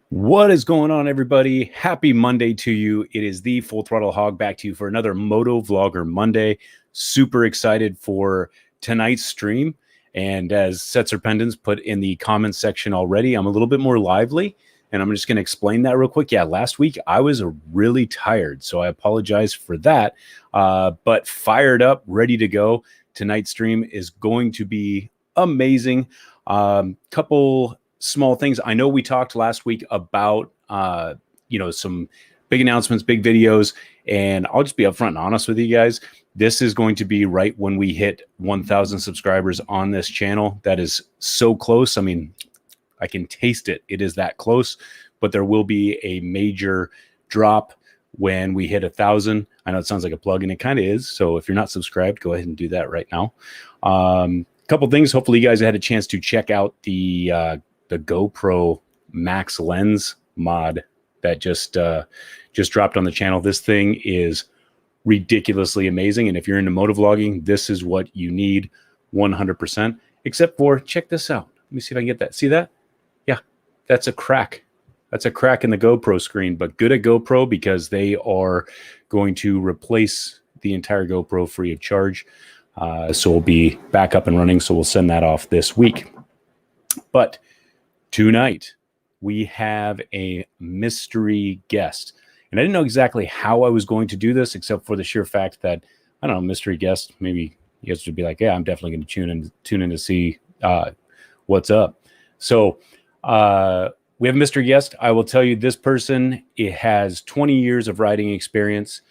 What is going on, everybody? Happy Monday to you. It is the Full Throttle Hog back to you for another MotoVlogger Monday. Super excited for tonight's stream. And as Setzer Pendants put in the comments section already, I'm a little bit more lively, and I'm just going to explain that real quick. Yeah, last week I was really tired, so I apologize for that. But fired up, ready to go. Tonight's stream is going to be amazing. Couple small things. I know we talked last week about some big announcements, big videos, and I'll just be upfront and honest with you guys. This is going to be right when we hit 1,000 subscribers on this channel. That is so close. I mean, I can taste it. It is that close, but there will be a major drop when we hit 1,000. I know it sounds like a plug, and it kind of is. So if you're not subscribed, go ahead and do that right now. Couple things. Hopefully you guys had a chance to check out the GoPro Max lens mod that just dropped on the channel. This thing is ridiculously amazing, and if you're into motovlogging, this is what you need 100%. Except for, check this out. Let me see if I can get that. See that? Yeah, that's a crack. That's a crack in the GoPro screen, but good at GoPro because they are going to replace the entire GoPro free of charge. So we'll be back up and running. So we'll send that off this week. But tonight we have a mystery guest, and I didn't know exactly how I was going to do this, except for the sheer fact that, I don't know, mystery guest, maybe you guys would be like, yeah, I'm definitely going to tune in to see what's up. So we have a mystery guest. I will tell you, this person, it has 20 years of riding experience.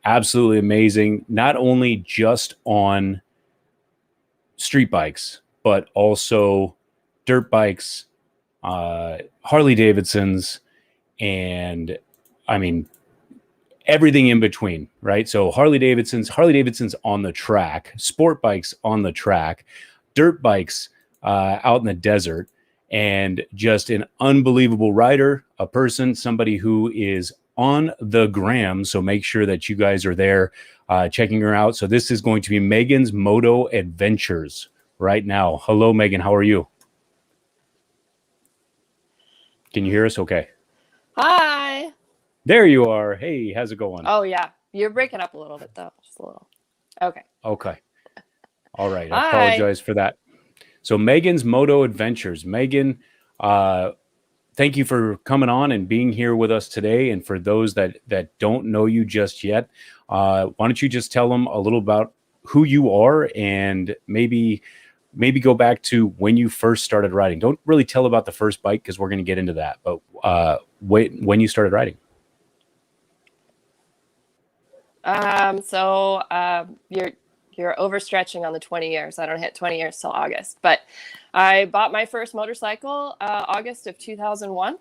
Absolutely amazing, not only just on street bikes, but also dirt bikes, Harley Davidsons, and I mean, everything in between, right? So Harley Davidsons on the track, sport bikes on the track, dirt bikes out in the desert, and just an unbelievable rider, a person, somebody who is on the gram. So make sure that you guys are there checking her out. So this is going to be Megan's Moto Adventures right now. Hello, Megan. How are you? Can you hear us okay? Hi. There you are. Hey, how's it going? Oh, yeah. You're breaking up a little bit, though. Just a little. Okay. Okay. All right. Hi. I apologize for that. So Megan's Moto Adventures. Megan, thank you for coming on and being here with us today. And for those that don't know you just yet, why don't you just tell them a little about who you are, and maybe go back to when you first started riding. Don't really tell about the first bike because we're going to get into that, but when you started riding. You're overstretching on the 20 years. I don't hit 20 years till August, but I bought my first motorcycle August of 2001,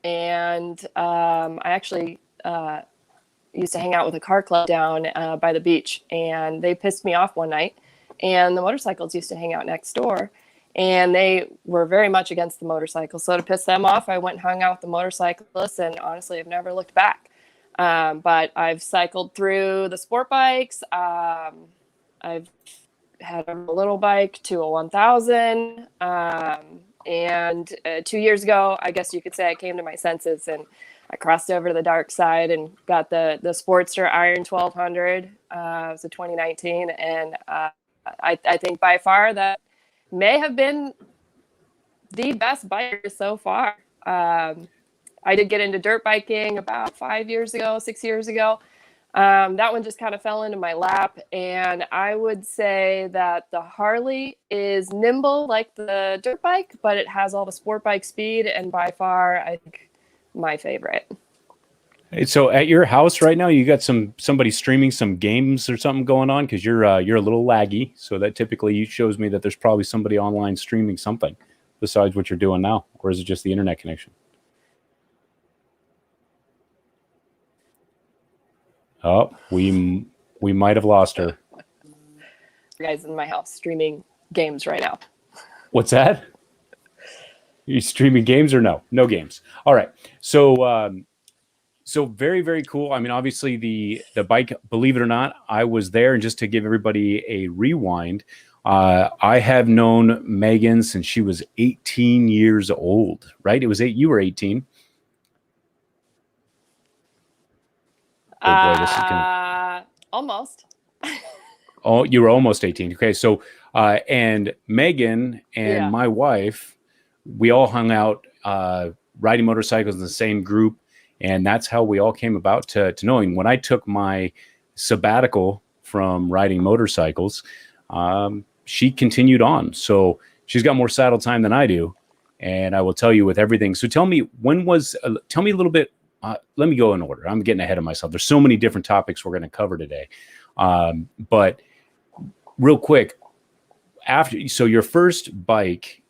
and I actually used to hang out with a car club down by the beach, and they pissed me off one night, and the motorcycles used to hang out next door, and they were very much against the motorcycles. So to piss them off, I went and hung out with the motorcyclists, and honestly, I've never looked back. But I've cycled through the sport bikes. I've had a little bike to a 1000. And 2 years ago, I guess you could say, I came to my senses and I crossed over to the dark side and got the Sportster Iron 1200. It was a 2019. And I think by far that may have been the best bike so far. I did get into dirt biking about 6 years ago. That one just kind of fell into my lap. And I would say that the Harley is nimble like the dirt bike, but it has all the sport bike speed. And by far, I think my favorite. So at your house right now, you got somebody streaming some games or something going on? Because you're a little laggy. So that typically shows me that there's probably somebody online streaming something besides what you're doing now. Or is it just the internet connection? Oh, we might have lost her. Guys in my house streaming games right now. What's that? You streaming games or no? No games. All right. So so very, very cool. I mean, obviously the bike, believe it or not, I was there. And just to give everybody a rewind, I have known Megan since she was 18 years old, right? It was you were 18. Oh boy, this is gonna. Almost. Oh, you were almost 18. Okay, so and Megan and Yeah. my wife, we all hung out riding motorcycles in the same group, and that's how we all came about to knowing. When I took my sabbatical from riding motorcycles, she continued on. So she's got more saddle time than I do, and I will tell you with everything. So tell me, tell me a little bit. Let me go in order. I'm getting ahead of myself. There's so many different topics we're going to cover today, but real quick, so your first bike,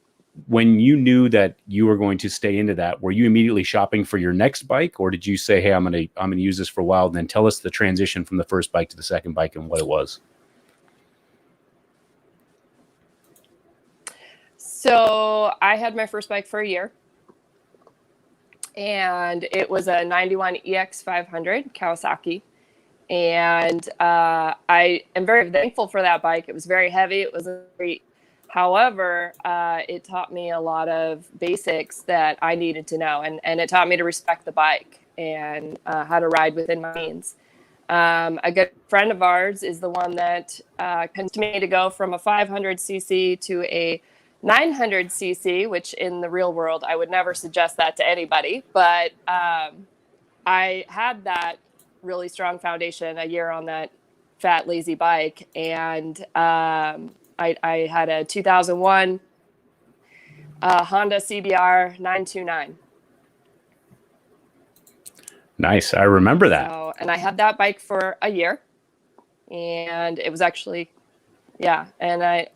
when you knew that you were going to stay into that, were you immediately shopping for your next bike, or did you say, hey, I'm gonna use this for a while, and then tell us the transition from the first bike to the second bike and what it was? So I had my first bike for a year, and it was a 91 EX 500 Kawasaki. And I am very thankful for that bike. It was very heavy. It was very, however, it taught me a lot of basics that I needed to know. And it taught me to respect the bike and how to ride within my means. A good friend of ours is the one that convinced me to go from a 500cc to a 900cc, which in the real world, I would never suggest that to anybody. But I had that really strong foundation a year on that fat, lazy bike. And I had a 2001 Honda CBR 929. Nice. I remember that. So, and I had that bike for a year, and it was actually, yeah. And I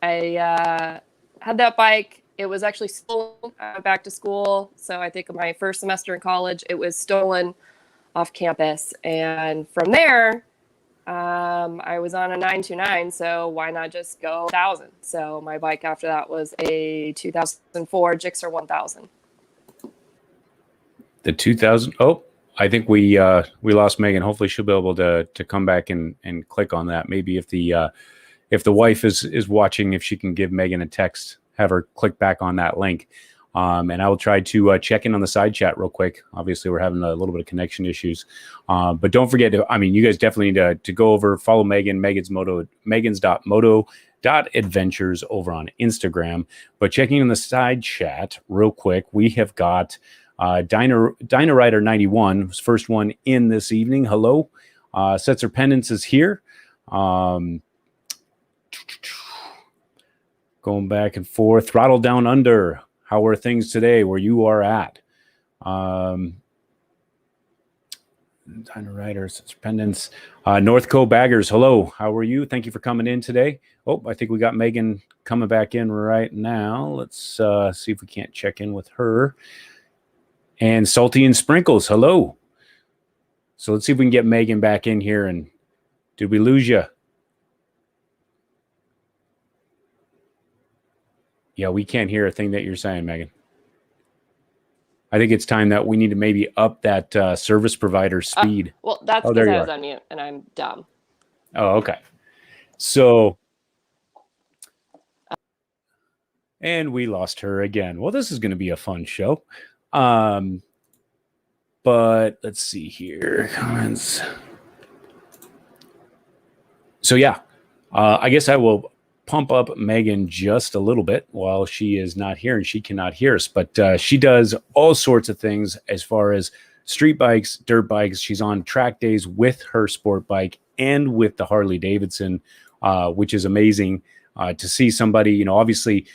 had that bike. It was actually stolen. I went back to school. So I think my first semester in college, it was stolen off campus. And from there, I was on a 929. So why not just go 1,000? So my bike after that was a 2004 Gixxer 1000. The 2000. Oh, I think we lost Megan. Hopefully she'll be able to come back and click on that. Maybe if the wife is watching, if she can give Megan a text, have her click back on that link. And I will try to check in on the side chat real quick. Obviously, we're having a little bit of connection issues. But don't forget you guys definitely need to go over, follow Megan, Megan's.moto.adventures over on Instagram. But checking in the side chat real quick, we have got Dynarider 91, was first one in this evening. Hello. Setzer Pendants is here. Going back and forth. Throttle Down Under. How are things today where you are at? Dynarider, Setzer Pendants. North Co Baggers. Hello. How are you? Thank you for coming in today. Oh, I think we got Megan coming back in right now. Let's see if we can't check in with her. And Salty and Sprinkles, hello. So let's see if we can get Megan back in here. And did we lose you? Yeah, we can't hear a thing that you're saying, Megan. I think it's time that we need to maybe up that service provider speed. Well, that's because I was on mute and I'm dumb. Oh, okay. So, and we lost her again. Well, this is going to be a fun show. But let's see here. Comments. So yeah, I guess I will pump up Megan just a little bit while she is not here and she cannot hear us, but she does all sorts of things as far as street bikes, dirt bikes. She's on track days with her sport bike and with the Harley Davidson, which is amazing to see somebody, obviously,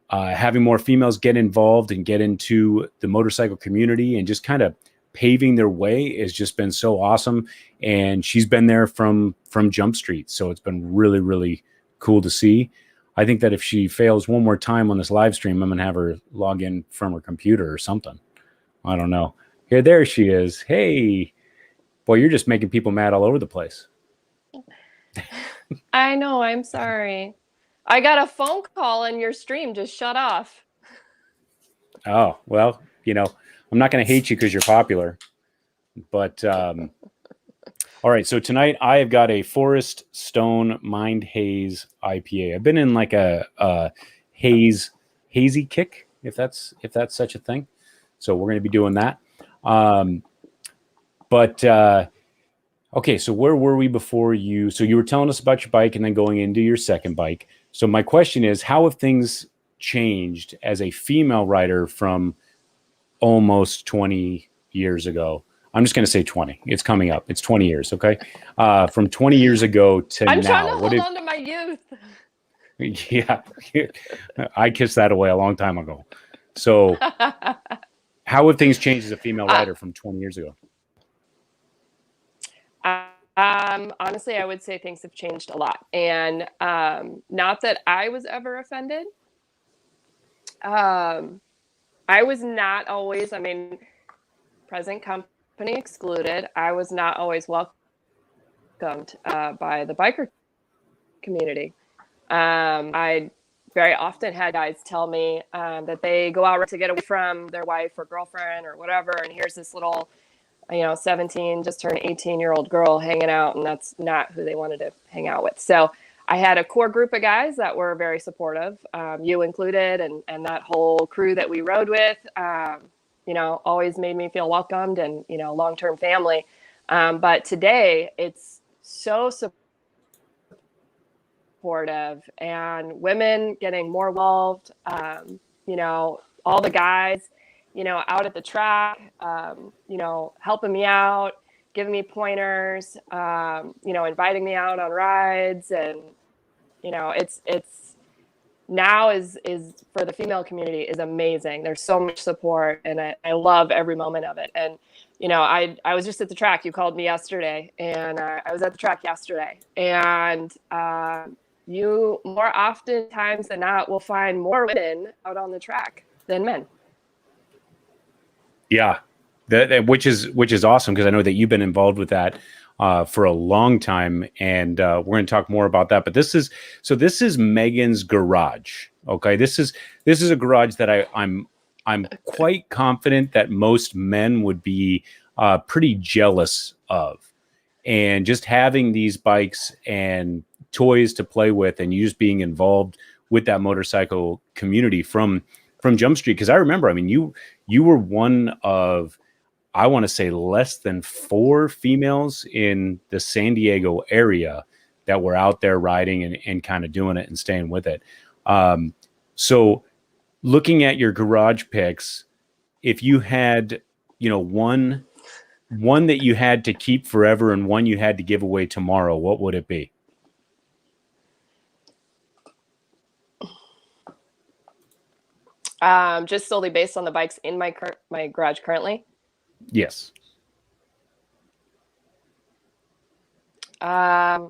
having more females get involved and get into the motorcycle community and just kind of paving their way has just been so awesome. And she's been there from Jump Street. So it's been really, really cool to see. I think that if she fails one more time on this live stream, I'm going to have her log in from her computer or something. I don't know. Here, there she is. Hey, boy, you're just making people mad all over the place. I know. I'm sorry. I got a phone call and your stream just shut off. Oh, well, I'm not going to hate you because you're popular, but All right, so tonight I have got a Forest Stone Mind Haze IPA. I've been in like a hazy kick, if that's such a thing. So we're going to be doing that. Okay, so where were we before you? So you were telling us about your bike and then going into your second bike. So my question is, how have things changed as a female rider from almost 20 years ago? I'm just going to say 20. It's coming up. It's 20 years, okay? From 20 years ago to I'm now. trying to hold on to my youth. Yeah, I kissed that away a long time ago. So how have things changed as a female rider from 20 years ago? Honestly, I would say things have changed a lot. And not that I was ever offended. I was not always, I mean, present company excluded, I was not always welcomed by the biker community. I very often had guys tell me that they go out to get away from their wife or girlfriend or whatever, and here's this little, 17, just turned 18-year-old girl hanging out, and that's not who they wanted to hang out with. So I had a core group of guys that were very supportive, you included, and that whole crew that we rode with, always made me feel welcomed and, long-term family. But today it's so supportive, and women getting more involved, all the guys, out at the track, helping me out, giving me pointers, inviting me out on rides. And, it's now is for the female community is amazing. There's so much support, and I love every moment of it. And, I was just at the track. You called me yesterday, and I was at the track yesterday, and you more often times than not will find more women out on the track than men. Yeah, which is awesome, because I know that you've been involved with that for a long time, and we're going to talk more about that. But this is Megan's garage. Okay, this is a garage that I'm quite confident that most men would be pretty jealous of, and just having these bikes and toys to play with, and you just being involved with that motorcycle community from Jump Street. Because I remember, I mean, you were one of, I want to say, less than 4 females in the San Diego area that were out there riding and kind of doing it and staying with it. So looking at your garage picks, if you had, one that you had to keep forever and one you had to give away tomorrow, what would it be? Just solely based on the bikes in my garage currently. Yes. I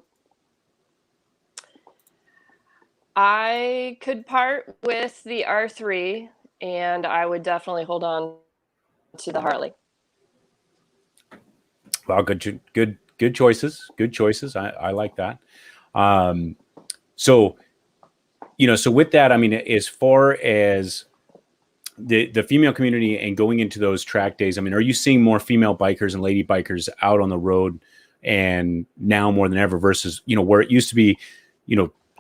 could part with the R3, and I would definitely hold on to the Harley. Well, good choices. Good choices. I like that. So with that, I mean, as far as the female community and going into those track days, I mean, are you seeing more female bikers and lady bikers out on the road, and now more than ever, versus, where it used to be,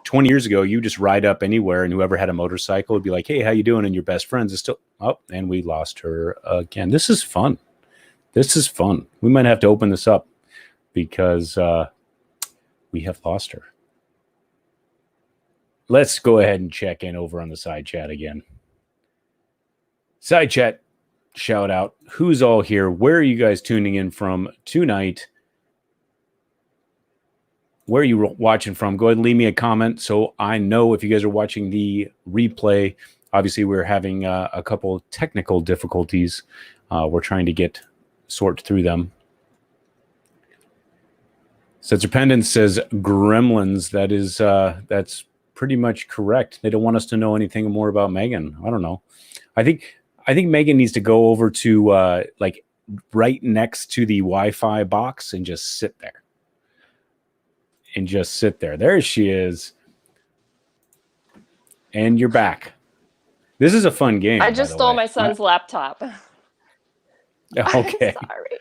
20 years ago, you just ride up anywhere and whoever had a motorcycle would be like, hey, how you doing? And your best friends is still, oh, and we lost her again. This is fun. We might have to open this up because we have lost her. Let's go ahead and check in over on the side chat again. Side chat, shout out. Who's all here? Where are you guys tuning in from tonight? Where are you watching from? Go ahead and leave me a comment so I know if you guys are watching the replay. Obviously, we're having a couple technical difficulties. We're trying to sort through them. Sensor Pendant says Gremlins. That's pretty much correct. They don't want us to know anything more about Megan. I don't know. I think Megan needs to go over to like right next to the Wi-Fi box and just sit there. There she is. And you're back. This is a fun game. I just stole my son's laptop. Okay. I'm sorry.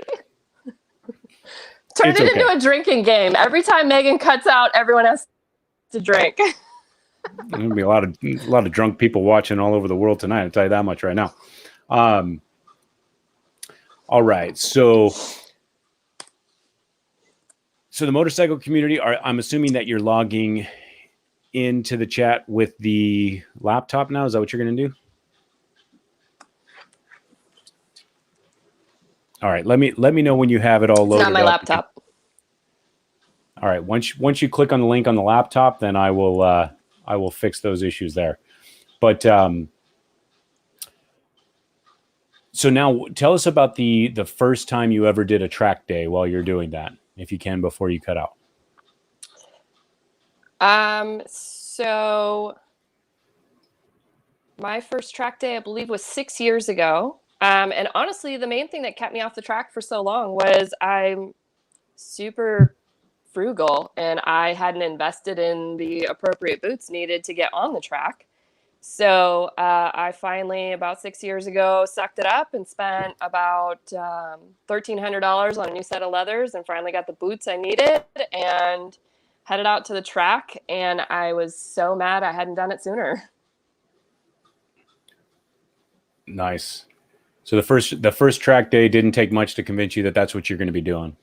Turned It's it okay. into a drinking game. Every time Megan cuts out, everyone has to drink. There'll be a lot of drunk people watching all over the world tonight. I'll tell you that much right now. All right, so the motorcycle community, I'm assuming that you're logging into the chat with the laptop now. Is that what you're going to do? All right, let me know when you have it all loaded It's not my up. laptop. All right, once you click on the link on the laptop, then I will fix those issues there. But so now tell us about the first time you ever did a track day while you're doing that, if you can, before you cut out. So my first track day, I believe, was 6 years ago. And honestly, the main thing that kept me off the track for so long was I'm super frugal and I hadn't invested in the appropriate boots needed to get on the track. So I finally, about 6 years ago, sucked it up and spent about $1,300 on a new set of leathers and finally got the boots I needed and headed out to the track. And I was so mad I hadn't done it sooner. Nice. So the first track day didn't take much to convince you that that's what you're going to be doing.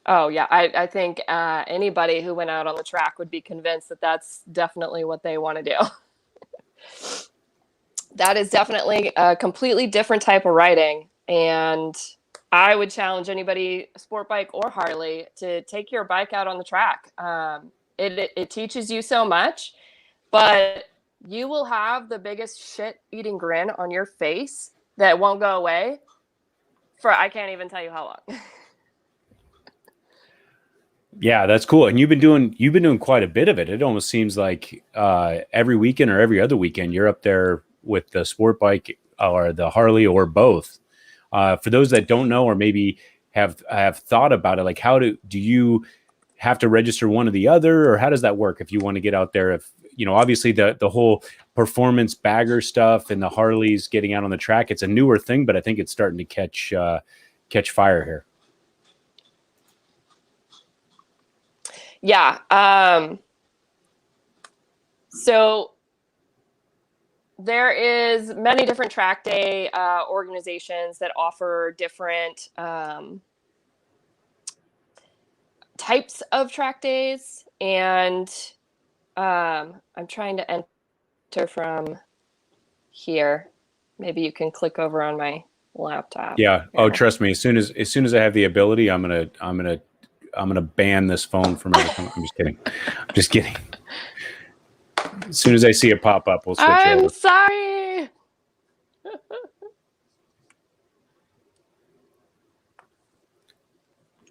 Oh, yeah. I think anybody who went out on the track would be convinced that that's definitely what they want to do. That is definitely a completely different type of riding. And I would challenge anybody, sport bike or Harley, to take your bike out on the track. It teaches you so much, but you will have the biggest shit-eating grin on your face that won't go away for I can't even tell you how long. Yeah, that's cool. And you've been doing quite a bit of it. It almost seems like every weekend or every other weekend you're up there with the sport bike or the Harley or both. For those that don't know or maybe have thought about it, like how do you have to register one or the other, or how does that work if you want to get out there? If obviously the whole performance bagger stuff and the Harleys getting out on the track, it's a newer thing, but I think it's starting to catch fire here. Yeah. So there is many different track day organizations that offer different types of track days. And I'm trying to enter from here. Maybe you can click over on my laptop. Yeah. Here. Oh, trust me. As soon as I have the ability, I'm gonna ban this phone from everything. I'm just kidding. I'm just kidding. As soon as I see it pop up, we'll switch over. I'm sorry.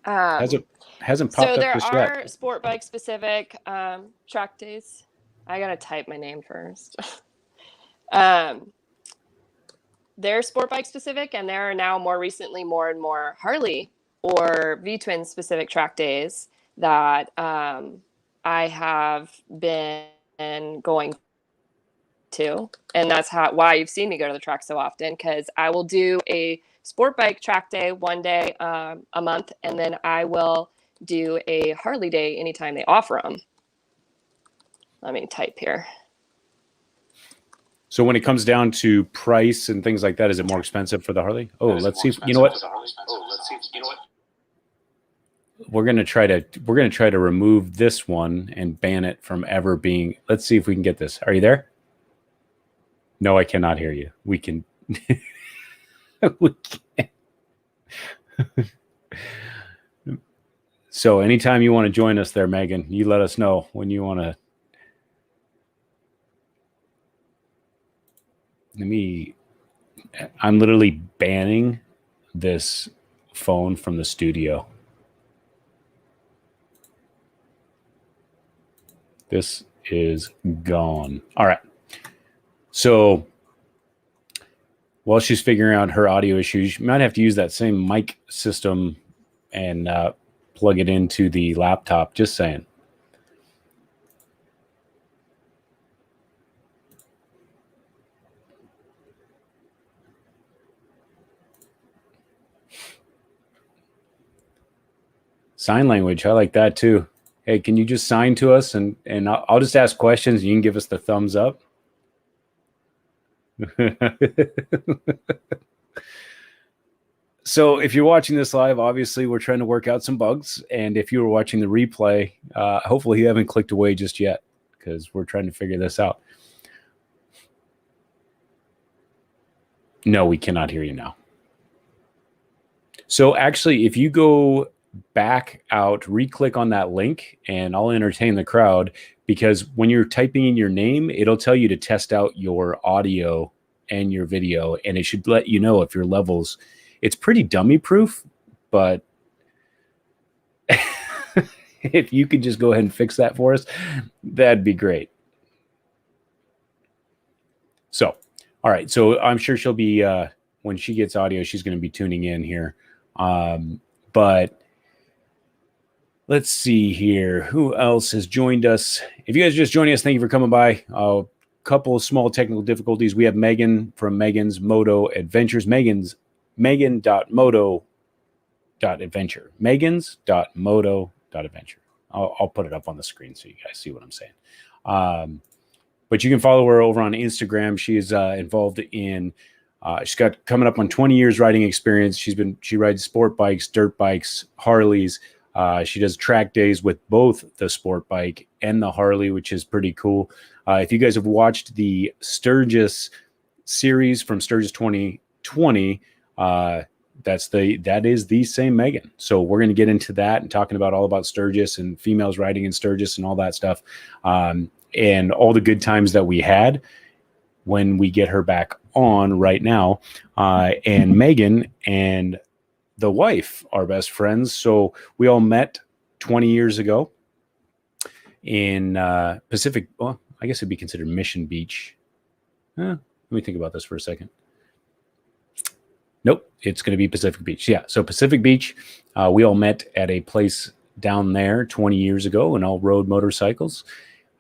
Hasn't popped so up there just are yet. sport bike specific track days. I gotta type my name first. They're sport bike specific, and there are now more recently more and more Harley or V-twin specific track days that I have been going to, and that's why you've seen me go to the track so often, because I will do a sport bike track day one day a month, and then I will do a Harley day anytime they offer them. Let me type here. So when it comes down to price and things like that, is it more expensive for the Harley? Oh, let's see. You know what? We're gonna try to remove this one and ban it from ever being. Let's see if we can get this. Are you there? No, I cannot hear you. We can. We can. So anytime you want to join us there, Megan, you let us know when you want to. I'm literally banning this phone from the studio. This is gone. All right. So while she's figuring out her audio issues, you might have to use that same mic system and plug it into the laptop. Just saying. Sign language. I like that too. Hey, can you just sign to us and I'll just ask questions and you can give us the thumbs up? So if you're watching this live, obviously we're trying to work out some bugs. And if you were watching the replay, hopefully you haven't clicked away just yet because we're trying to figure this out. No, we cannot hear you now. So actually, if you go back out, re-click on that link, and I'll entertain the crowd, because when you're typing in your name, it'll tell you to test out your audio and your video, and it should let you know if your levels. It's pretty dummy proof, but if you could just go ahead and fix that for us, that'd be great. So, all right. So I'm sure she'll be, when she gets audio, she's going to be tuning in here. But let's see here. Who else has joined us? If you guys are just joining us, thank you for coming by. A couple of small technical difficulties. We have Megan from Megan's Moto Adventures. Megan.moto.adventure. Megan's.moto.adventure. I'll put it up on the screen so you guys see what I'm saying. But you can follow her over on Instagram. She is involved in, she's got coming up on 20 years riding experience. She rides sport bikes, dirt bikes, Harleys. She does track days with both the sport bike and the Harley, which is pretty cool. If you guys have watched the Sturgis series from Sturgis 2020, that is the same Megan. So we're going to get into that and talking about all about Sturgis and females riding in Sturgis and all that stuff. And all the good times that we had when we get her back on right now. And Megan and the wife are best friends. So we all met 20 years ago in Pacific. Well, I guess it'd be considered Mission Beach. Let me think about this for a second. Nope, it's going to be Pacific Beach. Yeah, so Pacific Beach, we all met at a place down there 20 years ago and all rode motorcycles.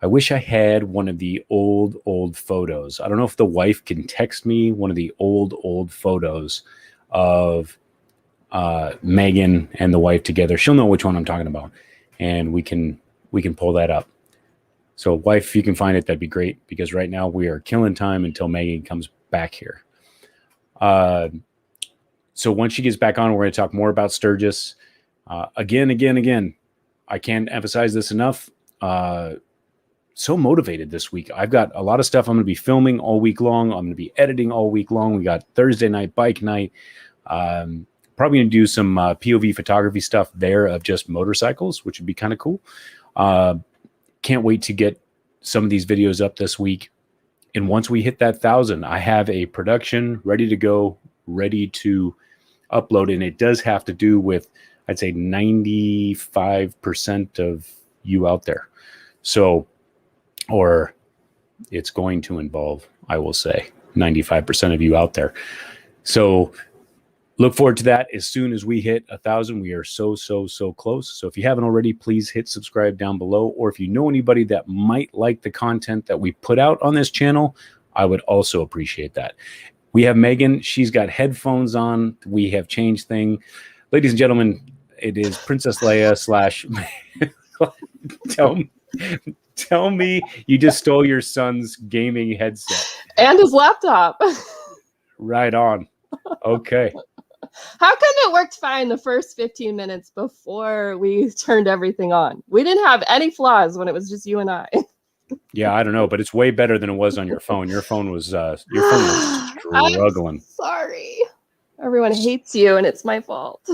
I wish I had one of the old photos. I don't know if the wife can text me one of the old photos of Megan and the wife together. She'll know which one I'm talking about, and we can pull that up. So, wife, if you can find it, that'd be great, because right now we are killing time until Megan comes back here. So once she gets back on, we're going to talk more about Sturgis. Again, I can't emphasize this enough. So motivated this week. I've got a lot of stuff I'm going to be filming all week long. I'm going to be editing all week long. We got Thursday night bike night. Probably going to do some POV photography stuff there of just motorcycles, which would be kind of cool. Can't wait to get some of these videos up this week. And once we hit that 1,000, I have a production ready to go, ready to upload. And it does have to do with, I'd say, 95% of you out there. So, or it's going to involve, I will say, 95% of you out there. So look forward to that as soon as we hit 1,000. We are so close. So if you haven't already, please hit subscribe down below. Or if you know anybody that might like the content that we put out on this channel, I would also appreciate that. We have Megan. She's got headphones on. We have changed things. Ladies and gentlemen, it is Princess Leia / Tell me you just stole your son's gaming headset. And his laptop. Right on. Okay. How come it worked fine the first 15 minutes before we turned everything on? We didn't have any flaws when it was just you and I. Yeah, I don't know, but it's way better than it was on your phone. Your phone was struggling. I'm sorry. Everyone hates you and it's my fault.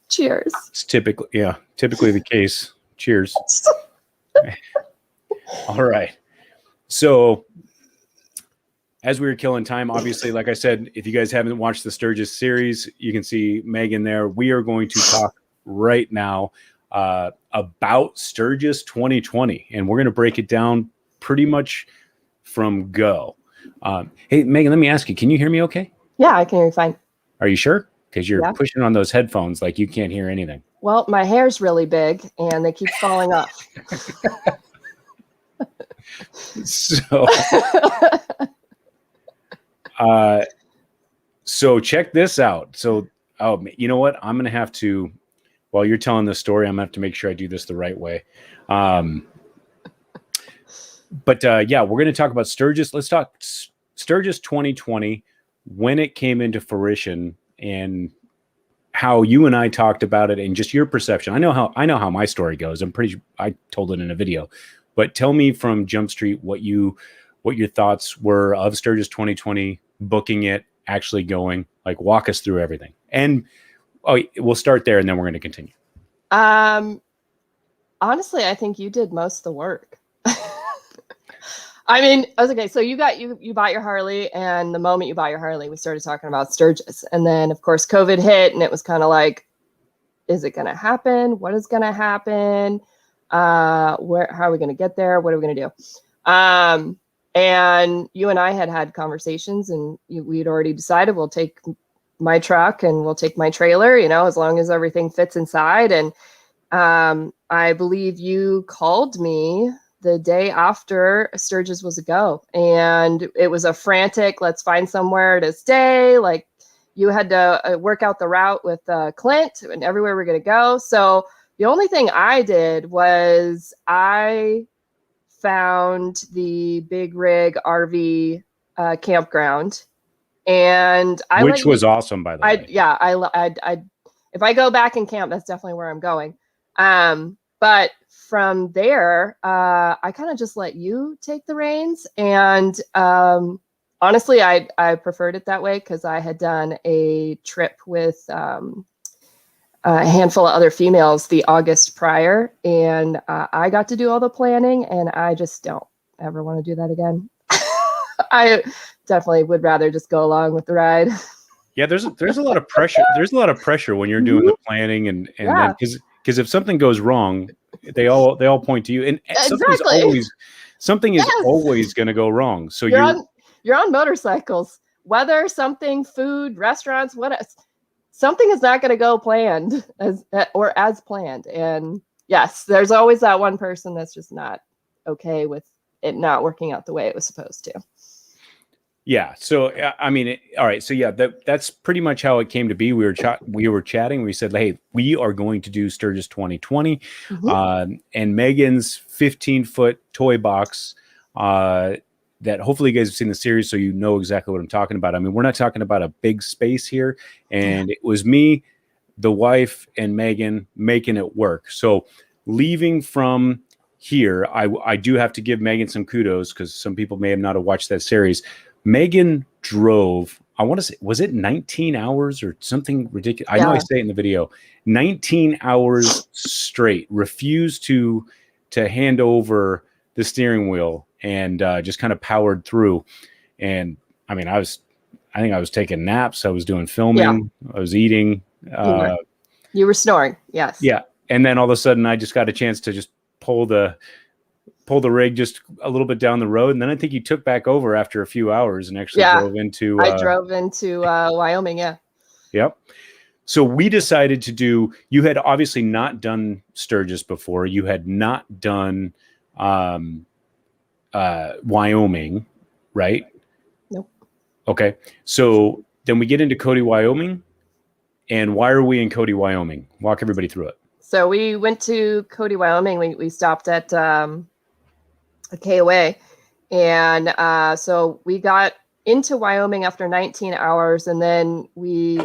Cheers. It's typically the case. Cheers. All right. So as we were killing time, obviously, like I said, if you guys haven't watched the Sturgis series, you can see Megan there. We are going to talk right now about Sturgis 2020, and we're going to break it down pretty much from go. Hey, Megan, let me ask you, can you hear me okay? Yeah, I can hear you fine. Are you sure? Because you're pushing on those headphones like you can't hear anything. Well, my hair's really big, and they keep falling off. So check this out. So, you know what? I'm going to have to, while you're telling this story, I'm gonna have to make sure I do this the right way. But yeah, we're going to talk about Sturgis. Let's talk Sturgis 2020, when it came into fruition and how you and I talked about it and just your perception. I know how my story goes. I'm pretty sure I told it in a video, but tell me from Jump Street what your thoughts were of Sturgis 2020, booking it, actually going. Like, walk us through everything. And we'll start there and then we're going to continue. Honestly, I think you did most of the work. I mean, I was okay. So you bought your Harley, and the moment you bought your Harley, we started talking about Sturgis. And then of course COVID hit, and it was kind of like, is it going to happen? What is going to happen? How are we going to get there? What are we going to do? And you and I had conversations, and we'd already decided we'll take my truck and we'll take my trailer, as long as everything fits inside. And I believe you called me the day after Sturgis was a go, and it was a frantic, let's find somewhere to stay. Like, you had to work out the route with Clint and everywhere we're going to go. So the only thing I did was I found the Big Rig RV campground, and which was awesome, by the way. I if I go back and camp, that's definitely where I'm going. But from there, I kind of just let you take the reins. And honestly, I preferred it that way because I had done a trip with a handful of other females the August prior. And I got to do all the planning, and I just don't ever want to do that again. I definitely would rather just go along with the ride. Yeah, there's a lot of pressure. There's a lot of pressure when you're doing the planning, and then because if something goes wrong, they all point to you, and something is always going to go wrong. So you're on motorcycles, weather, something, food, restaurants, something is not going to go planned as planned. And yes, there's always that one person that's just not okay with it not working out the way it was supposed to. Yeah. So, I mean, all right. So yeah, that's pretty much how it came to be. We were chatting. We said, hey, we are going to do Sturgis 2020, and Megan's 15-foot toy box, that hopefully you guys have seen the series, so you know exactly what I'm talking about. I mean, we're not talking about a big space here, and it was me, the wife, and Megan making it work. So leaving from here, I do have to give Megan some kudos, because some people may have not have watched that series. Megan drove, I want to say, was it 19 hours or something ridiculous? I know I say it in the video, 19 hours straight, refused to hand over the steering wheel, and just kind of powered through. And I mean, I think I was taking naps. I was doing filming. I was eating. You were snoring. Yes. Yeah. And then all of a sudden I just got a chance to just pull the rig just a little bit down the road, and then I think you took back over after a few hours and actually drove into. I drove into Wyoming. Yeah. Yep. So we decided to do. You had obviously not done Sturgis before. You had not done Wyoming, right? Nope. Okay. So then we get into Cody, Wyoming, and why are we in Cody, Wyoming? Walk everybody through it. So we went to Cody, Wyoming. We stopped at a KOA, and so we got into Wyoming after 19 hours, and then we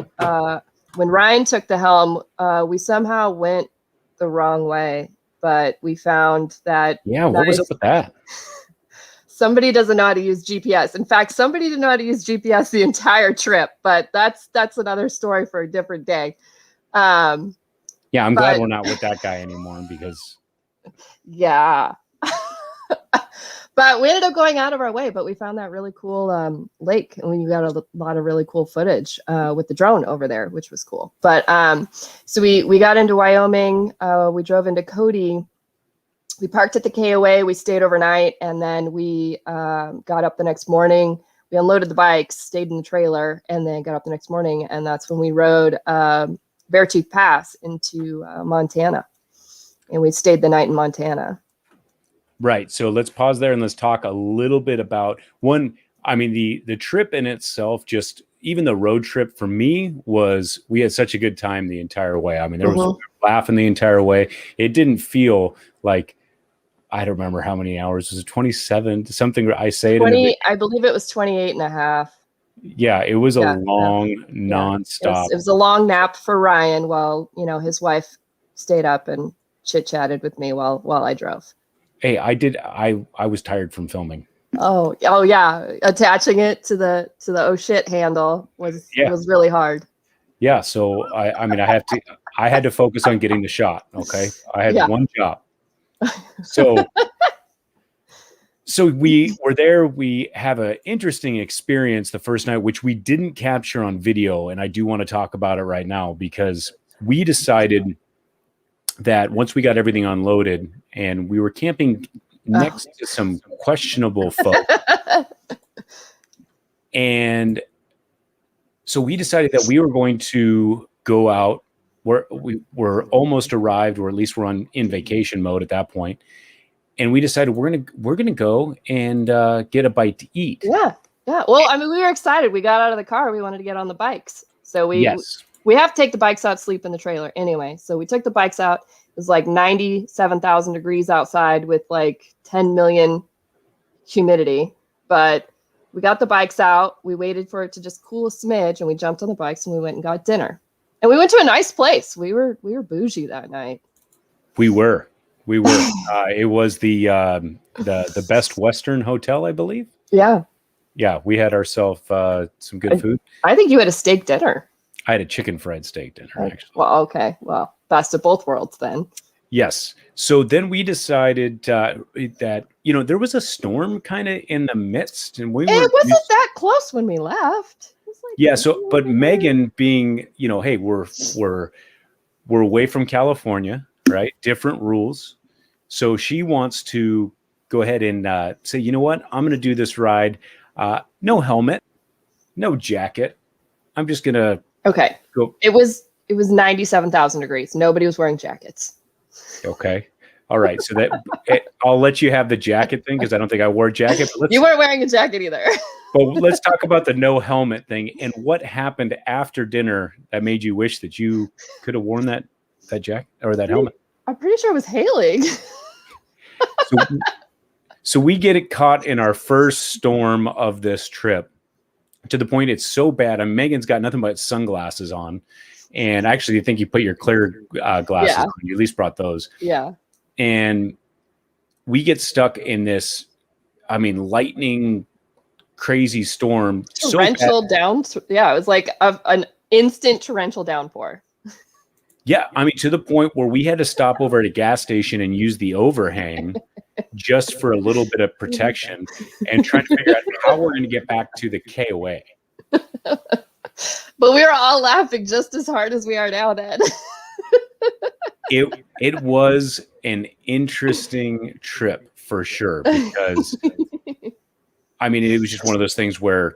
when Ryan took the helm, we somehow went the wrong way, but we found that what was up with that? Somebody doesn't know how to use GPS. In fact, somebody didn't know how to use GPS the entire trip, but that's another story for a different day. I'm glad we're not with that guy anymore, because but we ended up going out of our way, but we found that really cool lake, and we got a lot of really cool footage with the drone over there, which was cool. But so we got into Wyoming, we drove into Cody, we parked at the KOA, we stayed overnight, and then we got up the next morning. We unloaded the bikes, stayed in the trailer, and then got up the next morning, and that's when we rode Beartooth Pass into Montana, and we stayed the night in Montana. Right. So let's pause there and let's talk a little bit about the trip in itself. Just even the road trip for me we had such a good time the entire way. I mean, there laughing the entire way. It didn't feel like, I don't remember how many hours. Was it 27 something? I say 20, I believe it was 28 and a half. Yeah, it was a long, nonstop. It was a long nap for Ryan while, you know, his wife stayed up and chit-chatted with me while I drove. Hey, I was tired from filming. Oh yeah. Attaching it to the oh shit handle was really hard. Yeah. So I mean, I had to focus on getting the shot. Okay. I had one job. So we were there. We have an interesting experience the first night, which we didn't capture on video. And I do want to talk about it right now because we decided that once we got everything unloaded and we were camping next to some questionable folk. And so we decided that we were going to go out. We were almost arrived, or at least we're in vacation mode at that point. And we decided we're gonna go and get a bite to eat. Yeah. Well, I mean, we were excited. We got out of the car. We wanted to get on the bikes. So we have to take the bikes out, sleep in the trailer anyway. So we took the bikes out. It was like 97,000 degrees outside with like 10 million humidity. But we got the bikes out. We waited for it to just cool a smidge, and we jumped on the bikes and we went and got dinner. And we went to a nice place. We were bougie that night. We were. It was the Best Western Hotel, I believe. Yeah. Yeah, we had ourselves some good food. I think you had a steak dinner. I had a chicken fried steak dinner, actually. Well, okay. Well, best of both worlds then. Yes. So then we decided that, you know, there was a storm kind of in the midst, and it wasn't that close when we left. It was like, so, but Megan being, you know, hey, we're away from California, right? Different rules. So she wants to go ahead and say, you know what? I'm going to do this ride. No helmet, no jacket. I'm just going to go. It was 97,000 degrees. Nobody was wearing jackets. Okay. All right. So I'll let you have the jacket thing because I don't think I wore a jacket. But you weren't wearing a jacket either. But let's talk about the no helmet thing and what happened after dinner that made you wish that you could have worn that jacket or that helmet. I'm pretty sure it was hailing. So we get it caught in our first storm of this trip to the point it's so bad. And Megan's got nothing but sunglasses on. And actually, I think you put your clear glasses on. You at least brought those. Yeah. And we get stuck in this, I mean, lightning, crazy storm. Torrential down. Yeah, it was like an instant torrential downpour. Yeah, I mean, to the point where we had to stop over at a gas station and use the overhang just for a little bit of protection and trying to figure out how we're going to get back to the KOA. But we were all laughing just as hard as we are now then. It was an interesting trip for sure because, I mean, it was just one of those things where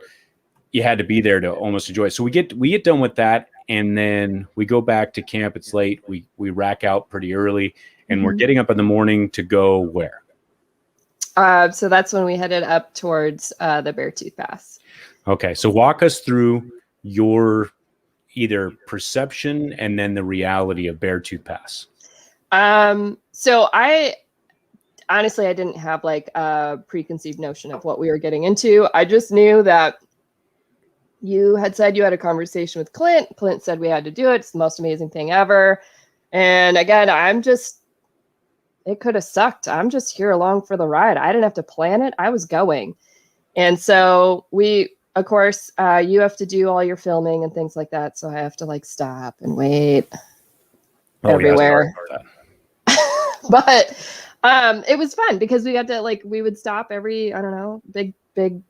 you had to be there to almost enjoy it. So we get done with that. And then we go back to camp. It's late. We rack out pretty early, and we're getting up in the morning to go where? So that's when we headed up towards the Beartooth Pass. Okay. So walk us through your either perception and then the reality of Beartooth Pass. So I didn't have like a preconceived notion of what we were getting into. I just knew that you had said you had a conversation with Clint. Clint said we had to do it. It's the most amazing thing ever. And again, it could have sucked. I'm just here along for the ride. I didn't have to plan it. I was going. And so of course, you have to do all your filming and things like that. So I have to like stop and wait everywhere. But it was fun because we got to we would stop every, I don't know, big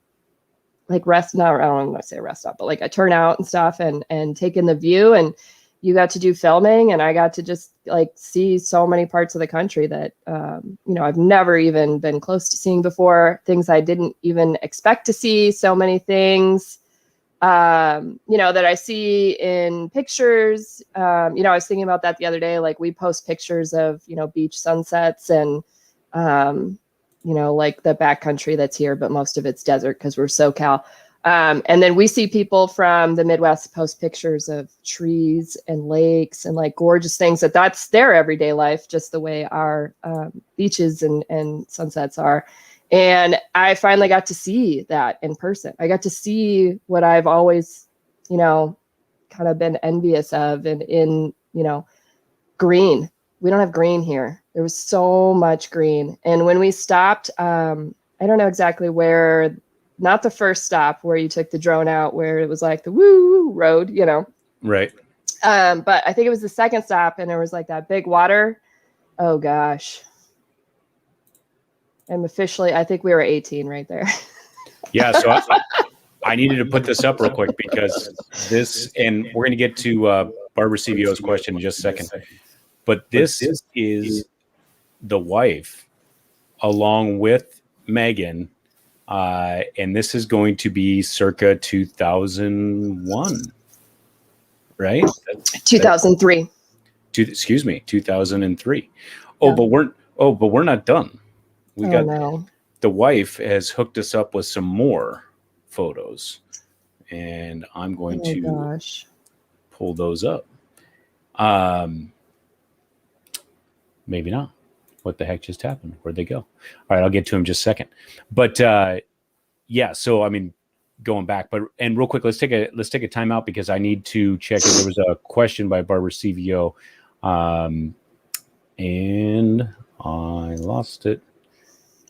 like rest, I don't want to say rest stop, but like a turnout and stuff and take in the view, and you got to do filming, and I got to just like see so many parts of the country that, I've never even been close to seeing before, things I didn't even expect to see, so many things, that I see in pictures. I was thinking about that the other day, like we post pictures of, beach sunsets and, like the backcountry that's here, but most of it's desert because we're SoCal. And then we see people from the Midwest post pictures of trees and lakes and like gorgeous things that's their everyday life, just the way our beaches and sunsets are. And I finally got to see that in person. I got to see what I've always, you know, kind of been envious of, and in, you know, green. We don't have green here. There was so much green. And when we stopped, I don't know exactly where, not the first stop where you took the drone out, where it was like the woo road, you know. Right. But I think it was the second stop, and there was like that big water. Oh gosh. I think we were 18 right there. Yeah. So I needed to put this up real quick because this, and we're going to get to Barbara CVO's question in just a second. But this is the wife along with Megan. And this is going to be circa 2001, right? 2003. Excuse me, 2003. Oh, yeah. But we're not done. The wife has hooked us up with some more photos, and I'm going to pull those up. Maybe not. What the heck just happened? Where'd they go? All right, I'll get to them in just a second. But yeah, so I mean, going back, and real quick, let's take a timeout because I need to check if there was a question by Barbara CVO, and I lost it.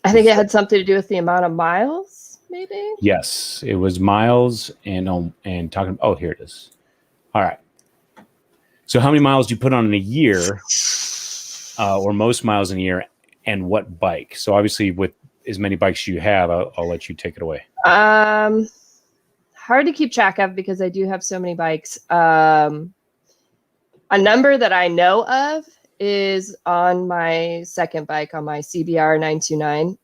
I think it had something to do with the amount of miles, maybe. Yes, it was miles and talking. Oh, here it is. All right. So, how many miles do you put on in a year, or most miles in a year, and what bike? So, obviously, with as many bikes you have, I'll let you take it away. Hard to keep track of because I do have so many bikes. A number that I know of is on my second bike, on my CBR 929.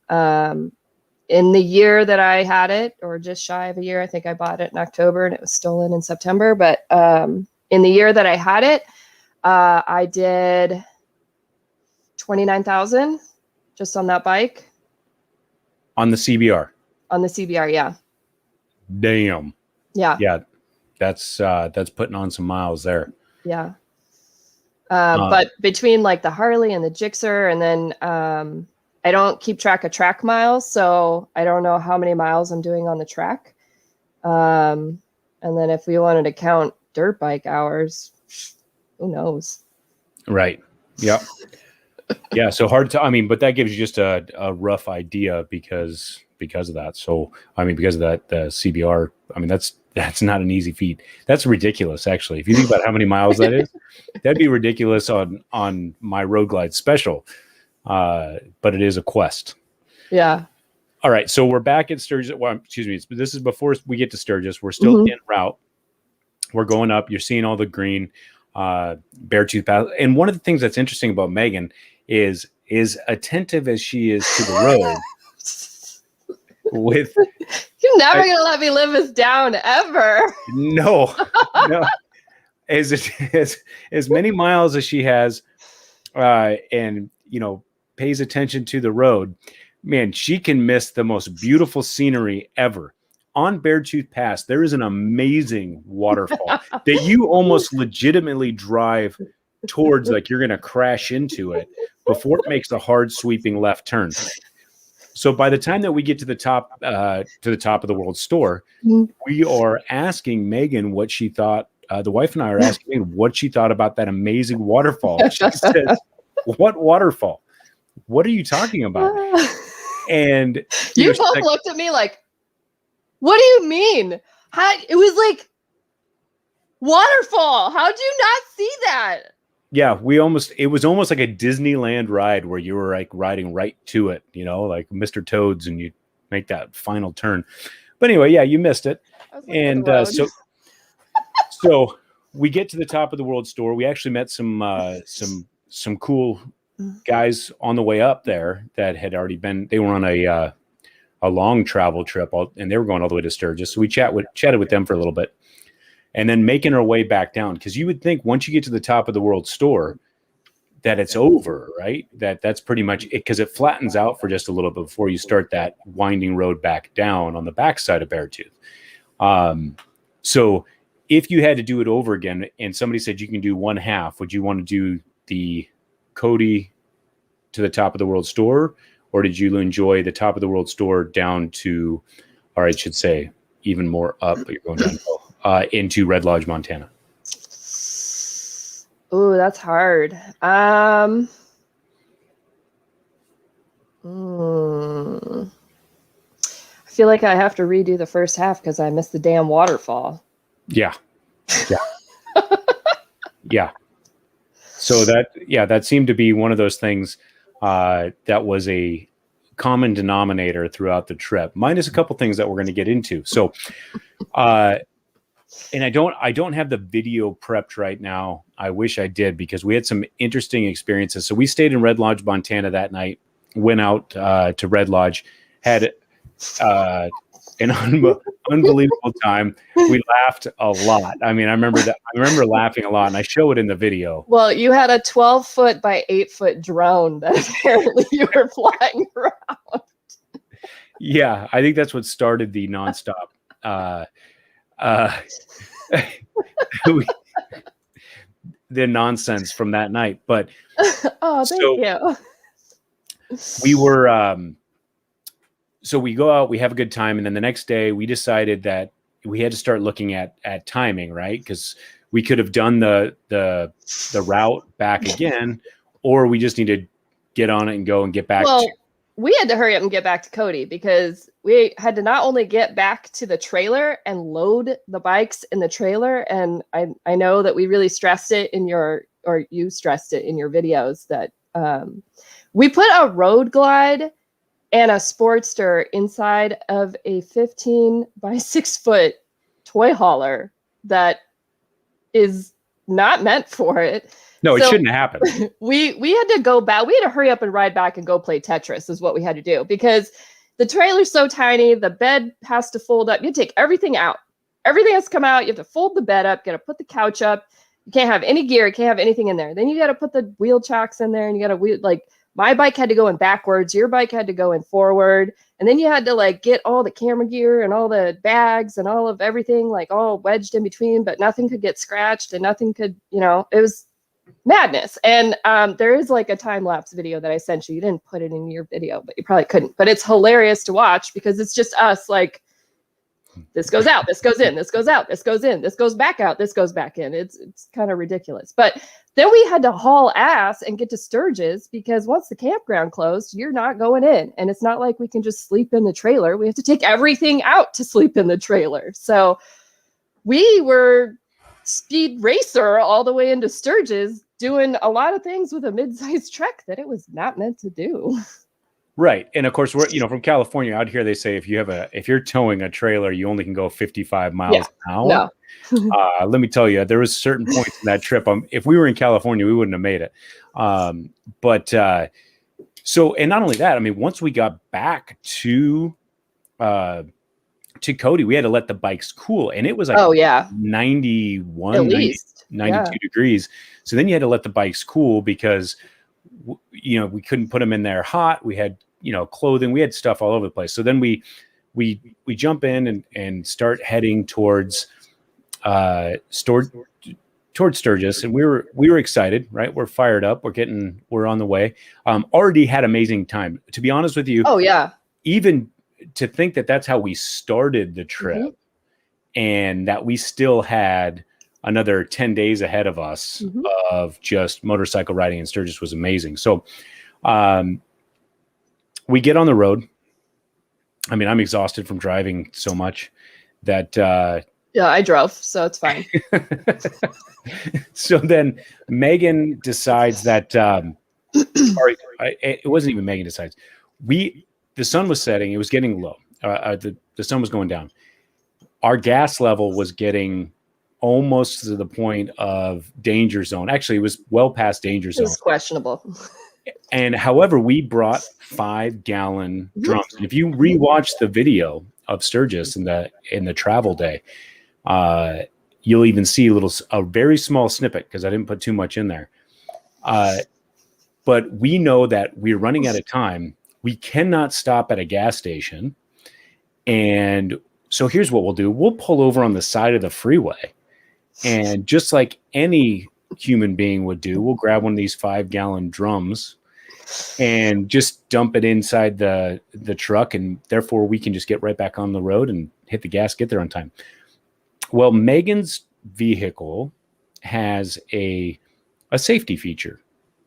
In the year that I had it, or just shy of a year, I think I bought it in October and it was stolen in September. But in the year that I had it, I did 29,000 just on that bike. On the CBR? On the CBR, yeah. Damn. Yeah. Yeah. That's putting on some miles there. Yeah. But between like the Harley and the Gixxer, and then I don't keep track of track miles, so I don't know how many miles I'm doing on the track. And then if we wanted to count dirt bike hours, who knows? Right. Yep. Yeah. So hard to, but that gives you just a rough idea because of that. So, because of that, the CBR, that's not an easy feat. That's ridiculous, actually. If you think about how many miles that is, that'd be ridiculous on my Road Glide Special. But it is a quest. Yeah. All right. So we're back at Sturgis. Well, excuse me. This is before we get to Sturgis. We're still en route. We're going up. You're seeing all the green, Beartooth Path. And one of the things that's interesting about Megan is attentive as she is to the road. You're never gonna let me live this down ever. No. As many miles as she has, and pays attention to the road, man, she can miss the most beautiful scenery ever. On Beartooth Pass, there is an amazing waterfall that you almost legitimately drive towards, like you're gonna crash into it before it makes a hard sweeping left turn. So by the time that we get to the top of the world store, we are asking Megan what she thought. The wife and I are asking Megan what she thought about that amazing waterfall. She says, "What waterfall? What are you talking about?" And you both looked at me like, "What do you mean? It was like waterfall. How'd you not see that?" Yeah, it was almost like a Disneyland ride where you were like riding right to it, like Mr. Toad's, and you make that final turn. But anyway, yeah, you missed it. And so we get to the top of the world store. We actually met some cool guys on the way up there that had already been. They were on a long travel trip, and they were going all the way to Sturgis. So we chatted with them for a little bit. And then making our way back down, because you would think once you get to the top of the world store that it's over, right? That's pretty much it, because it flattens out for just a little bit before you start that winding road back down on the backside of Beartooth. So if you had to do it over again and somebody said you can do one half, would you want to do the Cody to the top of the world store, or did you enjoy the top of the world store down to, or I should say even more up, but you're going down into Red Lodge, Montana? Ooh, that's hard. I feel like I have to redo the first half because I missed the damn waterfall. Yeah. Yeah. So that seemed to be one of those things that was a common denominator throughout the trip, minus a couple things that we're going to get into. So, and I don't have the video prepped right now. I wish I did, because we had some interesting experiences. So we stayed in Red Lodge, Montana that night, went out to Red Lodge, had an unbelievable time. We laughed a lot. I mean, I remember laughing a lot, and I show it in the video. Well, you had a 12-foot by 8-foot drone that apparently you were flying around. Yeah, I think that's what started the nonstop. The nonsense from that night. But oh, thank you. We were so we go out, we have a good time, and then the next day we decided that we had to start looking at timing, right? Because we could have done the route back again, or we just need to get on it and go and get back. Well, we had to hurry up and get back to Cody, because we had to not only get back to the trailer and load the bikes in the trailer, and I know that we really stressed it in you stressed it in your videos, that we put a road glide and a Sportster inside of a 15 by 6 foot toy hauler that is not meant for it. No, it shouldn't happen. We had to go back. We had to hurry up and ride back and go play Tetris is what we had to do, because the trailer's so tiny. The bed has to fold up. You take everything out. Everything has to come out. You have to fold the bed up. You got to put the couch up. You can't have any gear. You can't have anything in there. Then you got to put the wheel chocks in there, and you got to my bike had to go in backwards. Your bike had to go in forward. And then you had to get all the camera gear and all the bags and all of everything all wedged in between, but nothing could get scratched and nothing could, it was madness. And there is a time-lapse video that I sent you. You didn't put it in your video, but you probably couldn't. But it's hilarious to watch, because it's just us this goes out, this goes in, this goes out, this goes in, this goes back out, this goes back in. It's kind of ridiculous. But then we had to haul ass and get to Sturgis, because once the campground closed, you're not going in. And it's not like we can just sleep in the trailer. We have to take everything out to sleep in the trailer. So we were speed racer all the way into Sturgis, doing a lot of things with a mid-sized truck that it was not meant to do. Right. And of course, we're, from California out here, they say if you're towing a trailer, you only can go 55 miles an hour. No. Let me tell you, there was certain points in that trip. If we were in California, we wouldn't have made it. So, and not only that, I mean, once we got back to Cody, we had to let the bikes cool, and it was 91, at least 92 degrees. So then you had to let the bikes cool, because we couldn't put them in there hot. We had, clothing, we had stuff all over the place. So then we jump in and start heading towards Sturgis, and we were excited, right? We're fired up. We're on the way. Already had amazing time, to be honest with you. Oh yeah. Even to think that that's how we started the trip, and that we still had another 10 days ahead of us of just motorcycle riding in Sturgis was amazing. So we get on the road. I mean, I'm exhausted from driving so much that yeah, I drove, so it's fine. So then Megan decides that it wasn't even Megan decides. The sun was setting, it was getting low. The sun was going down. Our gas level was getting almost to the point of danger zone. Actually, it was well past danger zone. It was questionable. And however, we brought 5-gallon drums. And if you rewatch the video of Sturgis in the travel day, you'll even see a very small snippet, because I didn't put too much in there. But we know that we're running out of time. We cannot stop at a gas station. And So here's what we'll do. We'll pull over on the side of the freeway. And just like any human being would do, we'll grab one of these 5-gallon drums and just dump it inside the truck. And therefore, we can just get right back on the road and hit the gas, get there on time. Well, Megan's vehicle has a safety feature,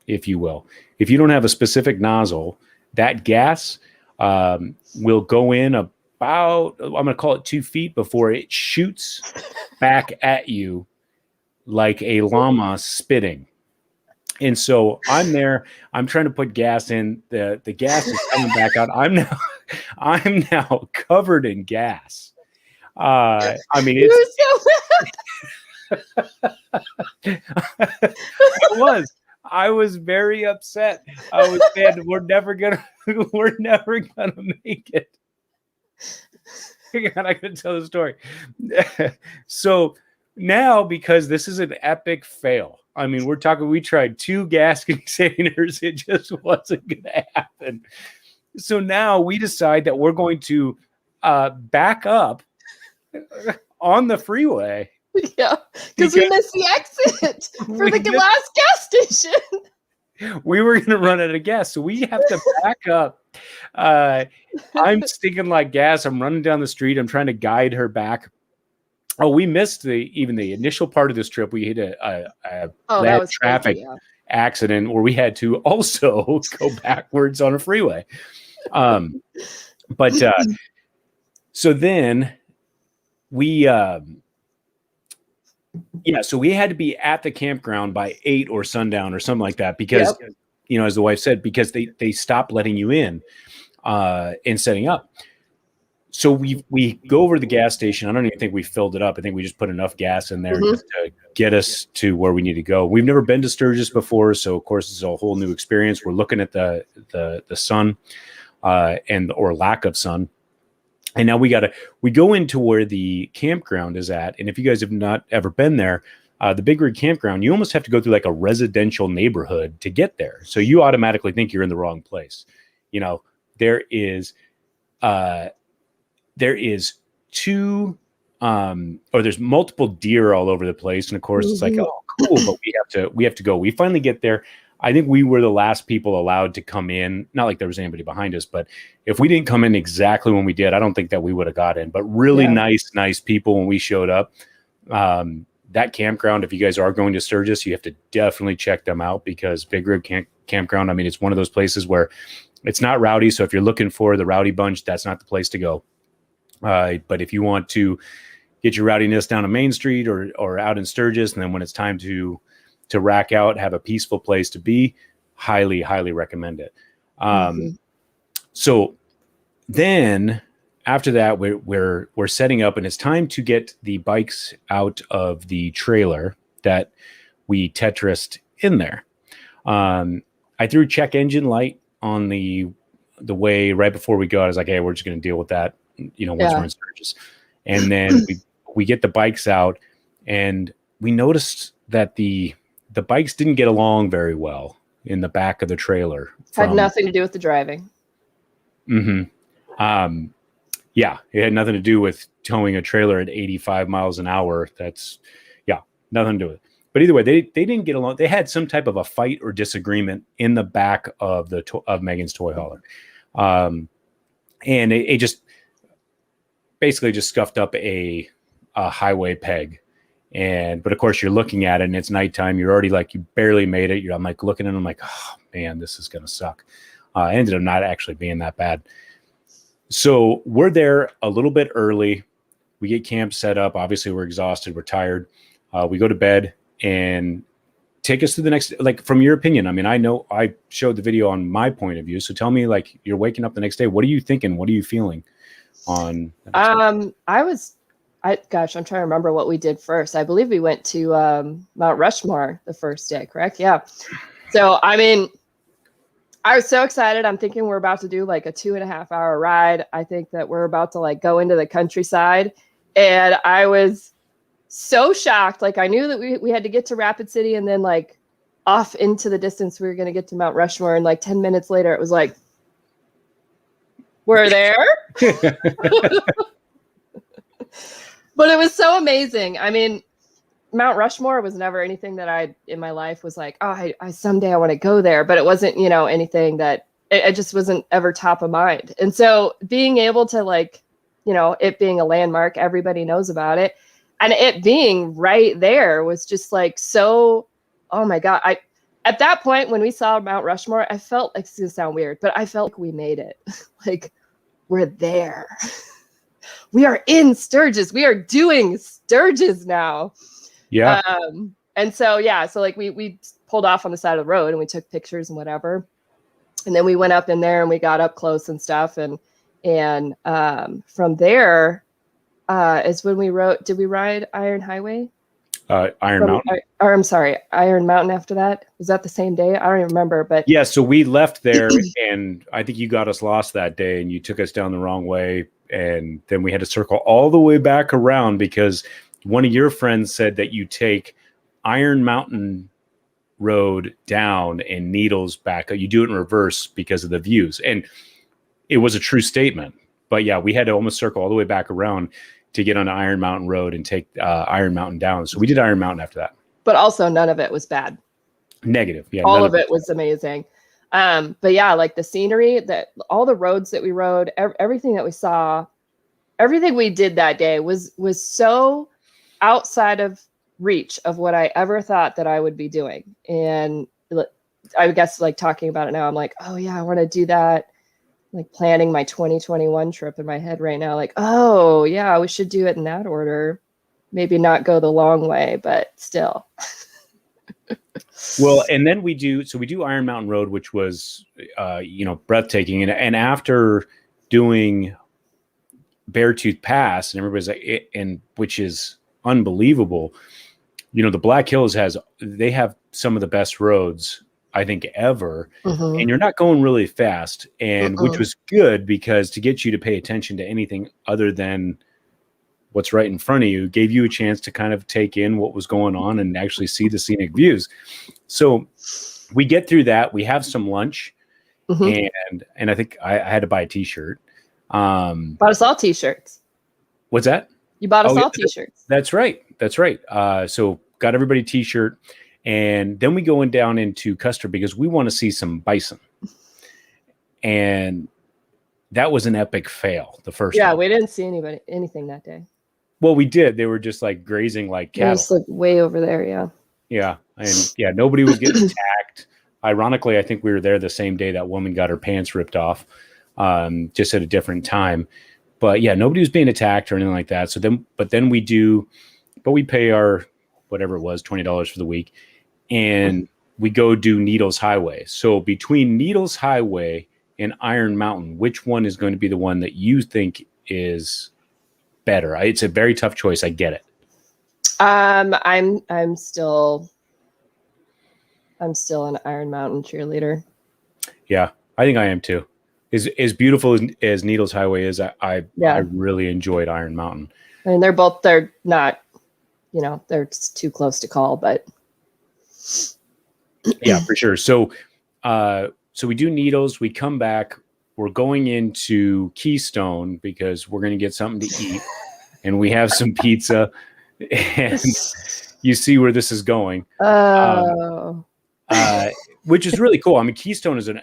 if you will. If you don't have a specific nozzle, that gas will go in about, I'm going to call it 2 feet before it shoots back at you like a llama spitting. And so I'm there, I'm trying to put gas in, the gas is coming back out. I'm now covered in gas. I mean, it's I was very upset. I was saying, we're never gonna make it. God, I could tell the story. So now, because this is an epic fail, I mean, we tried 2 gas containers. It just wasn't going to happen. So now we decide that we're going to back up on the freeway. Yeah, because we missed the exit for the last gas station. We were going to run out of gas, so we have to back up. I'm stinking like gas. I'm running down the street. I'm trying to guide her back. Oh, we missed even the initial part of this trip. We hit a traffic accident where we had to also go backwards on a freeway. So then we so we had to be at the campground by 8 or sundown or something like that because, as the wife said, because they stopped letting you in and setting up. So we go over to the gas station. I don't even think we filled it up. I think we just put enough gas in there just to get us to where we need to go. We've never been to Sturgis before, so of course it's a whole new experience. We're looking at the sun or lack of sun. And now we go into where the campground is at. And if you guys have not ever been there, the Big Rig Campground, you almost have to go through like a residential neighborhood to get there. So you automatically think you're in the wrong place. There is there's multiple deer all over the place. And of course it's like, oh, cool, but we have to go. We finally get there. I think we were the last people allowed to come in. Not like there was anybody behind us, but if we didn't come in exactly when we did, I don't think that we would have got in. But really nice people when we showed up. That campground, if you guys are going to Sturgis, you have to definitely check them out because Big Rig Campground, I mean, it's one of those places where it's not rowdy. So if you're looking for the rowdy bunch, that's not the place to go. But if you want to get your rowdiness down on Main Street or out in Sturgis, and then when it's time to rack out, have a peaceful place to be, highly recommend it. So then after that, we're setting up, and it's time to get the bikes out of the trailer that we Tetrised in there. I threw check engine light on the way right before we go. I was like, hey, we're just going to deal with that, once we're in Sturgis. And then we get the bikes out, and we noticed that the bikes didn't get along very well in the back of the trailer. Had nothing to do with the driving. Yeah, it had nothing to do with towing a trailer at 85 miles an hour. That's, nothing to do with it. But either way, they didn't get along. They had some type of a fight or disagreement in the back of of Megan's toy hauler. And it just basically just scuffed up a highway peg. But of course you're looking at it and it's nighttime. You're already like, you barely made it. I'm like looking at it. I'm like, oh man, this is going to suck. It ended up not actually being that bad. So we're there a little bit early. We get camp set up. Obviously we're exhausted. We're tired. We go to bed, and take us to the next, like, from your opinion. I mean, I know I showed the video on my point of view. So tell me, like, you're waking up the next day. What are you thinking? What are you feeling on? I'm trying to remember what we did first. I believe we went to Mount Rushmore the first day, correct? Yeah. So, I mean, I was so excited. I'm thinking we're about to do like a 2.5-hour ride. I think that we're about to like go into the countryside. And I was so shocked. Like, I knew that we had to get to Rapid City, and then like off into the distance, we were going to get to Mount Rushmore. And like 10 minutes later, it was like, we're there. But it was so amazing. I mean, Mount Rushmore was never anything that I in my life was like, oh, I someday I want to go there. But it wasn't, you know, anything that it just wasn't ever top of mind. And so being able to, like, you know, it being a landmark, everybody knows about it, and it being right there was just like so. Oh my God! At that point when we saw Mount Rushmore, I felt like, it's gonna sound weird, but I felt like we made it. Like, we're there. We are in Sturgis. We are doing Sturgis now. Yeah. And so, yeah, so like we pulled off on the side of the road and we took pictures and whatever. And then we went up in there and we got up close and stuff. And from there is when we did we ride Iron Highway? Iron Mountain. I'm sorry, Iron Mountain after that. Was that the same day? I don't even remember, but yeah, so we left there and I think you got us lost that day and you took us down the wrong way. And then we had to circle all the way back around because one of your friends said that you take Iron Mountain Road down and Needles back. You do it in reverse because of the views. And it was a true statement. But yeah, we had to almost circle all the way back around to get on Iron Mountain Road and take Iron Mountain down. So we did Iron Mountain after that. But also none of it was bad. Negative. Yeah. All of it was amazing. But yeah, like the scenery, that all the roads that we rode, everything that we saw, everything we did that day was so outside of reach of what I ever thought that I would be doing. And I guess, like, talking about it now, I'm like, oh yeah, I want to do that. Like, planning my 2021 trip in my head right now. Like, oh yeah, we should do it in that order. Maybe not go the long way, but still. Well, and then we do Iron Mountain Road, which was, breathtaking. And after doing Beartooth Pass, and everybody's like, and which is unbelievable. You know, the Black Hills they have some of the best roads, I think, ever. Mm-hmm. And you're not going really fast, and which was good because to get you to pay attention to anything other than what's right in front of you gave you a chance to kind of take in what was going on and actually see the scenic views. So we get through that. We have some lunch, and I think I had to buy a t-shirt. Bought us all t-shirts. What's that? You bought us all t-shirts. That's right. So got everybody a t-shirt, and then we go down into Custer because we want to see some bison. And that was an epic fail. The first one. We didn't see anything that day. Well, we did. They were just like grazing like cattle. Just like way over there, yeah. Yeah, and yeah, nobody was getting attacked. Ironically, I think we were there the same day that woman got her pants ripped off, just at a different time. But yeah, nobody was being attacked or anything like that. So we pay our whatever it was, $20 for the week, and we go do Needles Highway. So between Needles Highway and Iron Mountain, which one is going to be the one that you think is better? It's a very tough choice. I get it. I'm still an Iron Mountain cheerleader. Yeah, I think I am too. As beautiful as Needles Highway is, I really enjoyed Iron Mountain. I mean, they're not, they're too close to call, but yeah, for sure. So we do Needles. We come back. We're going into Keystone because we're going to get something to eat, and we have some pizza. And you see where this is going. Oh. Which is really cool. I mean, Keystone is an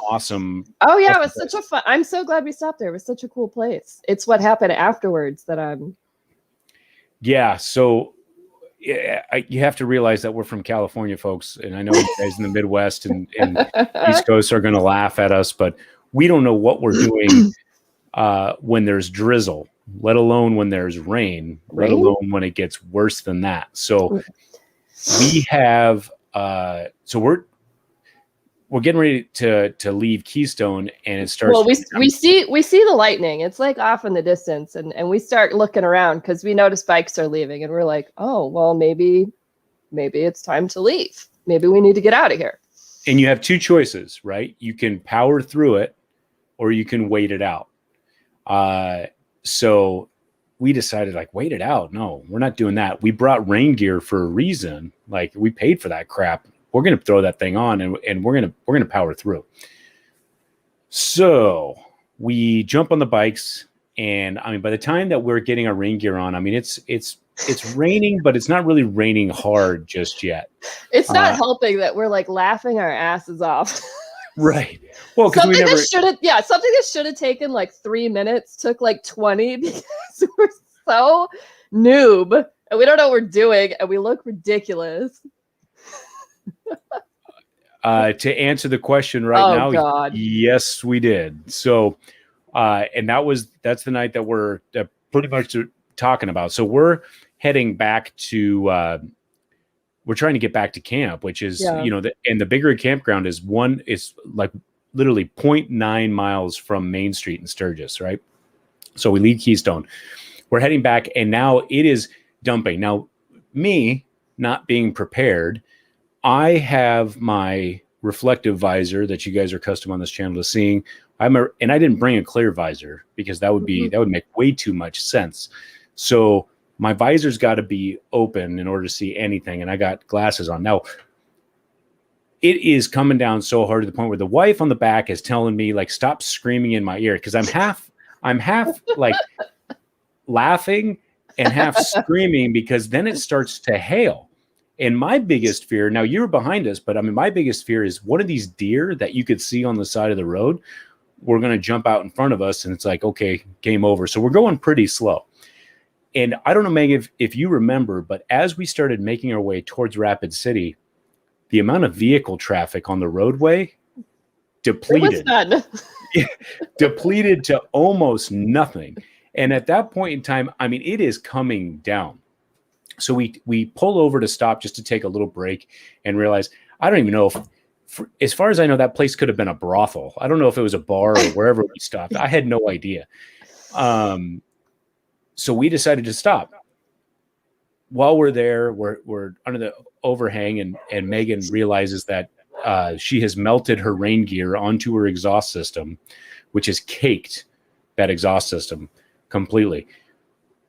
awesome. Oh yeah, it was such a fun. I'm so glad we stopped there. It was such a cool place. It's what happened afterwards that I'm. Yeah. So you have to realize that we're from California, folks, and I know you guys in the Midwest and East Coast are going to laugh at us, but we don't know what we're doing when there's drizzle, let alone when there's rain, let alone when it gets worse than that. So we have. So we're getting ready to leave Keystone, and it starts. Well, we see the lightning. It's like off in the distance, and we start looking around because we notice bikes are leaving, and we're like, oh, well, maybe it's time to leave. Maybe we need to get out of here. And you have two choices, right? You can power through it, or you can wait it out. So we decided, like, wait it out. No, we're not doing that. We brought rain gear for a reason. Like, we paid for that crap. We're going to throw that thing on and we're going to power through. So we jump on the bikes And I mean, by the time that we're getting our rain gear on, I mean, it's raining, but it's not really raining hard just yet. It's not helping that we're like laughing our asses off. Right. Well, because something that should have taken like 3 minutes took like 20 because we're so noob and we don't know what we're doing and we look ridiculous. To answer the question now, God. Yes, we did. So, and that's the night that we're pretty much talking about. So we're heading back to, we're trying to get back to camp, which is, and the bigger campground is like literally 0.9 miles from Main Street in Sturgis, right? So we leave Keystone. We're heading back, and now it is dumping. Now, me not being prepared, I have my reflective visor that you guys are accustomed on this channel to seeing. And I didn't bring a clear visor because that would make way too much sense. So my visor's got to be open in order to see anything, and I got glasses on. Now, it is coming down so hard to the point where the wife on the back is telling me, like, stop screaming in my ear, because I'm half like laughing and half screaming, because then it starts to hail. And my biggest fear, now you're behind us, but I mean, my biggest fear is one of these deer that you could see on the side of the road, we're going to jump out in front of us, and it's like, okay, game over. So we're going pretty slow. And I don't know, Meg, if you remember, but as we started making our way towards Rapid City, the amount of vehicle traffic on the roadway depleted. Depleted to almost nothing. And at that point in time, I mean, it is coming down. So we pull over to stop just to take a little break and realize, I don't even know as far as I know, that place could have been a brothel. I don't know if it was a bar or wherever we stopped. I had no idea. So we decided to stop. While we're there, we're under the overhang, and Megan realizes that she has melted her rain gear onto her exhaust system, which has caked that exhaust system completely.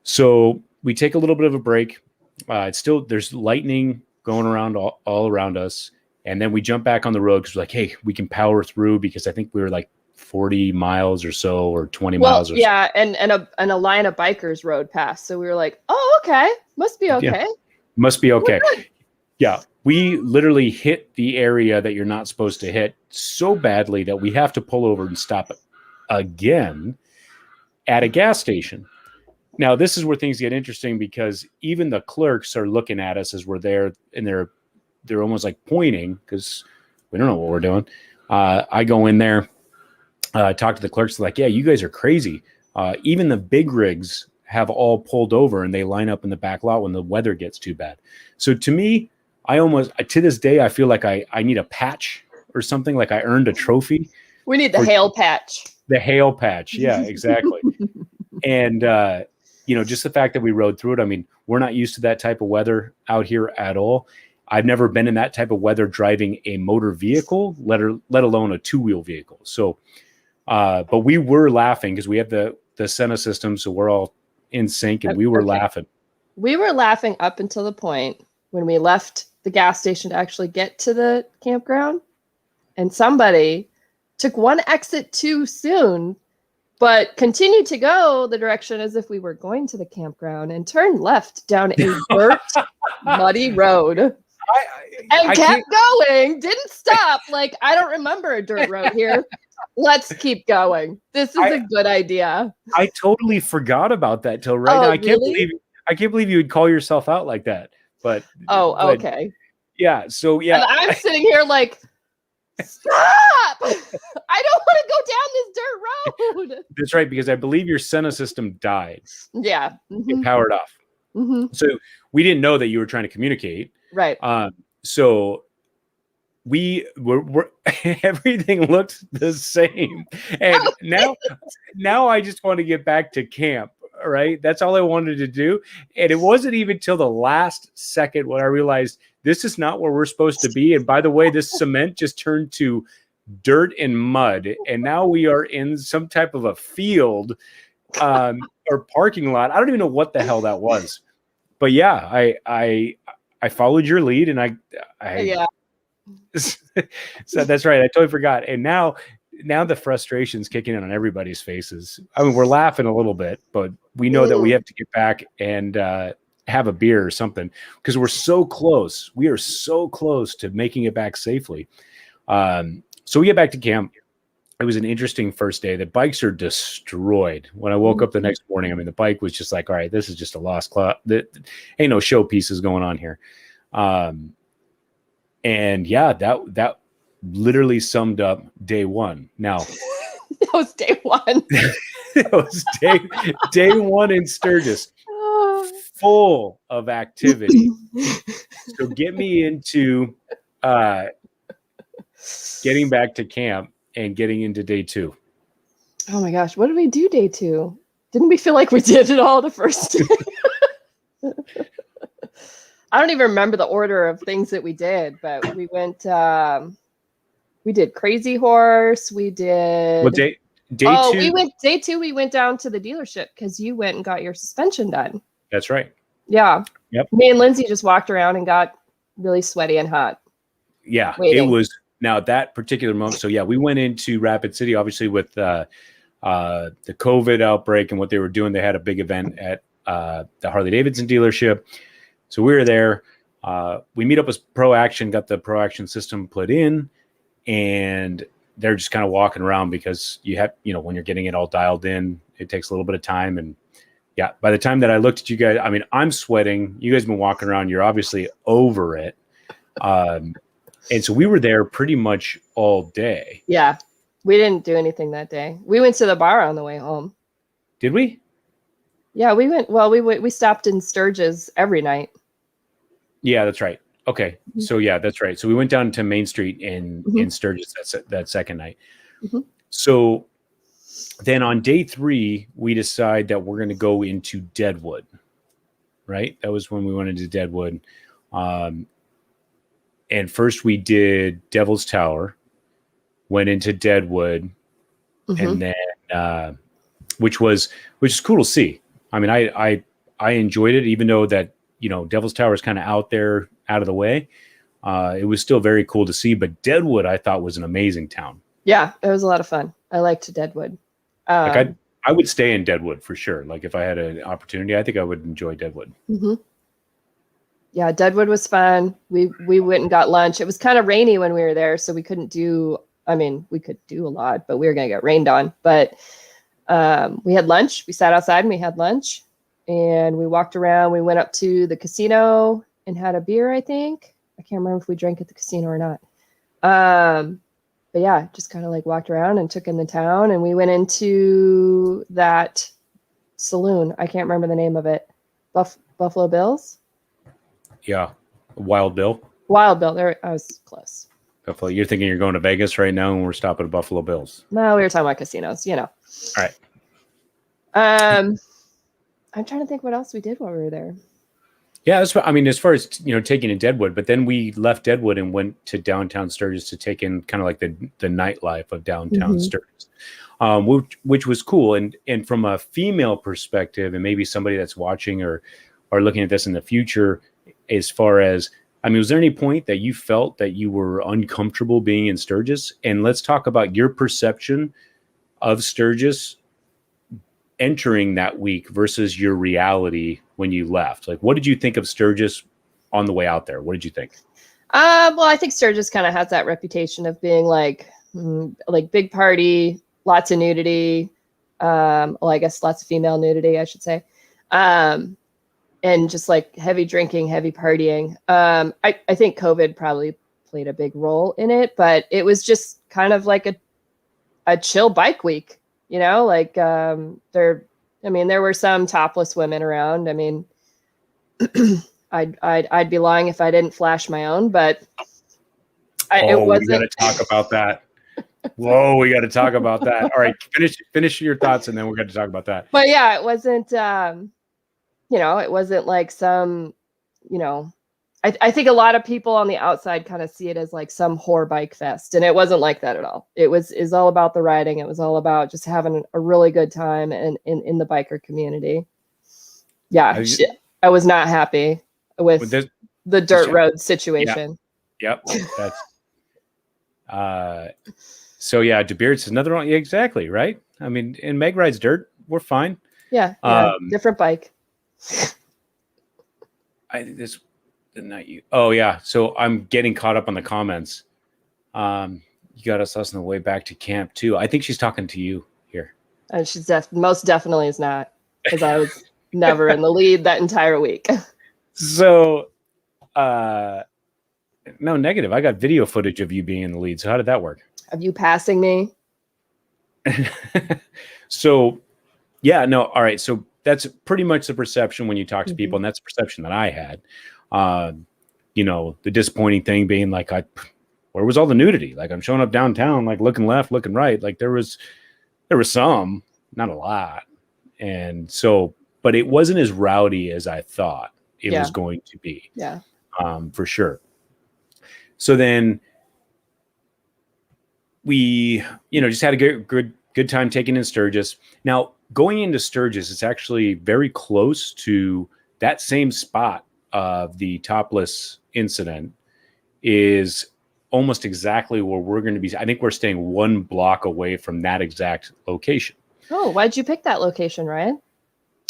So we take a little bit of a break. There's lightning going around all around us. And then we jump back on the road because we're like, hey, we can power through, because I think we were like 40 miles or so, or 20 miles or so. Yeah, and a line of bikers rode past. So we were like, oh, okay. Must be okay. Yeah, must be okay. Yeah, we literally hit the area that you're not supposed to hit so badly that we have to pull over and stop again at a gas station. Now, this is where things get interesting, because even the clerks are looking at us as we're there, and they're almost like pointing, because we don't know what we're doing. I go in there, talk to the clerks, like, yeah, you guys are crazy. Even the big rigs have all pulled over, and they line up in the back lot when the weather gets too bad. So to me, to this day, I feel like I need a patch or something, like I earned a trophy. We need the hail patch. The hail patch. Yeah, exactly. And, just the fact that we rode through it. I mean, we're not used to that type of weather out here at all. I've never been in that type of weather driving a motor vehicle, let alone a two-wheel vehicle. So, but we were laughing because we have the Senna system, so we're all in sync, and we were laughing. We were laughing up until the point when we left the gas station to actually get to the campground, and somebody took one exit too soon, but continued to go the direction as if we were going to the campground, and turned left down a dirt, muddy road. And kept going, didn't stop. Like, I don't remember a dirt road here. Let's keep going. This is a good idea. I totally forgot about that till right now. I can't believe you would call yourself out like that. But okay. Yeah. So yeah, and I'm sitting here like, stop! I don't want to go down this dirt road. That's right, because I believe your Senna system died. Yeah. It powered off. Mm-hmm. So we didn't know that you were trying to communicate. Right. So we were everything looked the same. And now I just want to get back to camp. Right. That's all I wanted to do. And it wasn't even till the last second when I realized this is not where we're supposed to be. And by the way, this cement just turned to dirt and mud. And now we are in some type of a field or parking lot. I don't even know what the hell that was. But yeah, I followed your lead, and I yeah. So that's right. I totally forgot. And now now the frustration's kicking in on everybody's faces. I mean, we're laughing a little bit, but we know that we have to get back and have a beer or something because we're so close. We are so close to making it back safely. So we get back to camp. It was an interesting first day. The bikes are destroyed. When I woke up the next morning, I mean, the bike was just like, all right, this is just a lost class. Ain't no show pieces going on here. And yeah, that literally summed up day one. Now, that was day one. it was day one in Sturgis, full of activity. So get me into getting back to camp and getting into day two. Oh my gosh, what did we do day two? Didn't we feel like we did it all the first day? I don't even remember the order of things that we did, but we went. We did Crazy Horse. We did. Well, day two. We went day two. We went down to the dealership because you went and got your suspension done. That's right. Yeah. Yep. Me and Lindsay just walked around and got really sweaty and hot. Yeah, waiting. It was now that particular moment. So yeah, we went into Rapid City, obviously with the COVID outbreak and what they were doing. They had a big event at the Harley Davidson dealership. So we were there. We meet up with Pro Action, got the Pro Action system put in, and they're just kind of walking around because you have, when you're getting it all dialed in, it takes a little bit of time. And yeah, by the time that I looked at you guys, I mean, I'm sweating. You guys have been walking around. You're obviously over it. And so we were there pretty much all day. Yeah. We didn't do anything that day. We went to the bar on the way home. Did we? Yeah, we went. Well, we stopped in Sturgis every night. Yeah, that's right. Okay. Mm-hmm. So yeah, that's right. So we went down to Main Street in Sturgis that second night. Mm-hmm. So then on day 3, we decide that we're going to go into Deadwood, right? That was when we went into Deadwood. And first we did Devil's Tower, went into Deadwood, and then which is cool to see. I mean, I enjoyed it, even though that, Devil's Tower is kind of out there, out of the way. It was still very cool to see, but Deadwood I thought was an amazing town. Yeah, it was a lot of fun. I liked Deadwood. Like I would stay in Deadwood for sure. Like if I had an opportunity, I think I would enjoy Deadwood. Mm-hmm. Yeah, Deadwood was fun. We went and got lunch. It was kind of rainy when we were there, so we couldn't do. I mean, we could do a lot, but we were going to get rained on. But we had lunch. We sat outside and we had lunch, and we walked around. We went up to the casino and had a beer. I think I can't remember if we drank at the casino or not. But yeah, just kind of like walked around and took in the town, and we went into that saloon. I can't remember the name of it. Buffalo Bills. Yeah, Wild Bill. Wild Bill. There, I was close. Buffalo. You're thinking you're going to Vegas right now, and we're stopping at Buffalo Bills. No, we were talking about casinos. All right. I'm trying to think what else we did while we were there. Yeah, as far as taking in Deadwood, but then we left Deadwood and went to downtown Sturgis to take in kind of like the nightlife of downtown Sturgis, which was cool. And from a female perspective, and maybe somebody that's watching or looking at this in the future, as far as, was there any point that you felt that you were uncomfortable being in Sturgis? And let's talk about your perception of Sturgis entering that week versus your reality when you left. Like, what did you think of Sturgis on the way out there? What did you think? Well, I think Sturgis kind of has that reputation of being like big party, lots of nudity. Well, I guess lots of female nudity, I should say. And just like heavy drinking, heavy partying. I think COVID probably played a big role in it, but it was just kind of like a chill bike week, there were some topless women around. I mean, I'd be lying if I didn't flash my own, but it wasn't. We got to talk about that. Whoa, we got to talk about that. All right, finish your thoughts, and then we're going to talk about that. But yeah, it wasn't. It wasn't like some. I think a lot of people on the outside kind of see it as like some whore bike fest, and it wasn't like that at all. Is all about the riding. It was all about just having a really good time in the biker community. Yeah, I was not happy with the dirt road situation. Yep. That's So yeah, De Beard says another one. Yeah, exactly. Right. I mean, and Meg rides dirt. We're fine. Yeah. Different bike. This not you. Oh yeah. So I'm getting caught up on the comments. You got us on the way back to camp too. I think she's talking to you here. And she's most definitely is not, because I was never in the lead that entire week. So, no, negative. I got video footage of you being in the lead. So how did that work? Of you passing me? So, yeah, no. All right. So that's pretty much the perception when you talk to people, and that's the perception that I had. You know, the disappointing thing being like, where was all the nudity? Like, I'm showing up downtown, like looking left, looking right. Like there was some, not a lot. And so, but it wasn't as rowdy as I thought it was going to be. Yeah. For sure. So then we, just had a good time taking in Sturgis. Now, going into Sturgis, it's actually very close to that same spot of the topless incident is almost exactly where we're going to be. I think we're staying 1 block away from that exact location. Oh, why'd you pick that location, Ryan?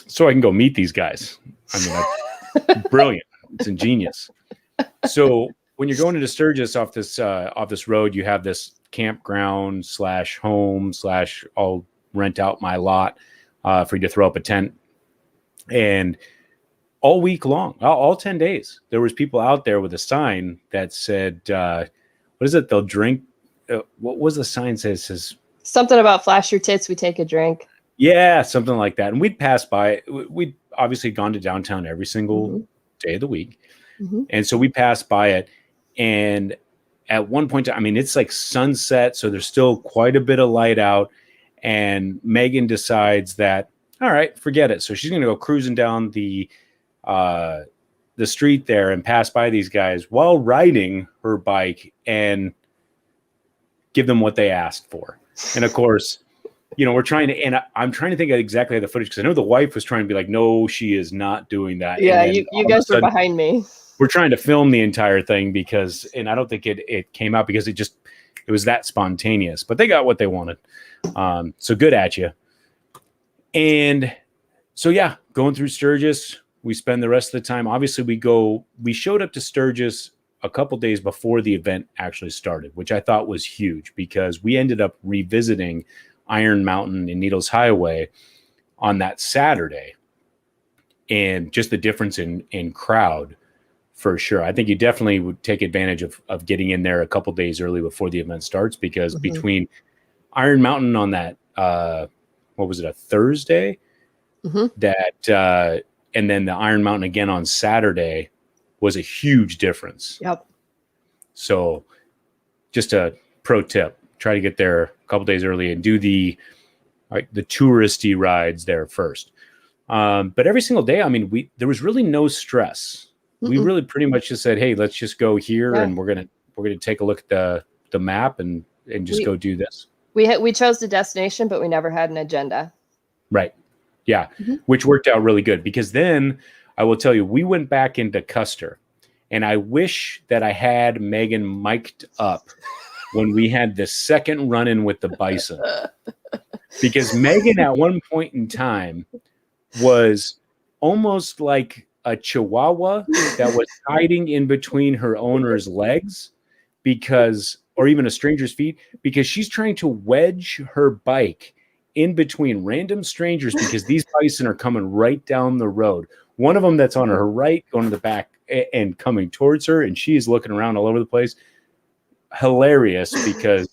So I can go meet these guys. I mean, brilliant. It's ingenious. So when you're going into Sturgis off this road, you have this campground / home / I'll rent out my lot for you to throw up a tent. And all week long, all 10 days, there was people out there with a sign that said, what is it? They'll drink. What was the sign says? Something about flash your tits, we take a drink. Yeah, something like that. And we'd pass by. We'd obviously gone to downtown every single day of the week. And so we passed by it. And at one point, I mean, it's like sunset. So there's still quite a bit of light out. And Megan decides that, all right, forget it. So she's going to go cruising down the street there and pass by these guys while riding her bike and give them what they asked for. And of course, we're trying to, and I'm trying to think of exactly the footage because I know the wife was trying to be like, no, she is not doing that. Yeah, you guys were behind me. We're trying to film the entire thing and I don't think it came out because it was that spontaneous, but they got what they wanted. So good at you. And so, yeah, going through Sturgis, we spend the rest of the time. Obviously we showed up to Sturgis a couple days before the event actually started, which I thought was huge because we ended up revisiting Iron Mountain and Needles Highway on that Saturday. And just the difference in crowd for sure. I think you definitely would take advantage of getting in there a couple days early before the event starts because between Iron Mountain on that, what was it, a Thursday? That, and then the Iron Mountain again on Saturday was a huge difference. Yep. So just a pro tip, try to get there a couple days early and do the touristy rides there first. But every single day, I mean, there was really no stress. We really pretty much just said, hey, let's just go here and we're going to take a look at the map and just go do this. We chose the destination, but we never had an agenda. Right. Yeah. Which worked out really good because then I will tell you, we went back into Custer and I wish that I had Megan mic'd up when we had the second run-in with the bison because Megan at one point in time was almost like a chihuahua that was hiding in between her owner's legs or even a stranger's feet, because she's trying to wedge her bike in between random strangers because these bison are coming right down the road. One of them that's on her right, going to the back and coming towards her, and she is looking around all over the place. Hilarious because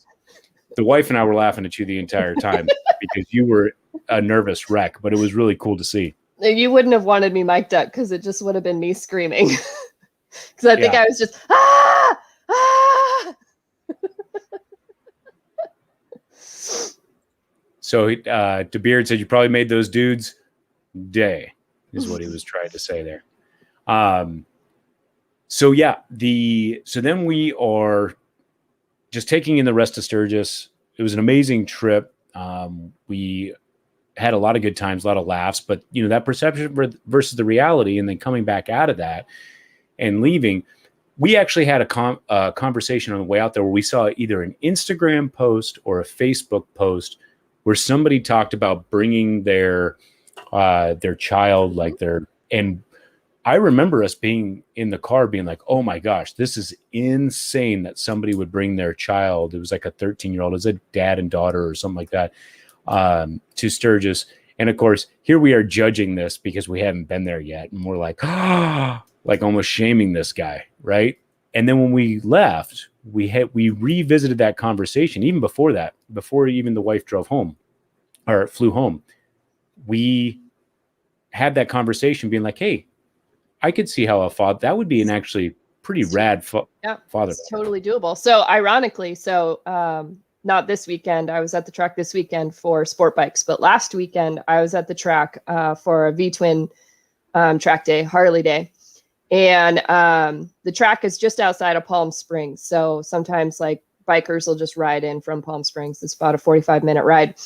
the wife and I were laughing at you the entire time because you were a nervous wreck, but it was really cool to see. You wouldn't have wanted me mic'd up because it just would have been me screaming. Because I think I was just, ah! Ah! So De Beard said you probably made those dudes day, is what he was trying to say there. So then we are just taking in the rest of Sturgis. It was an amazing trip. We had a lot of good times, a lot of laughs, but that perception versus the reality, and then coming back out of that and leaving, we actually had a conversation on the way out there where we saw either an Instagram post or a Facebook post where somebody talked about bringing their child, and I remember us being in the car being like, oh my gosh, this is insane that somebody would bring their child. It was like a 13-year-old, it was a dad and daughter or something like that, to Sturgis. And of course, here we are judging this because we haven't been there yet. And we're like, like almost shaming this guy, right? And then when we left, we revisited that conversation. Even before that, before even the wife drove home or flew home, we had that conversation being like, hey, I could see how that would be an actually pretty rad father. It's totally doable. So ironically, not this weekend, I was at the track this weekend for sport bikes, but last weekend I was at the track for a V-twin track day, Harley day. And the track is just outside of Palm Springs. So sometimes like bikers will just ride in from Palm Springs. It's about a 45-minute ride.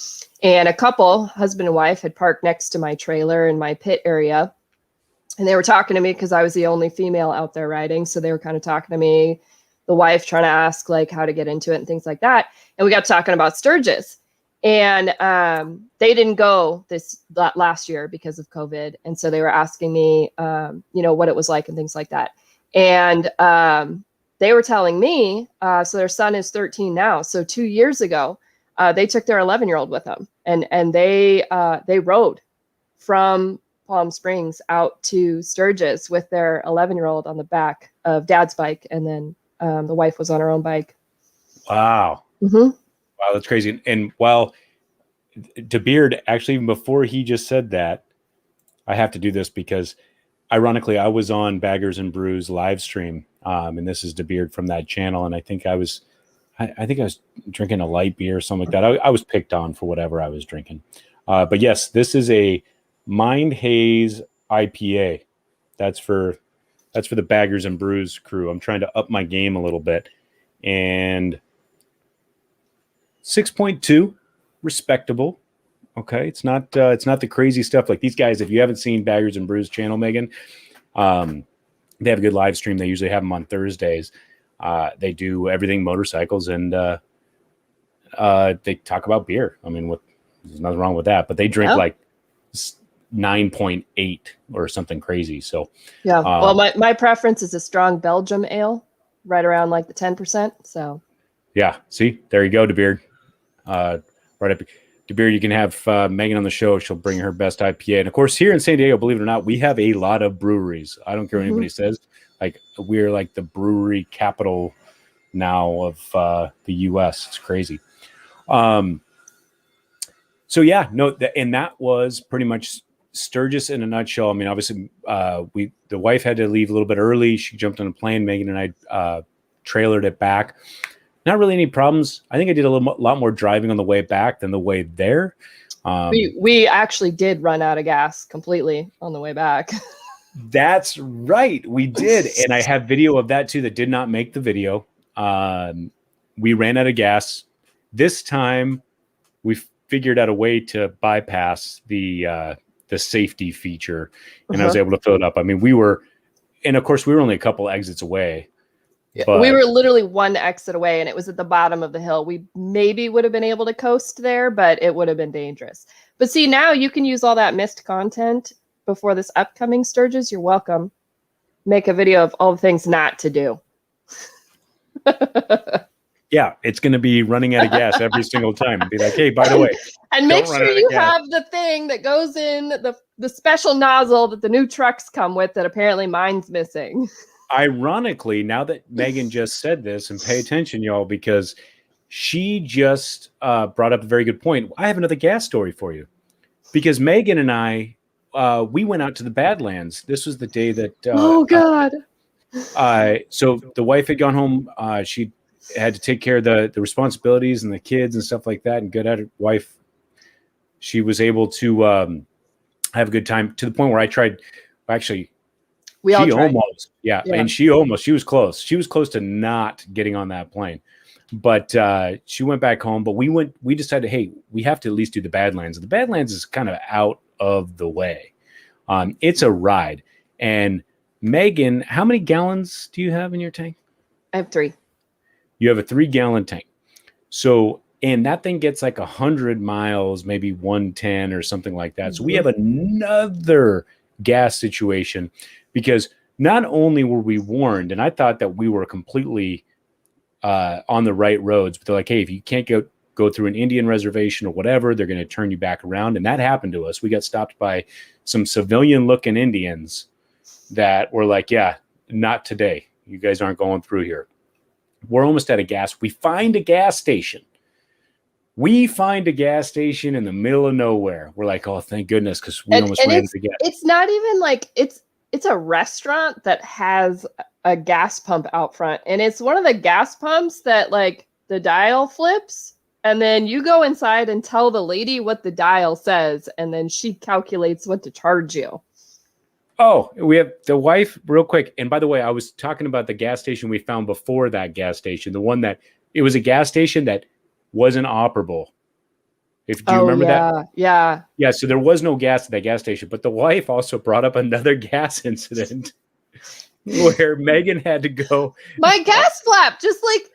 And a couple, husband and wife, had parked next to my trailer in my pit area. And they were talking to me because I was the only female out there riding. So they were kind of talking to me, the wife trying to ask like how to get into it and things like that. And we got talking about Sturgis. And they didn't go last year because of COVID. And so they were asking me, what it was like and things like that. And they were telling me, so their son is 13 now. So 2 years ago, they took their 11-year-old with them. And they rode from Palm Springs out to Sturgis with their 11-year-old on the back of dad's bike. And then the wife was on her own bike. Wow. Mm-hmm. Wow, that's crazy. And while DeBeard, actually, even before he just said that, I have to do this because, ironically, I was on Baggers and Brews live stream, and this is DeBeard from that channel. And I think I was drinking a light beer or something like that. I was picked on for whatever I was drinking. But yes, this is a Mind Haze IPA. That's for the Baggers and Brews crew. I'm trying to up my game a little bit, and 6.2, respectable. Okay, it's not the crazy stuff like these guys. If you haven't seen Baggers and Brews channel, Megan, they have a good live stream. They usually have them on Thursdays. They do everything motorcycles, and they talk about beer. I mean, there's nothing wrong with that, but they drink like 9.8 or something crazy. So yeah, well, my preference is a strong Belgium ale, right around like the 10%. So yeah, see, there you go, DeBeard. Right up, DeBeard, you can have Megan on the show. She'll bring her best IPA. And of course, here in San Diego, believe it or not, we have a lot of breweries. I don't care what anybody says. Like, we're like the brewery capital now of the U.S. It's crazy. So yeah, no, and that was pretty much Sturgis in a nutshell. I mean, obviously, the wife had to leave a little bit early. She jumped on a plane. Megan and I trailered it back. Not really any problems. I think I did a lot more driving on the way back than the way there. We actually did run out of gas completely on the way back. That's right. We did. And I have video of that too that did not make the video. We ran out of gas. This time we figured out a way to bypass the safety feature, and I was able to fill it up. I mean, and of course we were only a couple exits away. But we were literally one exit away, and it was at the bottom of the hill. We maybe would have been able to coast there, but it would have been dangerous. But see, now you can use all that missed content before this upcoming Sturgis. You're welcome. Make a video of all the things not to do. Yeah, it's going to be running out of gas every single time. And be like, hey, by the way. And make sure you have the thing that goes in the special nozzle that the new trucks come with that apparently mine's missing. Ironically, now that Megan just said this, and pay attention, y'all, because she just brought up a very good point. I have another gas story for you, because Megan and I, we went out to the Badlands. This was the day that. Oh God. So the wife had gone home. She had to take care of the responsibilities and the kids and stuff like that. And good at it, wife. She was able to have a good time, to the point where I tried. Actually. We all tried. Almost, yeah. And she was close. She was close to not getting on that plane, but she went back home. But we decided, hey, we have to at least do the Badlands. The Badlands is kind of out of the way. It's a ride, and Megan, how many gallons do you have in your tank? I have 3. You have a 3-gallon tank. So, and that thing gets like 100 miles, maybe 110 or something like that. So we have another gas situation, because not only were we warned, and I thought that we were completely on the right roads, but they're like, hey, if you can't go through an Indian reservation or whatever, they're going to turn you back around. And that happened to us. We got stopped by some civilian looking Indians that were like, yeah, not today. You guys aren't going through here. We're almost out of gas. We find a gas station. In the middle of nowhere. We're like, oh, thank goodness, because we almost ran out of gas. It's not even like it's a restaurant that has a gas pump out front, and it's one of the gas pumps that like the dial flips, and then you go inside and tell the lady what the dial says, and then she calculates what to charge you. Oh, we have the wife, real quick. And by the way, I was talking about the gas station we found before that gas station, the one that it was a gas station that wasn't operable. Do you remember that? Yeah. Yeah. So there was no gas at that gas station, but the wife also brought up another gas incident where Megan had to go. My gas flap just like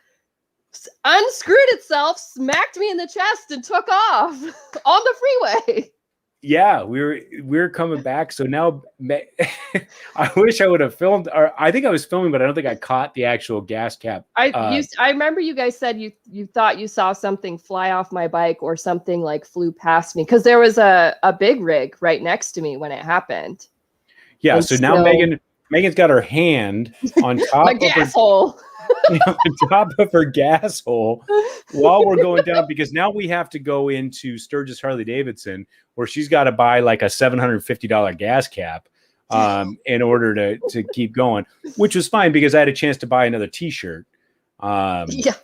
unscrewed itself, smacked me in the chest, and took off on the freeway. Yeah, we were coming back. So now I wish I would have filmed, or I think I was filming, but I don't think I caught the actual gas cap. I remember you guys said you thought you saw something fly off my bike or something like flew past me, because there was a big rig right next to me when it happened. Yeah, and so now Megan's got her hand on top my gas hole. On top of her gas hole while we're going down, because now we have to go into Sturgis Harley Davidson, where she's got to buy like a $750 gas cap in order to keep going, which was fine because I had a chance to buy another t-shirt. Yeah.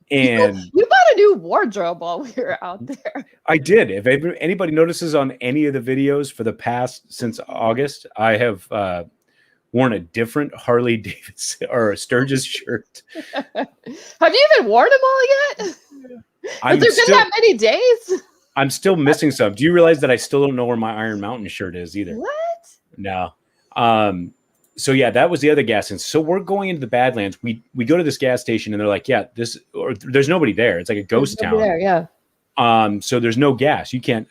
And you bought a new wardrobe while we were out there. I did. If anybody notices on any of the videos for the past since August, I have worn a different Harley Davidson or a Sturgis shirt. Have you even worn them all yet? Has there been that many days? I'm still missing some. Do you realize that I still don't know where my Iron Mountain shirt is either? What? No. So yeah, that was the other gas station. So we're going into the Badlands. We go to this gas station and they're like, yeah, there's nobody there. It's like a ghost town. There, yeah. So there's no gas. You can't,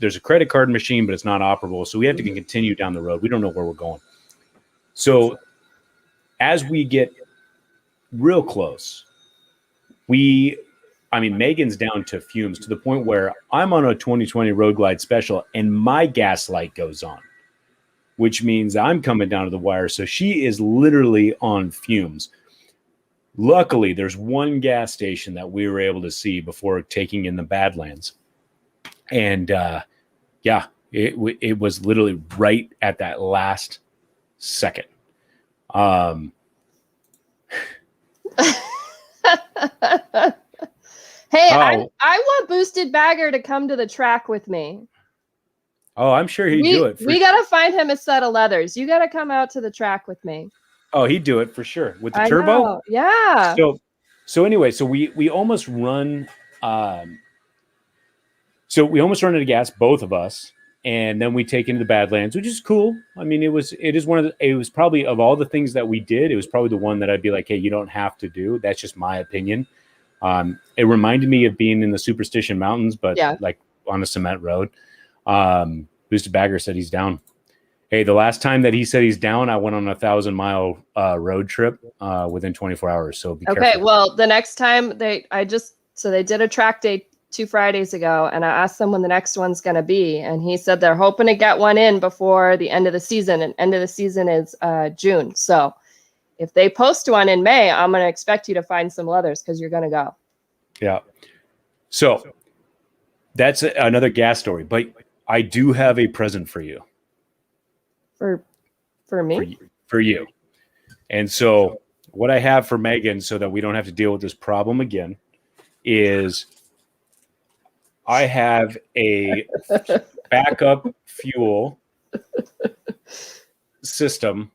there's a credit card machine, but it's not operable. So we have to continue down the road. We don't know where we're going. So as we get real close, Megan's down to fumes to the point where I'm on a 2020 Road Glide special and my gas light goes on, which means I'm coming down to the wire. So she is literally on fumes. Luckily, there's one gas station that we were able to see before taking in the Badlands. And it was literally right at that last second. Hey, I want Boosted Bagger to come to the track with me. Oh, I'm sure he'd do it. We got to find him a set of leathers. You got to come out to the track with me. Oh, he'd do it for sure. With the turbo? Know. Yeah. So anyway, we almost run we almost run out of gas, both of us, and then we take into the Badlands, which is cool. It was probably, of all the things that we did, it was probably the one that I'd be like, hey, you don't have to do. That's just my opinion. It reminded me of being in the Superstition Mountains, but like on a cement road. Boosted Bagger said he's down. Hey, the last time that he said he's down, I went on a 1,000-mile road trip within 24 hours. So be careful. Okay, well, the next time they did a track day 2 Fridays ago, and I asked them when the next one's going to be, and he said they're hoping to get one in before the end of the season, and end of the season is June. So if they post one in May, I'm going to expect you to find some leathers because you're going to go. Yeah. So that's another gas story, but I do have a present for you. For me? For you. And so what I have for Megan, so that we don't have to deal with this problem again, is I have a backup fuel system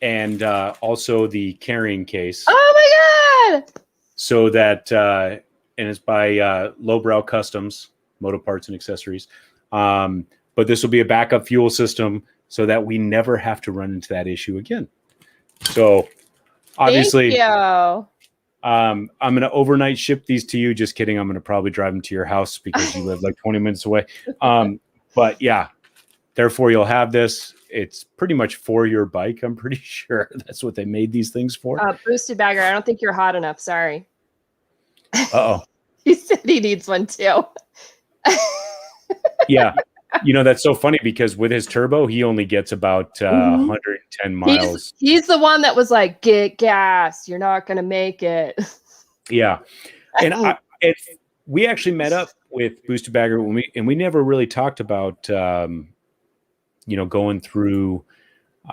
and also the carrying case. Oh my God! So that, and it's by Lowbrow Customs, Moto Parts and Accessories. But this will be a backup fuel system so that we never have to run into that issue again. So obviously, Thank you. I'm going to overnight ship these to you. Just kidding. I'm going to probably drive them to your house because you live like 20 minutes away. But yeah, therefore you'll have this. It's pretty much for your bike. I'm pretty sure that's what they made these things for. Boosted bagger. I don't think you're hot enough. Sorry. Uh-oh. He said he needs one too. Yeah. You know, that's so funny because with his turbo, he only gets about 110 miles. He's the one that was like, get gas. You're not going to make it. Yeah. And we actually met up with Boosted Bagger when we never really talked about, you know, going through,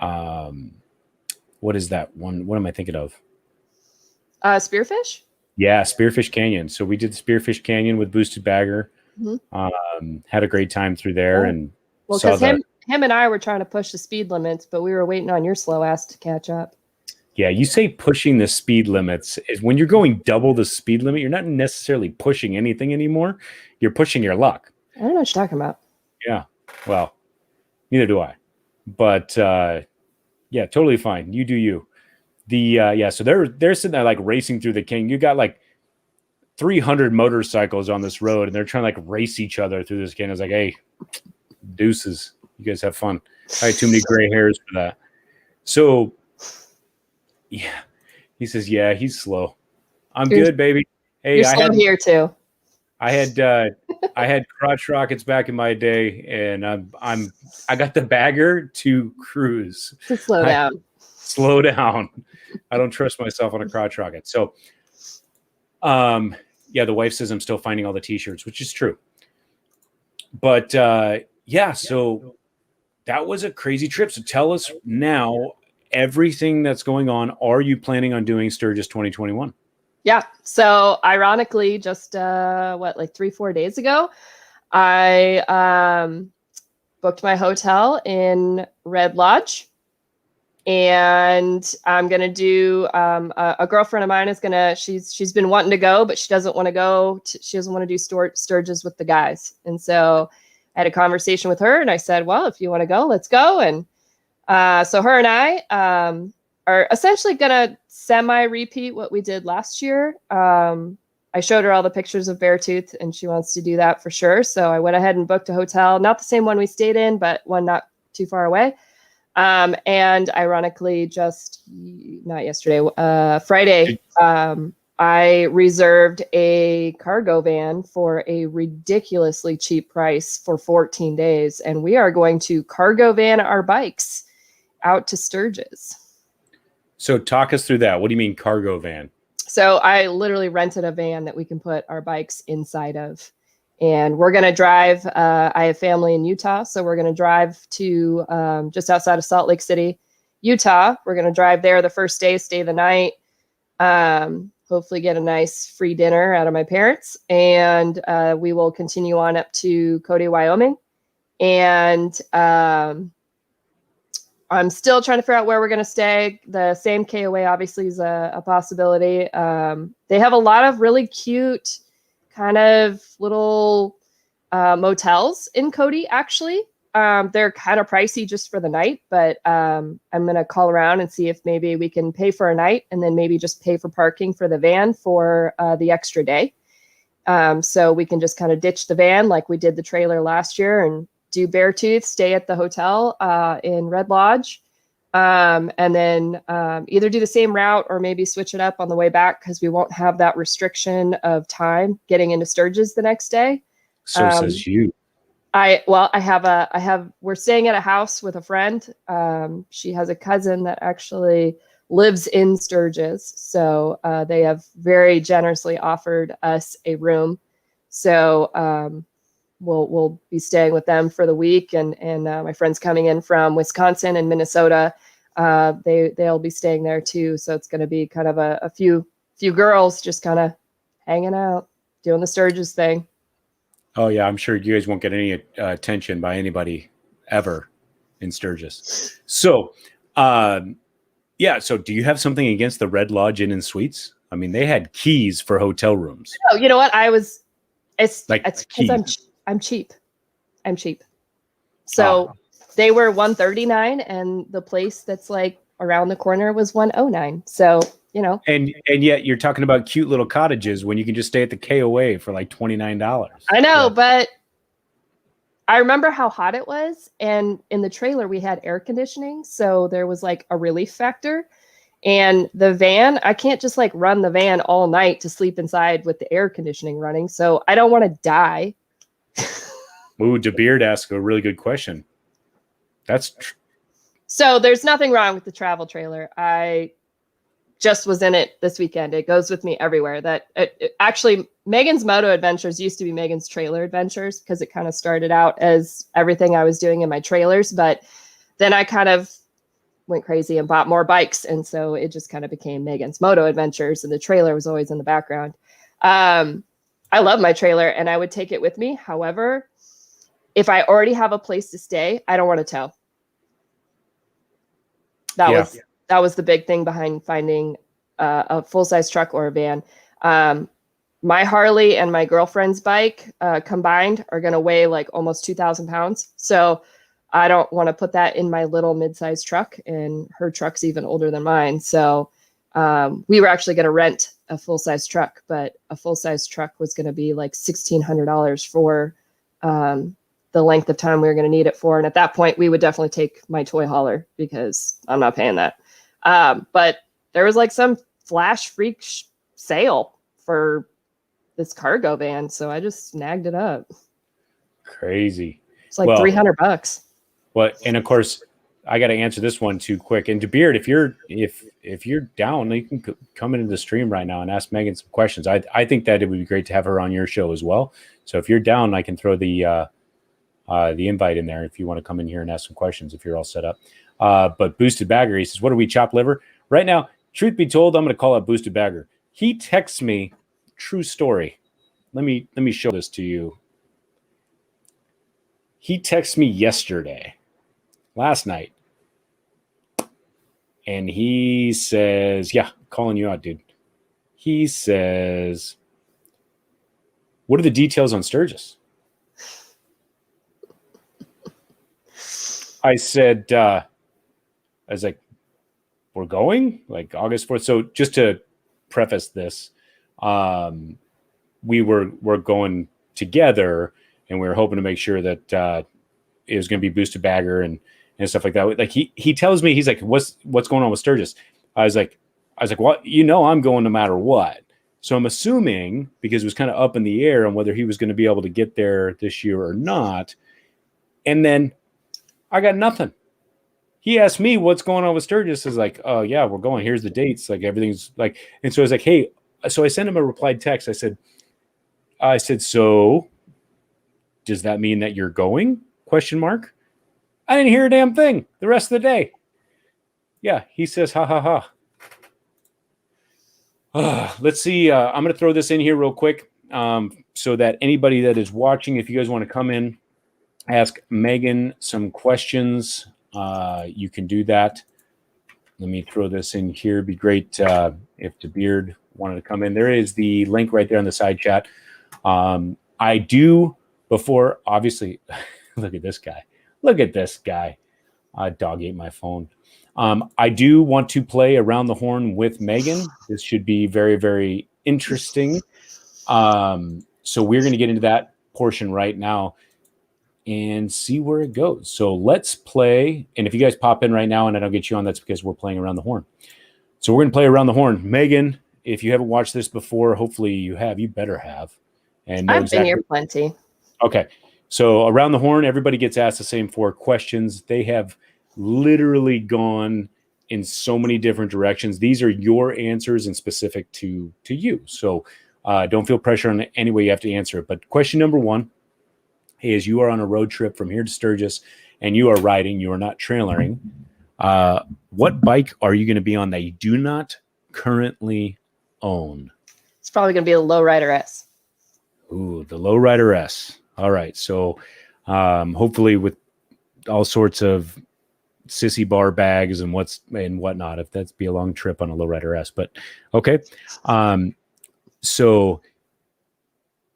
what is that one? What am I thinking of? Spearfish? Yeah, Spearfish Canyon. So we did the Spearfish Canyon with Boosted Bagger. Had a great time through there. And well, because him and I were trying to push the speed limits, but we were waiting on your slow ass to catch up. Yeah, you say pushing the speed limits is when you're going double the speed limit, you're not necessarily pushing anything anymore. You're pushing your luck. I don't know what you're talking about. Yeah. Well, neither do I. But yeah, totally fine. You do you. Yeah, so they're sitting there like racing through the canyon. You got like 300 motorcycles on this road, and they're trying to like race each other through this canyon. I was like, hey, deuces, you guys have fun. I had too many gray hairs for that. So, yeah, he says, yeah, he's slow. I'm good, baby. Hey, I had here too. I had crotch rockets back in my day, and I got the bagger to cruise. To slow down. Slow down. I don't trust myself on a crotch rocket. So, yeah, the wife says I'm still finding all the t-shirts, which is true. But yeah, so that was a crazy trip. So tell us now everything that's going on. Are you planning on doing Sturgis 2021? Yeah. So ironically, just like 3-4 days ago, I booked my hotel in Red Lodge. And I'm going to do, a girlfriend of mine is going to, she's been wanting to go, but she doesn't want to go. She doesn't want to do Sturgis with the guys. And so I had a conversation with her and I said, well, if you want to go, let's go. And so her and I are essentially going to semi-repeat what we did last year. I showed her all the pictures of Beartooth and she wants to do that for sure. So I went ahead and booked a hotel, not the same one we stayed in, but one not too far away. And ironically, just not yesterday, Friday, I reserved a cargo van for a ridiculously cheap price for 14 days. And we are going to cargo van our bikes out to Sturgis. So talk us through that. What do you mean cargo van? So I literally rented a van that we can put our bikes inside of. And we're going to drive. I have family in Utah, so we're going to drive to just outside of Salt Lake City, Utah. We're going to drive there the first day, stay the night, hopefully get a nice free dinner out of my parents. And we will continue on up to Cody, Wyoming. And I'm still trying to figure out where we're going to stay. The same KOA obviously is a possibility. They have a lot of really cute kind of little motels in Cody, actually. They're kind of pricey just for the night, but I'm going to call around and see if maybe we can pay for a night and then maybe just pay for parking for the van for the extra day. So we can just kind of ditch the van like we did the trailer last year and do Beartooth, stay at the hotel in Red Lodge, and then either do the same route or maybe switch it up on the way back because we won't have that restriction of time getting into Sturgis the next day. So says you. We're staying at a house with a friend. She has a cousin that actually lives in Sturgis. So they have very generously offered us a room. So we'll be staying with them for the week. And my friend's coming in from Wisconsin and Minnesota. They'll be staying there too. So it's going to be kind of a few girls just kind of hanging out, doing the Sturgis thing. Oh yeah, I'm sure you guys won't get any attention by anybody ever in Sturgis. So, yeah. So, do you have something against the Red Lodge Inn and Suites? I mean, they had keys for hotel rooms. Oh, you know what? It's like because I'm cheap. I'm cheap. So they were 139, and the place that's like around the corner was 109. So, you know. And yet you're talking about cute little cottages when you can just stay at the KOA for like $29. I know, but I remember how hot it was. And in the trailer, we had air conditioning. So there was like a relief factor. And the van, I can't just like run the van all night to sleep inside with the air conditioning running. So I don't want to die. Ooh, DeBeard asked a really good question. So there's nothing wrong with the travel trailer. I just was in it this weekend. It goes with me everywhere. Actually, Megan's Moto Adventures used to be Megan's Trailer Adventures because it kind of started out as everything I was doing in my trailers. But then I kind of went crazy and bought more bikes. And so it just kind of became Megan's Moto Adventures, and the trailer was always in the background. I love my trailer and I would take it with me. However, if I already have a place to stay, I don't want to tow. That was the big thing behind finding a full-size truck or a van. My Harley and my girlfriend's bike combined are going to weigh like almost 2,000 pounds. So I don't want to put that in my little mid-sized truck, and her truck's even older than mine. So we were actually going to rent a full-size truck, but a full-size truck was going to be like $1,600 for the length of time we were going to need it for. And at that point, we would definitely take my toy hauler because I'm not paying that. But there was like some flash freak sale for this cargo van. So I just snagged it up. Crazy. It's like $300. Well, and of course, I got to answer this one too quick. And DeBeard, if you're down, you can come into the stream right now and ask Megan some questions. I think that it would be great to have her on your show as well. So if you're down, I can throw the invite in there if you want to come in here and ask some questions if you're all set up. But Boosted Bagger, he says, what do we chop liver? Right now, truth be told, I'm going to call out Boosted Bagger. He texts me, true story. Let me show this to you. He texted me yesterday, last night. And he says, yeah, calling you out, dude. He says, what are the details on Sturgis? I said, I was like, we're going like August 4th. So just to preface this, we're going together, and we were hoping to make sure that it was going to be Boosted Bagger and stuff like that. Like he tells me, he's like, what's going on with Sturgis? I was like, well, I'm going no matter what. So I'm assuming, because it was kind of up in the air on whether he was going to be able to get there this year or not. And then I got nothing. He asked me what's going on with Sturgis. Is like, oh yeah, we're going. Here's the dates. Like everything's like, and so I was like, hey, so I sent him a replied text. I said, so does that mean that you're going? ? I didn't hear a damn thing the rest of the day. Yeah, he says, ha ha ha. Let's see. I'm going to throw this in here real quick so that anybody that is watching, if you guys want to come in, ask Megan some questions, you can do that. Let me throw this in here. It'd be great if DeBeard wanted to come in. There is the link right there on the side chat. I do, before, obviously, look at this guy. Look at this guy. Dog ate my phone. I do want to play Around the Horn with Megan. This should be very, very interesting. So we're going to get into that portion right now and see where it goes. So let's play. And if you guys pop in right now and I don't get you on, that's because we're playing Around the Horn. So we're going to play Around the Horn. Megan, if you haven't watched this before, hopefully you have. You better have. And I've been here plenty. Okay. So Around the Horn, everybody gets asked the same 4 questions. They have literally gone in so many different directions. These are your answers and specific to you. So don't feel pressure on any way you have to answer it. But question number 1 is, you are on a road trip from here to Sturgis and you are riding, you are not trailering. What bike are you going to be on that you do not currently own? It's probably going to be a Lowrider S. Ooh, the Lowrider S. All right. So hopefully with all sorts of sissy bar bags and whatnot, if that's be a long trip on a Lowrider S. But okay. So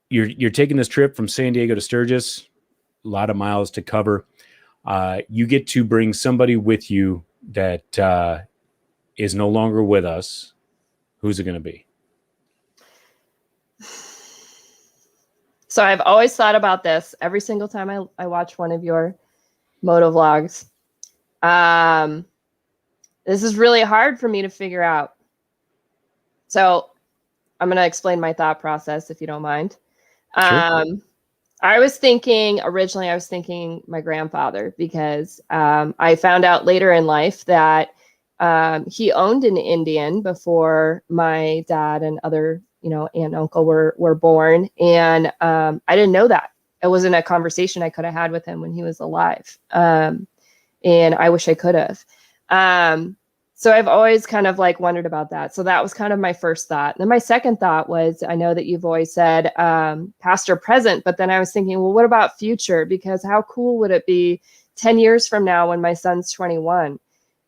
you're taking this trip from San Diego to Sturgis, a lot of miles to cover. You get to bring somebody with you that is no longer with us. Who's it going to be? So I've always thought about this every single time I watch one of your moto vlogs. This is really hard for me to figure out. So I'm going to explain my thought process if you don't mind. Sure. Originally I was thinking my grandfather, because I found out later in life that he owned an Indian before my dad and other, aunt and uncle were born. And I didn't know that. It wasn't a conversation I could have had with him when he was alive. And I wish I could have. So I've always kind of like wondered about that. So that was kind of my first thought. And then my second thought was, I know that you've always said past or present, but then I was thinking, well, what about future? Because how cool would it be 10 years from now when my son's 21,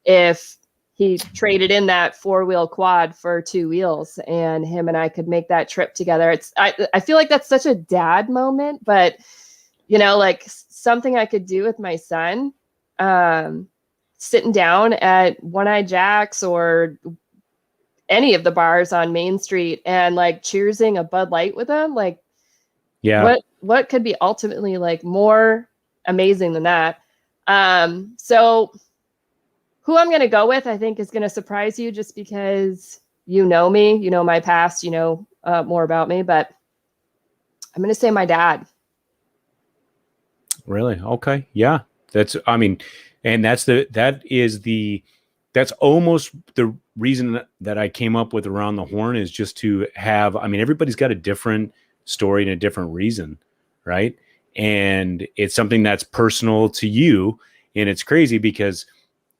if he traded in that 4-wheel quad for 2 wheels and him and I could make that trip together. I feel like that's such a dad moment, but like something I could do with my son, sitting down at One Eye Jack's or any of the bars on Main Street and like cheersing a Bud Light with him. Like, yeah, what could be ultimately like more amazing than that? So who I'm going to go with, I think, is going to surprise you, just because you know me, you know my past, more about me, but I'm going to say my dad. Really? Okay. Yeah. That's almost the reason that I came up with Around the Horn, is just to have, everybody's got a different story and a different reason, right? And it's something that's personal to you. And it's crazy because,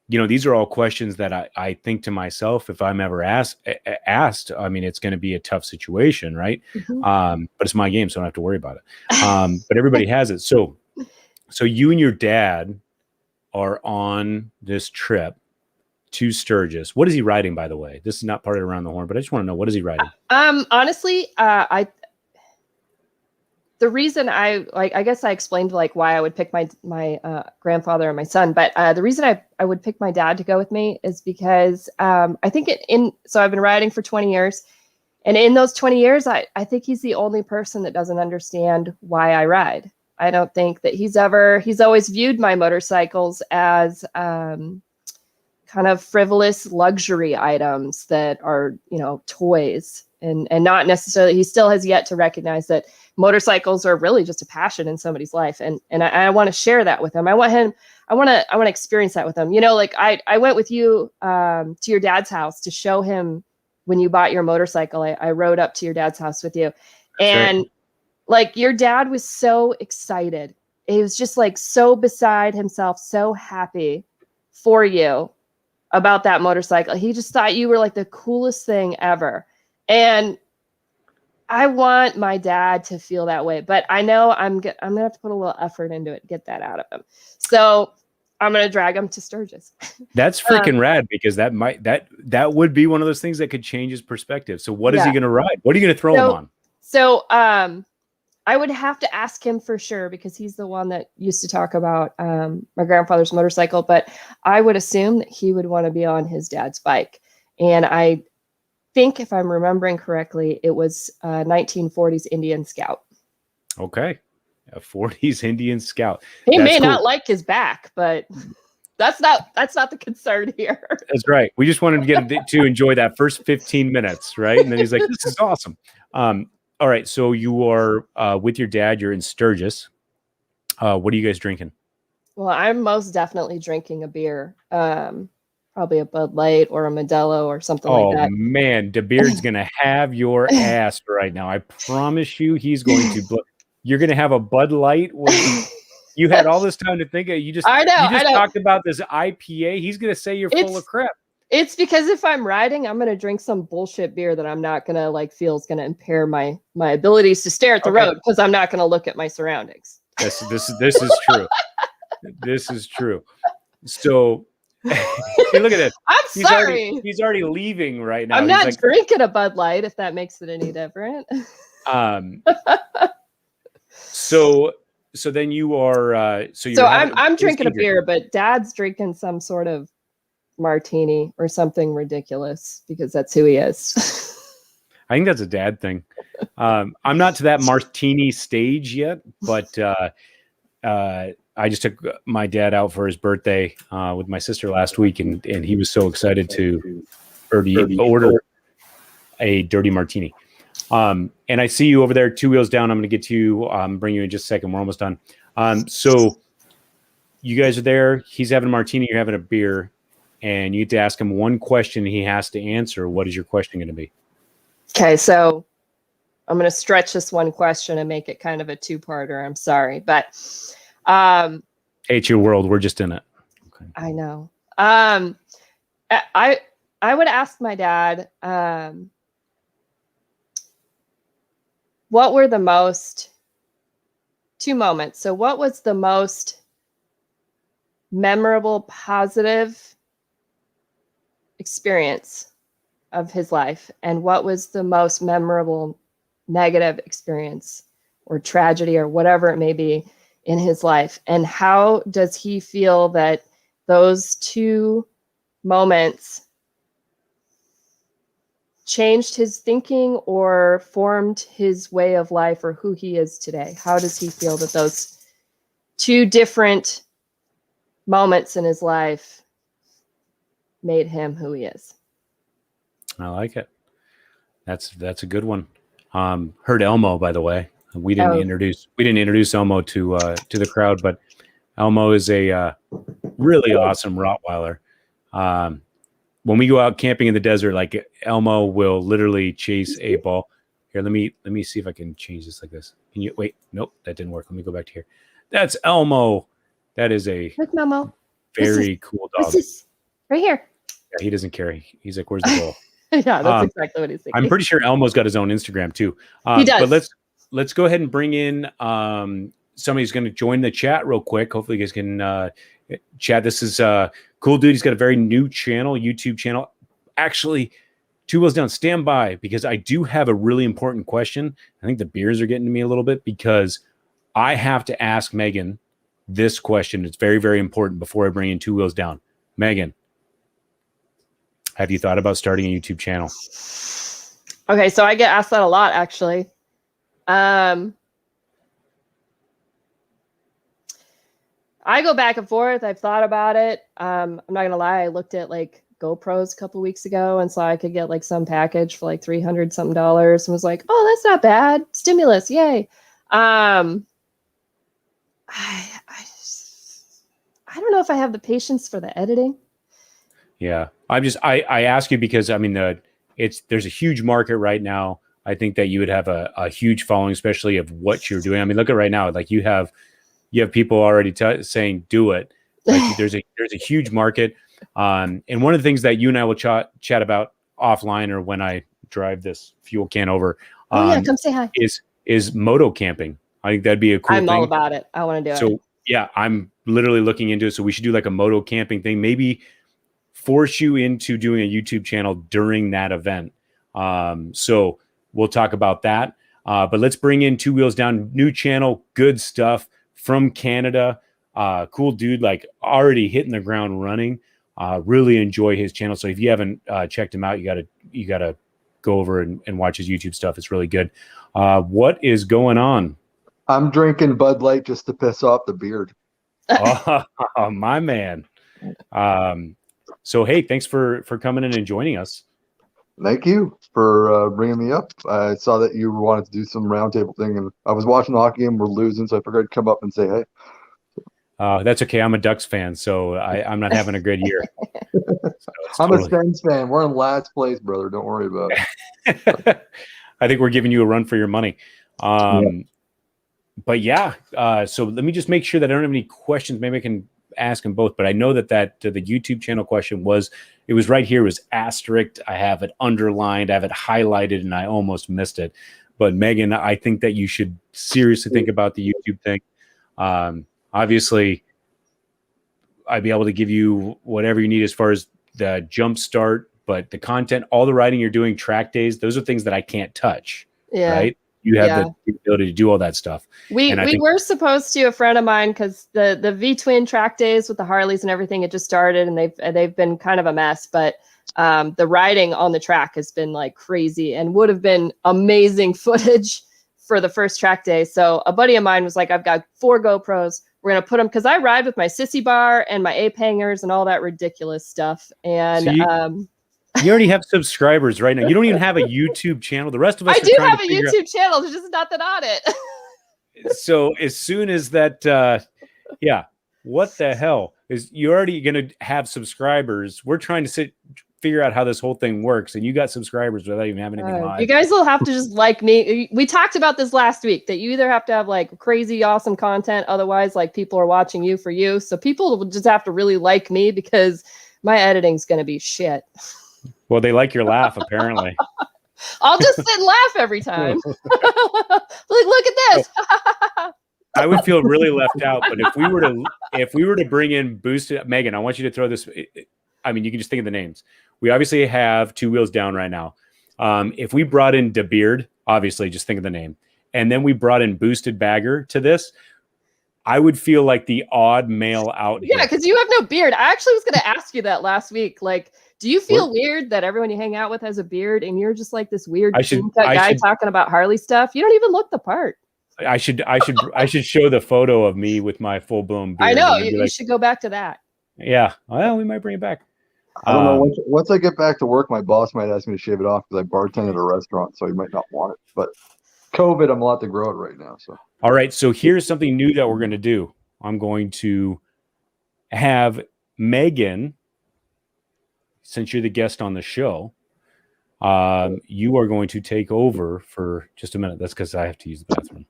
these are all questions that I think to myself, if I'm ever asked, it's going to be a tough situation, right? Mm-hmm. But it's my game, so I don't have to worry about it. But everybody has it. So you and your dad are on this trip to Sturgis. What is he riding, by the way? This is not part of Around the Horn, but I just want to know, what is he riding? Honestly, the reason I guess I explained like why I would pick my grandfather and my son, but the reason I would pick my dad to go with me is because I think so I've been riding for 20 years, and in those 20 years, I think he's the only person that doesn't understand why I ride. I don't think that he's always viewed my motorcycles as kind of frivolous luxury items that are, toys, and not necessarily, he still has yet to recognize that motorcycles are really just a passion in somebody's life. And I want to share that with him. I want to experience that with him. Like I went with you to your dad's house to show him when you bought your motorcycle. I rode up to your dad's house with you. And right. Like your dad was so excited. He was just like so beside himself, so happy for you about that motorcycle. He just thought you were like the coolest thing ever. And I want my dad to feel that way, but I know I'm going to have to put a little effort into it, get that out of him. So I'm going to drag him to Sturgis. That's freaking rad, because that would be one of those things that could change his perspective. So what is he going to ride? What are you going to throw him on? So, I would have to ask him for sure, because he's the one that used to talk about my grandfather's motorcycle, but I would assume that he would want to be on his dad's bike. And I think, if I'm remembering correctly, it was 1940s Indian Scout. Okay. A 40s Indian Scout. He may not like his back, but that's not the concern here. That's right. We just wanted to get to enjoy that first 15 minutes, right? And then he's like, this is awesome. All right. So you are with your dad, you're in Sturgis. What are you guys drinking? Well, I'm most definitely drinking a beer. Probably a Bud Light or a Modelo or something like that. Oh, man. DeBeard's going to have your ass right now. I promise you, he's going to. You're going to have a Bud Light. You had all this time to think of. You just talked about this IPA. He's going to say you're full of crap. It's because if I'm riding, I'm going to drink some bullshit beer that I'm not going to feel is going to impair my abilities to stare at the road, because I'm not going to look at my surroundings. This is true. This is true. So hey, look at this. I'm sorry. He's already leaving right now. I'm not drinking a Bud Light, if that makes it any different. So so then you are so you're So having I'm drinking a drink. beer, but Dad's drinking some sort of martini or something ridiculous because that's who he is. I think that's a dad thing. I'm not to that martini stage yet, but I just took my dad out for his birthday with my sister last week, and he was so excited to order a dirty martini. And I see you over there, 2 wheels down. I'm going to get to you, bring you in just a second. We're almost done. So you guys are there. He's having a martini. You're having a beer. And you get to ask him one question he has to answer. What is your question going to be? Okay, so I'm going to stretch this one question and make it kind of a two-parter. I'm sorry, but hey, it's your world. We're just in it. Okay. I know. I would ask my dad, what were the most two moments? So what was the most memorable, positive experience of his life, and what was the most memorable negative experience or tragedy or whatever it may be in his life, and how does he feel that those two moments changed his thinking or formed his way of life or who he is today? How does he feel that those two different moments in his life made him who he is? I like it. That's a good one. Heard Elmo, by the way. We didn't introduce Elmo to the crowd, but Elmo is a really awesome Rottweiler. When we go out camping in the desert, like Elmo will literally chase a ball. Here, let me see if I can change this like this. Can you wait? Nope, that didn't work. Let me go back to here. That's Elmo. That is a very cool dog. This is right here. Yeah, he doesn't care. He's like, "Where's the ball?" Yeah, that's exactly what he's thinking. I'm pretty sure Elmo's got his own Instagram too. He does. But let's go ahead and bring in somebody's going to join the chat real quick. Hopefully, you guys can chat. This is cool dude. He's got a very new channel, YouTube channel. Actually, 2 wheels down. Stand by, because I do have a really important question. I think the beers are getting to me a little bit, because I have to ask Megan this question. It's very, very important before I bring in 2 wheels down. Megan, have you thought about starting a YouTube channel? Okay, so I get asked that a lot, actually. I go back and forth. I've thought about it. I'm not gonna lie. I looked at like GoPros a couple weeks ago and saw I could get like some package for like $300 something and was like, oh, that's not bad. Stimulus, yay. I don't know if I have the patience for the editing. Yeah, I ask you because I mean there's a huge market right now. I think that you would have a huge following, especially of what you're doing. I mean, look at right now, like you have people already saying do it. Like there's a huge market. And one of the things that you and I will chat about offline, or when I drive this fuel can over, come say hi, is moto camping. I think that'd be a cool thing. I'm all about it. I want to do it. So yeah, I'm literally looking into it. So we should do like a moto camping thing. Maybe force you into doing a YouTube channel during that event. So we'll talk about that. But let's bring in 2 wheels down, new channel, good stuff from Canada. Cool dude, like already hitting the ground running. Really enjoy his channel. So if you haven't checked him out, you gotta go over and watch his YouTube stuff. It's really good. What is going on? I'm drinking Bud Light just to piss off the beard. Oh, my man. So hey, thanks for coming in and joining us. Thank you for bringing me up. I saw that you wanted to do some roundtable thing, and I was watching the hockey game. We're losing, so I figured I'd come up and say hey. That's okay. I'm a Ducks fan, so I'm not having a good year. So I'm a Sens fan. We're in last place, brother. Don't worry about it. I think we're giving you a run for your money. But yeah, so let me just make sure that I don't have any questions. Maybe I can ask them both, but I know that the YouTube channel question was right here. It was asterisked. I have it underlined. I have it highlighted, and I almost missed it. But Megan, I think that you should seriously think about the YouTube thing. Obviously, I'd be able to give you whatever you need as far as the jump start, but the content, all the writing you're doing, track days, those are things that I can't touch. Yeah. Right. you have the ability to do all that stuff. We were supposed to, a friend of mine, because the V-twin track days with the Harleys and everything, it just started, and they've been kind of a mess, but the riding on the track has been like crazy and would have been amazing footage for the first track day. So a buddy of mine was like, I've got 4 GoPros. We're going to put them, because I ride with my sissy bar and my ape hangers and all that ridiculous stuff. And so you already have subscribers right now. You don't even have a YouTube channel. The rest of us I do have a YouTube channel. There's just nothing on it. So as soon as that, what the hell is you already going to have subscribers? We're trying to figure out how this whole thing works, and you got subscribers without even having anything live. You guys will have to just like me. We talked about this last week, that you either have to have like crazy awesome content, otherwise like people are watching you for you. So people will just have to really like me, because my editing's going to be shit. Well, they like your laugh, apparently. I'll just sit and laugh every time. Look at this. I would feel really left out, but if we were to bring in boosted Megan, I want you to throw this. I mean, you can just think of the names. We obviously have Two Wheels Down right now. If we brought in DeBeard, obviously, just think of the name, and then we brought in Boosted Bagger to this, I would feel like the odd male out here. Yeah, because you have no beard. I actually was going to ask you that last week. Like, do you feel weird that everyone you hang out with has a beard, and you're just like this weird guy talking about Harley stuff? You don't even look the part. I should show the photo of me with my full blown beard. I know you should go back to that. Yeah, well, we might bring it back. I don't know. Once I get back to work, my boss might ask me to shave it off, because I bartend at a restaurant, so he might not want it. But COVID, I'm allowed to grow it right now. So all right, so here's something new that we're going to do. I'm going to have Megan, since you're the guest on the show, you are going to take over for just a minute. That's because I have to use the bathroom.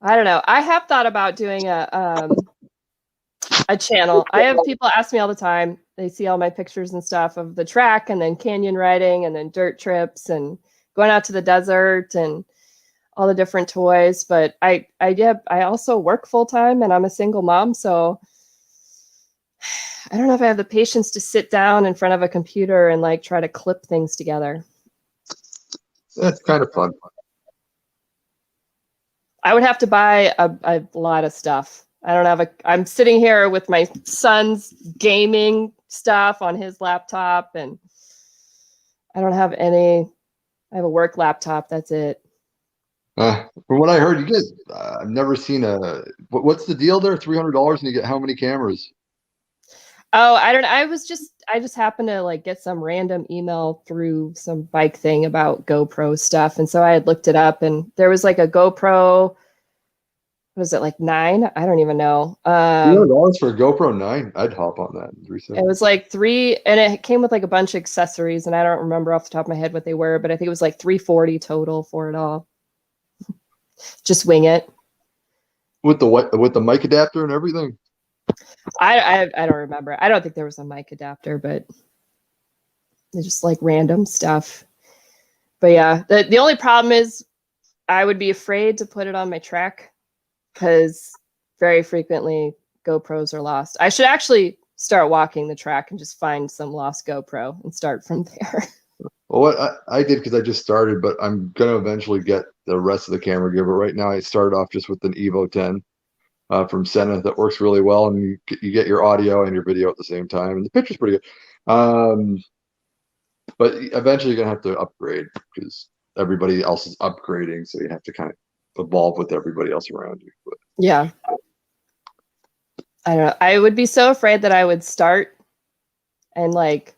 I don't know. I have thought about doing a channel. I have people ask me all the time. They see all my pictures and stuff of the track, and then canyon riding, and then dirt trips, and going out to the desert, and all the different toys. But I also work full time, and I'm a single mom, so I don't know if I have the patience to sit down in front of a computer and like try to clip things together. That's kind of fun. I would have to buy a lot of stuff. I don't have I'm sitting here with my son's gaming stuff on his laptop, and I don't have any. I have a work laptop. That's it. From what I heard, you guys, I've never seen what's the deal there? $300 and you get how many cameras? Oh, I don't know. I just happened to like get some random email through some bike thing about GoPro stuff. And so I had looked it up, and there was like a GoPro, was it like 9? I don't even know. $300 for a GoPro 9? I'd hop on that. It was like 3, and it came with like a bunch of accessories, and I don't remember off the top of my head what they were, but I think it was like $340 total for it all. Just wing it. With the mic adapter and everything? I don't remember. I don't think there was a mic adapter, but it's just like random stuff. But yeah, the only problem is I would be afraid to put it on my track, because very frequently GoPros are lost. I should actually start walking the track and just find some lost GoPro and start from there. Well, what I did, because I just started, but I'm going to eventually get the rest of the camera gear. But right now I started off just with an Evo 10. From Santee that works really well, and you get your audio and your video at the same time, and the picture's pretty good. But eventually you're gonna have to upgrade, because everybody else is upgrading, so you have to kind of evolve with everybody else around you. But yeah, I don't know. I would be so afraid that I would start and like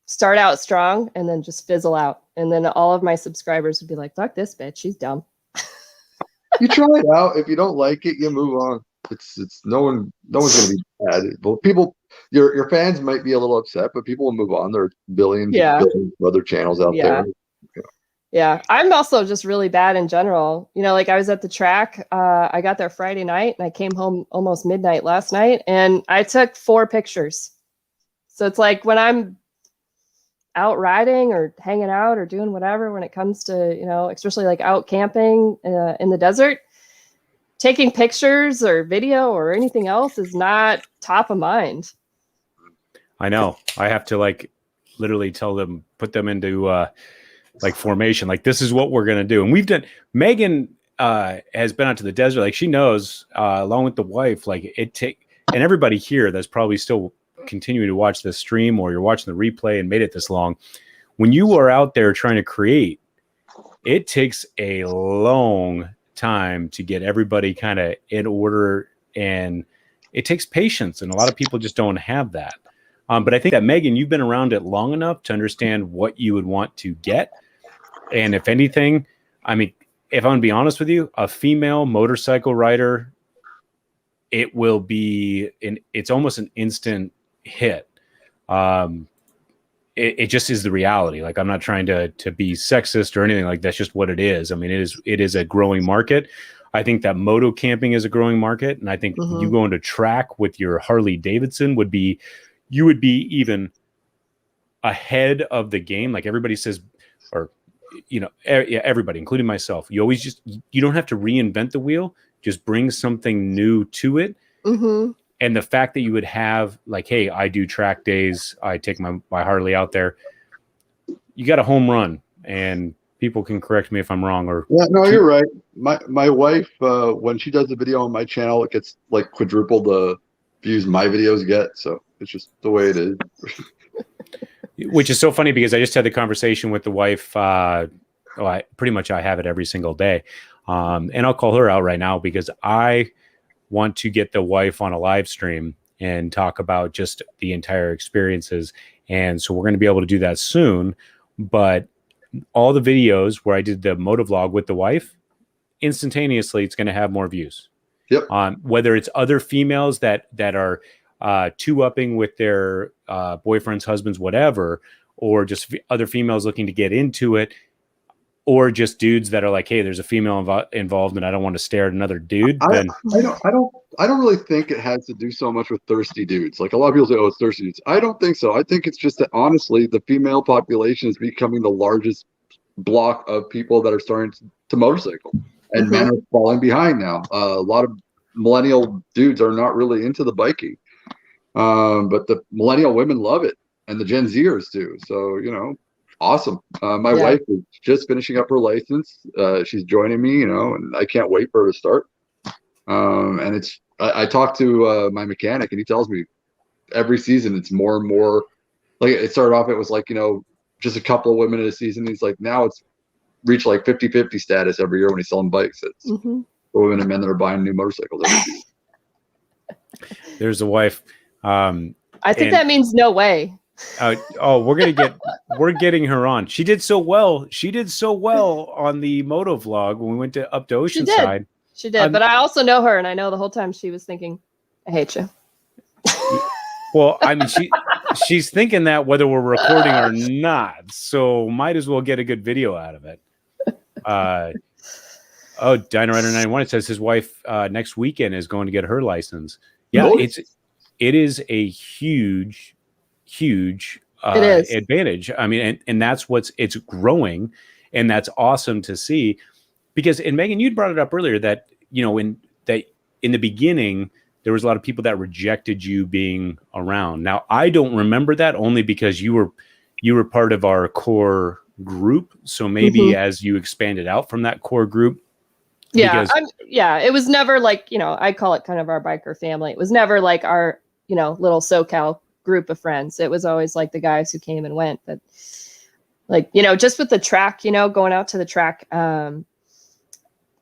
start out strong and then just fizzle out, and then all of my subscribers would be like, "Fuck this bitch, she's dumb." You try it out. If you don't like it, you move on. It's no one's gonna be bad. But people, your fans might be a little upset, but people will move on. There are billions of other channels out there. Yeah, I'm also just really bad in general. You know, like I was at the track. I got there Friday night, and I came home almost midnight last night, and I took 4 pictures. So it's like when I'm out riding or hanging out or doing whatever, when it comes to, you know, especially like out camping in the desert, taking pictures or video or anything else is not top of mind. I know. I have to like literally tell them, put them into like formation. Like this is what we're gonna do. And we've done. Megan has been out to the desert. Like she knows, along with the wife. Like and everybody here that's probably still continuing to watch this stream, or you're watching the replay and made it this long. When you are out there trying to create, it takes a long time to get everybody kind of in order, and it takes patience, and a lot of people just don't have that. But I think that, Megan, you've been around it long enough to understand what you would want to get. And if anything, I mean, if I'm going to be honest with you, a female motorcycle rider, it will be it's almost an instant hit. It just is the reality. Like, I'm not trying to be sexist or anything like that. That's just what it is. I mean, it is a growing market. I think that moto camping is a growing market. And I think you going to track with your Harley Davidson you would be even ahead of the game. Like everybody says, or, everybody, including myself, you don't have to reinvent the wheel. Just bring something new to it. Mm-hmm. And the fact that you would have like, hey, I do track days, I take my Harley out there, you got a home run. And people can correct me if I'm wrong. Or no, you're right. My wife, when she does a video on my channel, it gets like quadruple the views my videos get. So it's just the way it is. Which is so funny because I just had the conversation with the wife. I have it every single day. And I'll call her out right now because I want to get the wife on a live stream and talk about just the entire experiences. And so we're going to be able to do that soon. But all the videos where I did the motovlog with the wife, instantaneously, it's going to have more views. Yep. Whether it's other females that are two-upping with their boyfriends, husbands, whatever, or just other females looking to get into it, or just dudes that are like, hey, there's a female involved and I don't want to stare at another dude. I don't really think it has to do so much with thirsty dudes. Like a lot of people say, oh, it's thirsty dudes. I don't think so. I think it's just that honestly, the female population is becoming the largest block of people that are starting to motorcycle, and men are falling behind now. A lot of millennial dudes are not really into the biking, but the millennial women love it, and the Gen Zers do. So awesome. My wife is just finishing up her license. She's joining me, and I can't wait for her to start. And I talked to my mechanic, and he tells me every season it's more and more. Like it started off, it was like just a couple of women in a season. He's like, now it's reached like 50-50 status every year when he's selling bikes. It's for women and men that are buying new motorcycles every season. There's the wife. I think that means no way. We're getting her on. She did so well. On the moto vlog when we went up to Oceanside. She did. But I also know her, and I know the whole time she was thinking, I hate you. Well, I mean, she's thinking that whether we're recording or not, so might as well get a good video out of it. Dino Rider 91, it says his wife next weekend is going to get her license. Yeah, it is a huge advantage. I mean, and that's it's growing, and that's awesome to see. Because, and Megan, you'd brought it up earlier that in the beginning there was a lot of people that rejected you being around. Now, I don't remember that, only because you were part of our core group. So maybe as you expanded out from that core group. Yeah. It was never like, I call it kind of our biker family. It was never like our, little SoCal group of friends. It was always like the guys who came and went. But like, just with the track, going out to the track,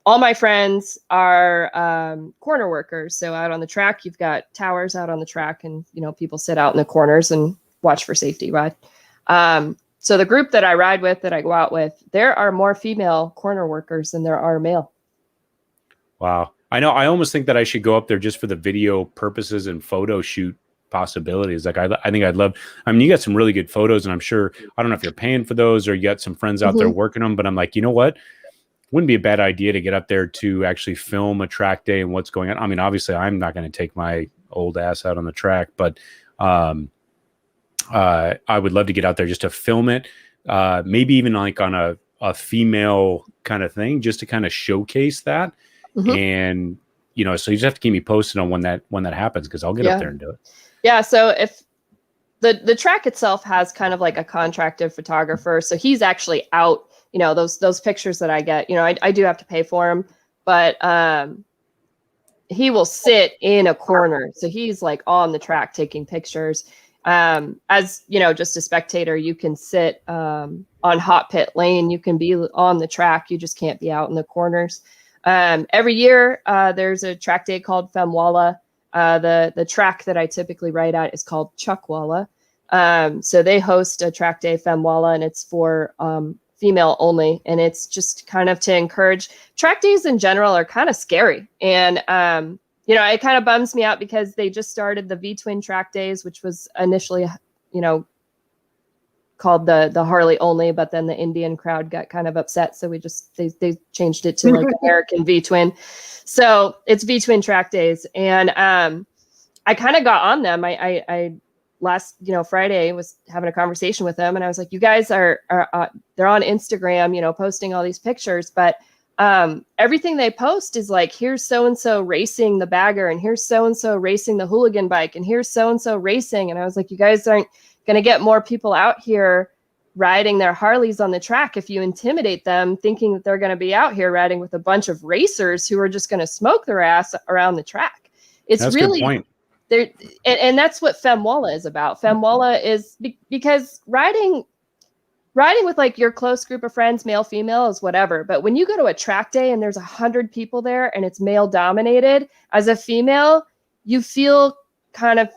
all my friends are corner workers. So out on the track, you've got towers out on the track, and people sit out in the corners and watch for safety ride. So the group that I ride with, that I go out with, there are more female corner workers than there are male. Wow. I know. I almost think that I should go up there just for the video purposes and photo shoot possibilities. Like I think I'd love. I mean, you got some really good photos, and I'm sure, I don't know if you're paying for those or you got some friends out there working them, but I'm like, you know what? Wouldn't be a bad idea to get up there to actually film a track day and what's going on. I mean, obviously I'm not going to take my old ass out on the track, but I would love to get out there just to film it. Maybe even like on a female kind of thing, just to kind of showcase that. And, so you just have to keep me posted on when that happens, because I'll get up there and do it. Yeah. So if the track itself has kind of like a contracted photographer. So he's actually out, you know, those pictures that I get, you know, I do have to pay for him, but he will sit in a corner. So he's like on the track taking pictures. As you know, just a spectator, you can sit on hot pit lane. You can be on the track. You just can't be out in the corners. Every year, there's a track day called Femwalla. The track that I typically ride at is called Chuckwalla. So they host a track day Femwalla, and it's for female only. And it's just kind of to encourage. Track days in general are kind of scary. And you know, it kind of bums me out because they just started the V-twin track days, which was initially, you know, called the Harley only, but then the Indian crowd got kind of upset. So they changed it to like American V-twin. So it's V-twin track days. And I kind of got on them. I last, you know, Friday was having a conversation with them, and I was like, you guys are they're on Instagram, you know, posting all these pictures, but everything they post is like, here's so-and-so racing the bagger, and here's so-and-so racing the hooligan bike, and here's so-and-so racing. And I was like, you guys aren't going to get more people out here riding their Harleys on the track if you intimidate them, thinking that they're going to be out here riding with a bunch of racers who are just going to smoke their ass around the track. It's That's really a good point. There, and that's what Femwalla is about. Femwalla is because riding with like your close group of friends, male, female, is whatever. But when you go to a track day and there's 100 people there and it's male dominated, as a female, you feel kind of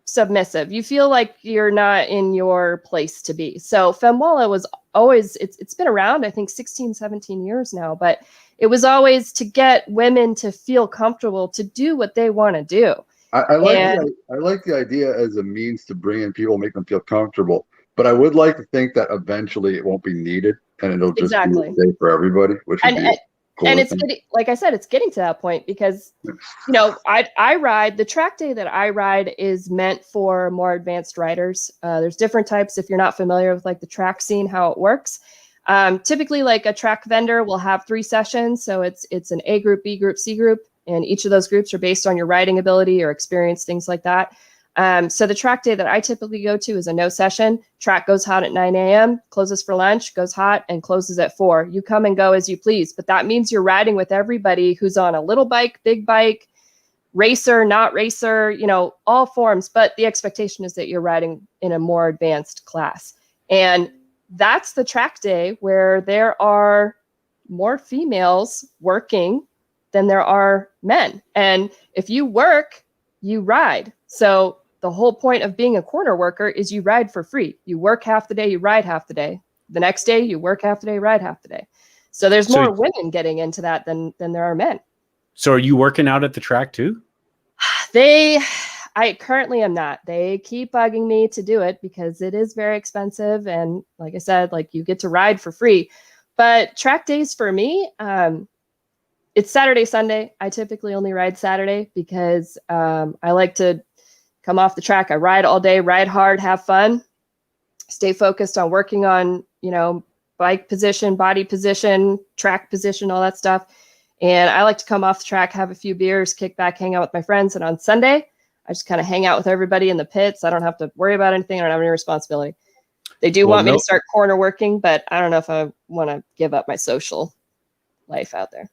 submissive. You feel like you're not in your place to be. So Femwalla was always, it's been around, I think 16, 17 years now, but it was always to get women to feel comfortable to do what they want to do. I like the idea as a means to bring in people, make them feel comfortable. But I would like to think that eventually it won't be needed, and it'll just be safe for everybody, which would be cool. And it's getting, like I said, it's getting to that point because, you know, I ride, the track day that I ride is meant for more advanced riders. There's different types. If you're not familiar with like the track scene, how it works. Typically, like a track vendor will have 3 sessions. So it's an A group, B group, C group. And each of those groups are based on your riding ability or experience, things like that. So the track day that I typically go to is a no session. Track goes hot at 9 a.m., closes for lunch, goes hot, and closes at 4. You come and go as you please. But that means you're riding with everybody who's on a little bike, big bike, racer, not racer, you know, all forms. But the expectation is that you're riding in a more advanced class. And that's the track day where there are more females working than there are men. And if you work, you ride. So the whole point of being a corner worker is you ride for free. You work half the day, you ride half the day. The next day, you work half the day, ride half the day. So there's more women getting into that than there are men. So are you working out at the track too? I currently am not. They keep bugging me to do it because it is very expensive. And like I said, like you get to ride for free. But track days for me, it's Saturday, Sunday. I typically only ride Saturday because I like to come off the track. I ride all day, ride hard, have fun, stay focused on working on, you know, bike position, body position, track position, all that stuff. And I like to come off the track, have a few beers, kick back, hang out with my friends. And on Sunday, I just kind of hang out with everybody in the pits. I don't have to worry about anything. I don't have any responsibility. They do want me to start corner working, but I don't know if I want to give up my social life out there.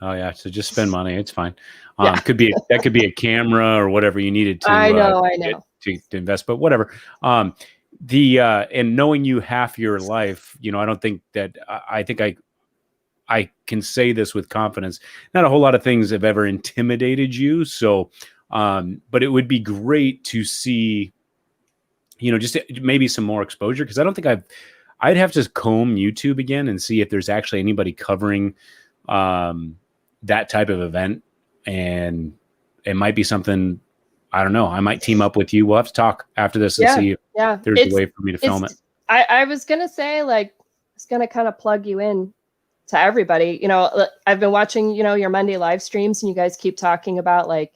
Oh yeah. So just spend money. It's fine. That could be a camera or whatever you needed to. I know. To invest, but whatever. And knowing you half your life, you know, I don't think that I think I can say this with confidence. Not a whole lot of things have ever intimidated you. So, but it would be great to see, you know, just maybe some more exposure. Cause I don't think I'd have to comb YouTube again and see if there's actually anybody covering that type of event, and it might be something, I don't know, I might team up with you. We'll have to talk after this and see if there's a way for me to film it. I was gonna say, like, it's gonna kind of plug you in to everybody. You know, I've been watching, you know, your Monday live streams, and you guys keep talking about, like,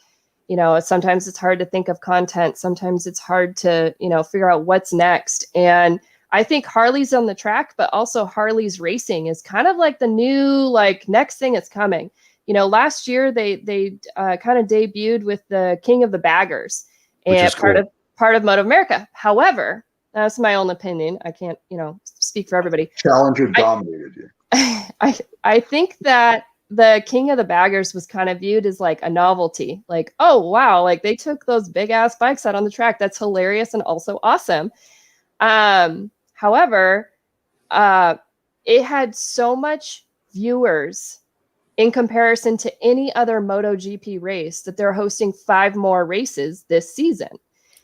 you know, sometimes it's hard to think of content, sometimes it's hard to, you know, figure out what's next. And I think Harley's on the track, but also Harley's racing is kind of like the new, like, next thing that's coming. You know, last year they kind of debuted with the King of the Baggers, and part of Moto America. However, that's my own opinion. I can't, speak for everybody. Challenger dominated you. I think that the king of the baggers was kind of viewed as like a novelty. Like, oh, wow, like they took those big ass bikes out on the track. That's hilarious and also awesome. However, it had so much viewers in comparison to any other MotoGP race that they're hosting 5 more races this season.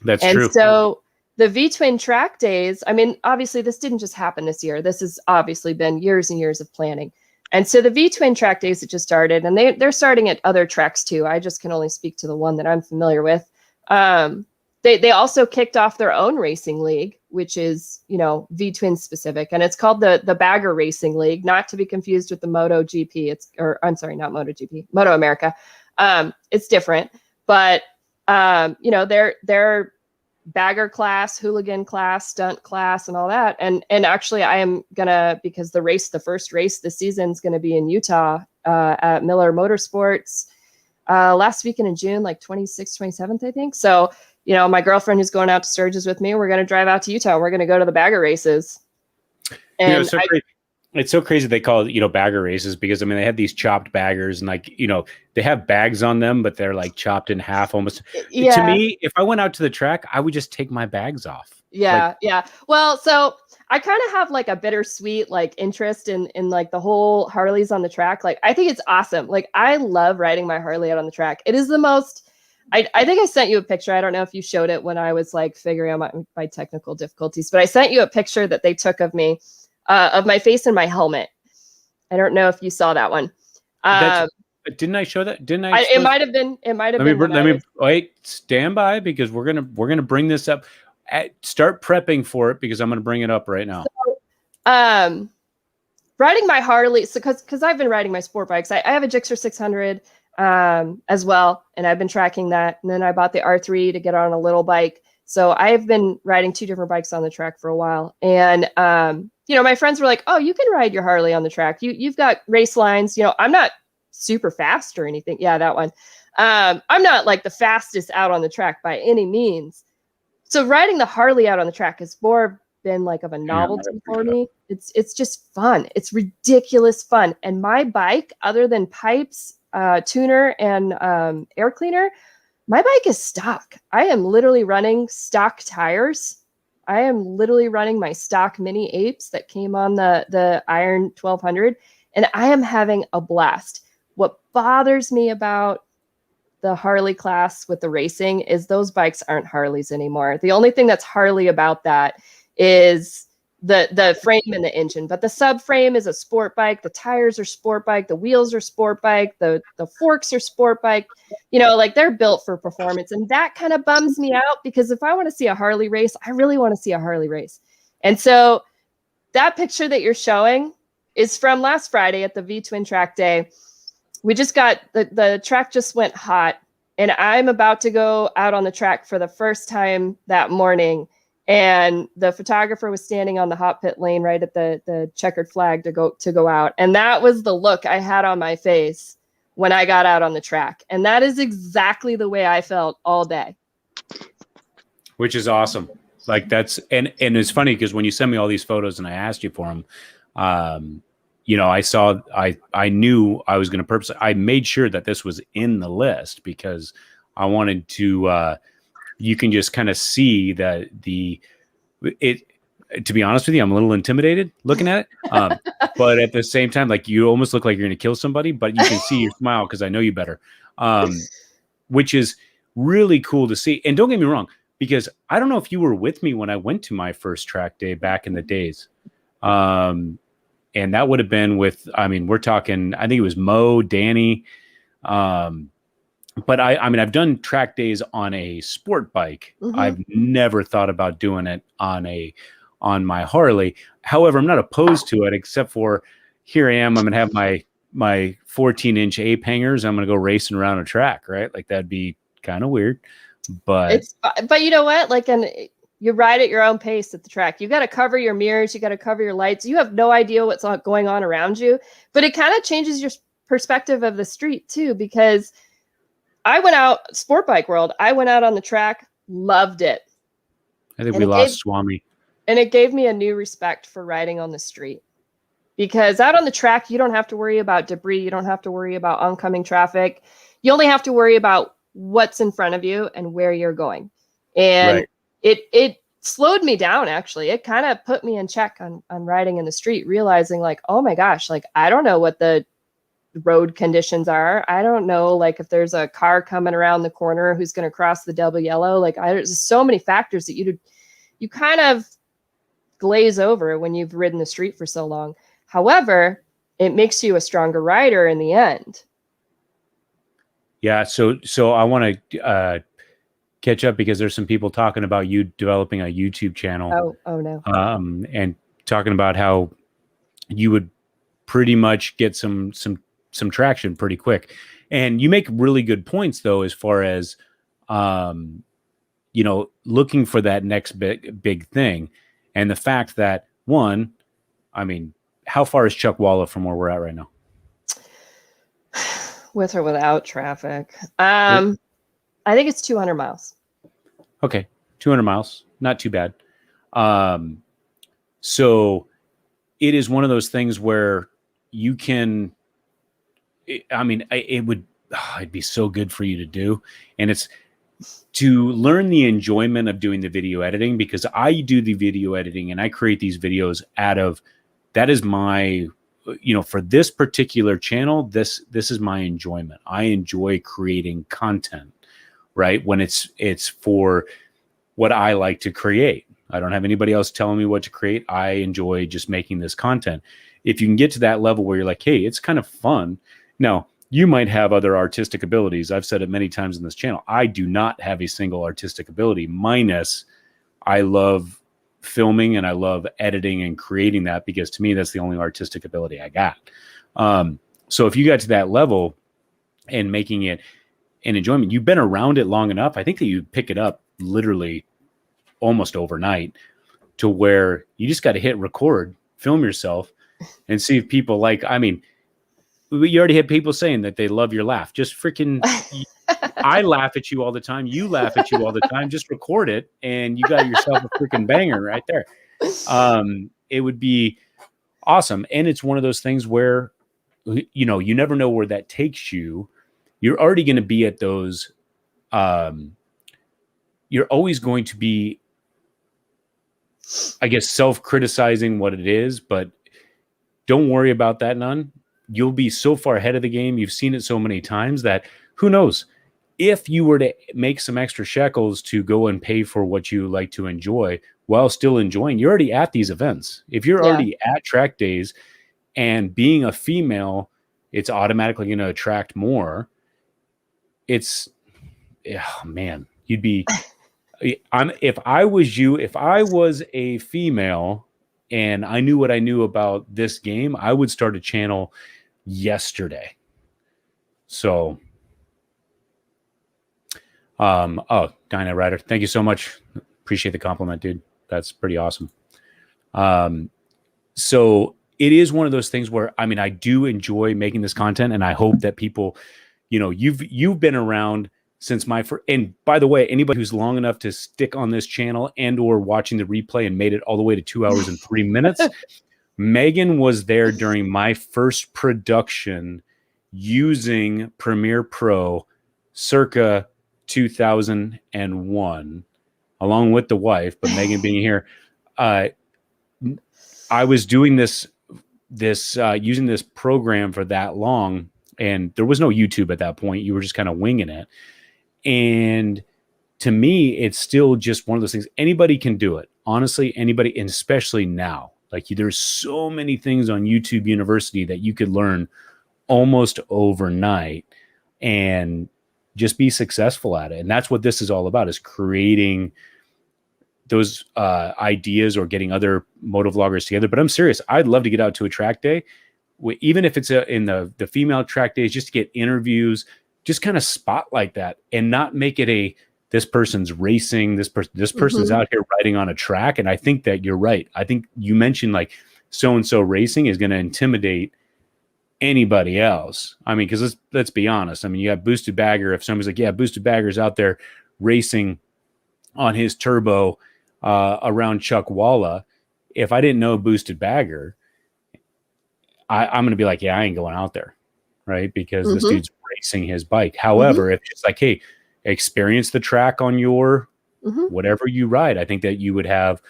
That's true. And so the V-twin track days, I mean, obviously this didn't just happen this year. This has obviously been years and years of planning. And so the V-twin track days that just started, and they're starting at other tracks too. I just can only speak to the one that I'm familiar with. They also kicked off their own racing league, which is, V-twin specific, and it's called the Bagger Racing League, not to be confused with the MotoGP. Not MotoGP, Moto America. It's different, but they're bagger class, hooligan class, stunt class, and all that. And actually, I am gonna, because the first race this season is gonna be in Utah at Miller Motorsports last weekend in June, like 26th, 27th, I think. So, my girlfriend who's going out to Sturgis with me, we're gonna drive out to Utah. We're gonna go to the bagger races. And it's so crazy they call it, bagger races, because I mean they have these chopped baggers and they have bags on them, but they're like chopped in half almost. Yeah. To me, if I went out to the track, I would just take my bags off. Yeah, yeah. Well, so I kind of have like a bittersweet like interest in like the whole Harleys on the track. Like I think it's awesome. Like I love riding my Harley out on the track. It is the most. I think I sent you a picture. I don't know if you showed it when I was like figuring out my technical difficulties, but I sent you a picture that they took of me. Of my face and my helmet. I don't know if you saw that one. Didn't I show that? Didn't I? It might have been. It might have been. Let me wait. Stand by, because we're gonna bring this up. Start prepping for it, because I'm gonna bring it up right now. So, riding my Harley. So because I've been riding my sport bikes. I have a Gixxer 600 as well, and I've been tracking that. And then I bought the R3 to get on a little bike. So I've been riding 2 different bikes on the track for a while. And, my friends were like, oh, you can ride your Harley on the track. You've got race lines. I'm not super fast or anything. Yeah, that one. I'm not like the fastest out on the track by any means. So riding the Harley out on the track has more been like of a novelty for me. It's just fun. It's ridiculous fun. And my bike, other than pipes, tuner, and air cleaner, my bike is stock. I am literally running stock tires. I am literally running my stock mini apes that came on the Iron 1200, and I am having a blast. What bothers me about the Harley class with the racing is those bikes aren't Harleys anymore. The only thing that's Harley about that is the frame and the engine, but the subframe is a sport bike. The tires are sport bike. The wheels are sport bike. The forks are sport bike. Like they're built for performance, and that kind of bums me out, because if I want to see a Harley race, I really want to see a Harley race. And so that picture that you're showing is from last Friday at the V-twin track day. We just got the track just went hot, and I'm about to go out on the track for the first time that morning. And the photographer was standing on the hot pit lane right at the checkered flag to go out. And that was the look I had on my face when I got out on the track. And that is exactly the way I felt all day. Which is awesome. Like that's, and it's funny because when you send me all these photos and I asked you for them, I knew I was going to I made sure that this was in the list, because I wanted to, you can just kind of see that to be honest with you, I'm a little intimidated looking at it. But at the same time, like you almost look like you're going to kill somebody, but you can see your smile because I know you better, which is really cool to see. And don't get me wrong, because I don't know if you were with me when I went to my first track day back in the days. And that would have been with, we're talking, I think it was Mo, Danny, but I've done track days on a sport bike. Mm-hmm. I've never thought about doing it on my Harley. However, I'm not opposed to it, except for here I am. I'm going to have my 14-inch ape hangers. I'm going to go racing around a track, right? Like that'd be kind of weird, but you know what? Like, you ride at your own pace at the track. You got to cover your mirrors. You got to cover your lights. You have no idea what's going on around you, but it kind of changes your perspective of the street too, because I went out sport bike world. I went out on the track, loved it. I think And we it lost gave, Swami. and it gave me a new respect for riding on the street. Because out on the track, you don't have to worry about debris. You don't have to worry about oncoming traffic. You only have to worry about what's in front of you and where you're going. And Right. it slowed me down, actually. It kind of put me in check on riding in the street, realizing like, oh my gosh, like I don't know what the road conditions are. I don't know like if there's a car coming around the corner who's going to cross the double yellow. Like there's so many factors that you kind of glaze over when you've ridden the street for so long. However, it makes you a stronger rider in the end. Yeah. So I want to catch up because there's some people talking about you developing a YouTube channel. Oh no. And talking about how you would pretty much get some traction pretty quick. And you make really good points though, as far as, looking for that next big thing. And the fact that one, I mean, how far is Chuckwalla from where we're at right now? With or without traffic. I think it's 200 miles. Okay. 200 miles. Not too bad. So it is one of those things where you can, it'd be so good for you to do. And it's to learn the enjoyment of doing the video editing, because I do the video editing and I create these videos that is my, for this particular channel, this is my enjoyment. I enjoy creating content, right? When it's for what I like to create. I don't have anybody else telling me what to create. I enjoy just making this content. If you can get to that level where you're like, hey, it's kind of fun. Now, you might have other artistic abilities. I've said it many times in this channel. I do not have a single artistic ability, minus I love filming and I love editing and creating that, because to me, that's the only artistic ability I got. So if you got to that level and making it an enjoyment, you've been around it long enough. I think that you pick it up literally almost overnight to where you just got to hit record, film yourself, and see if people you already had people saying that they love your laugh. Just freaking, I laugh at you all the time. You laugh at you all the time. Just record it and you got yourself a freaking banger right there. It would be awesome. And it's one of those things where, you never know where that takes you. You're already going to be at those, you're always going to be, I guess, self-criticizing what it is, but don't worry about that none. You'll be so far ahead of the game. You've seen it so many times that who knows, if you were to make some extra shekels to go and pay for what you like to enjoy while still enjoying, you're already at these events. If you're already at track days, and being a female, it's automatically going to attract more. It's, man, you'd be, if I was you, if I was a female and I knew what I knew about this game, I would start a channel yesterday. So, Dyna Rider, thank you so much. Appreciate the compliment, dude. That's pretty awesome. So it is one of those things where, I do enjoy making this content, and I hope that people, you've been around since my first, and by the way, anybody who's long enough to stick on this channel and or watching the replay and made it all the way to 2 hours and 3 minutes, Megan was there during my first production using Premiere Pro circa 2001, along with the wife, but Megan being here. I was doing this using this program for that long, and there was no YouTube at that point. You were just kind of winging it. And to me, it's still just one of those things. Anybody can do it. Honestly, anybody, and especially now. Like, there's so many things on YouTube University that you could learn almost overnight and just be successful at it. And that's what this is all about, is creating those ideas or getting other motovloggers together. But I'm serious. I'd love to get out to a track day, even if it's in the female track days, just to get interviews, just kind of spotlight that and not make it this person's racing, this person's out here riding on a track. And I think that you're right. I think you mentioned like so-and-so racing is going to intimidate anybody else. Because let's be honest. You got Boosted Bagger. If somebody's like, yeah, Boosted Bagger's out there racing on his turbo, around Chuckwalla, if I didn't know Boosted Bagger, I'm going to be like, yeah, I ain't going out there, right? Because this dude's racing his bike. However, if it's like, hey, experience the track on your whatever you ride, I think that you would have,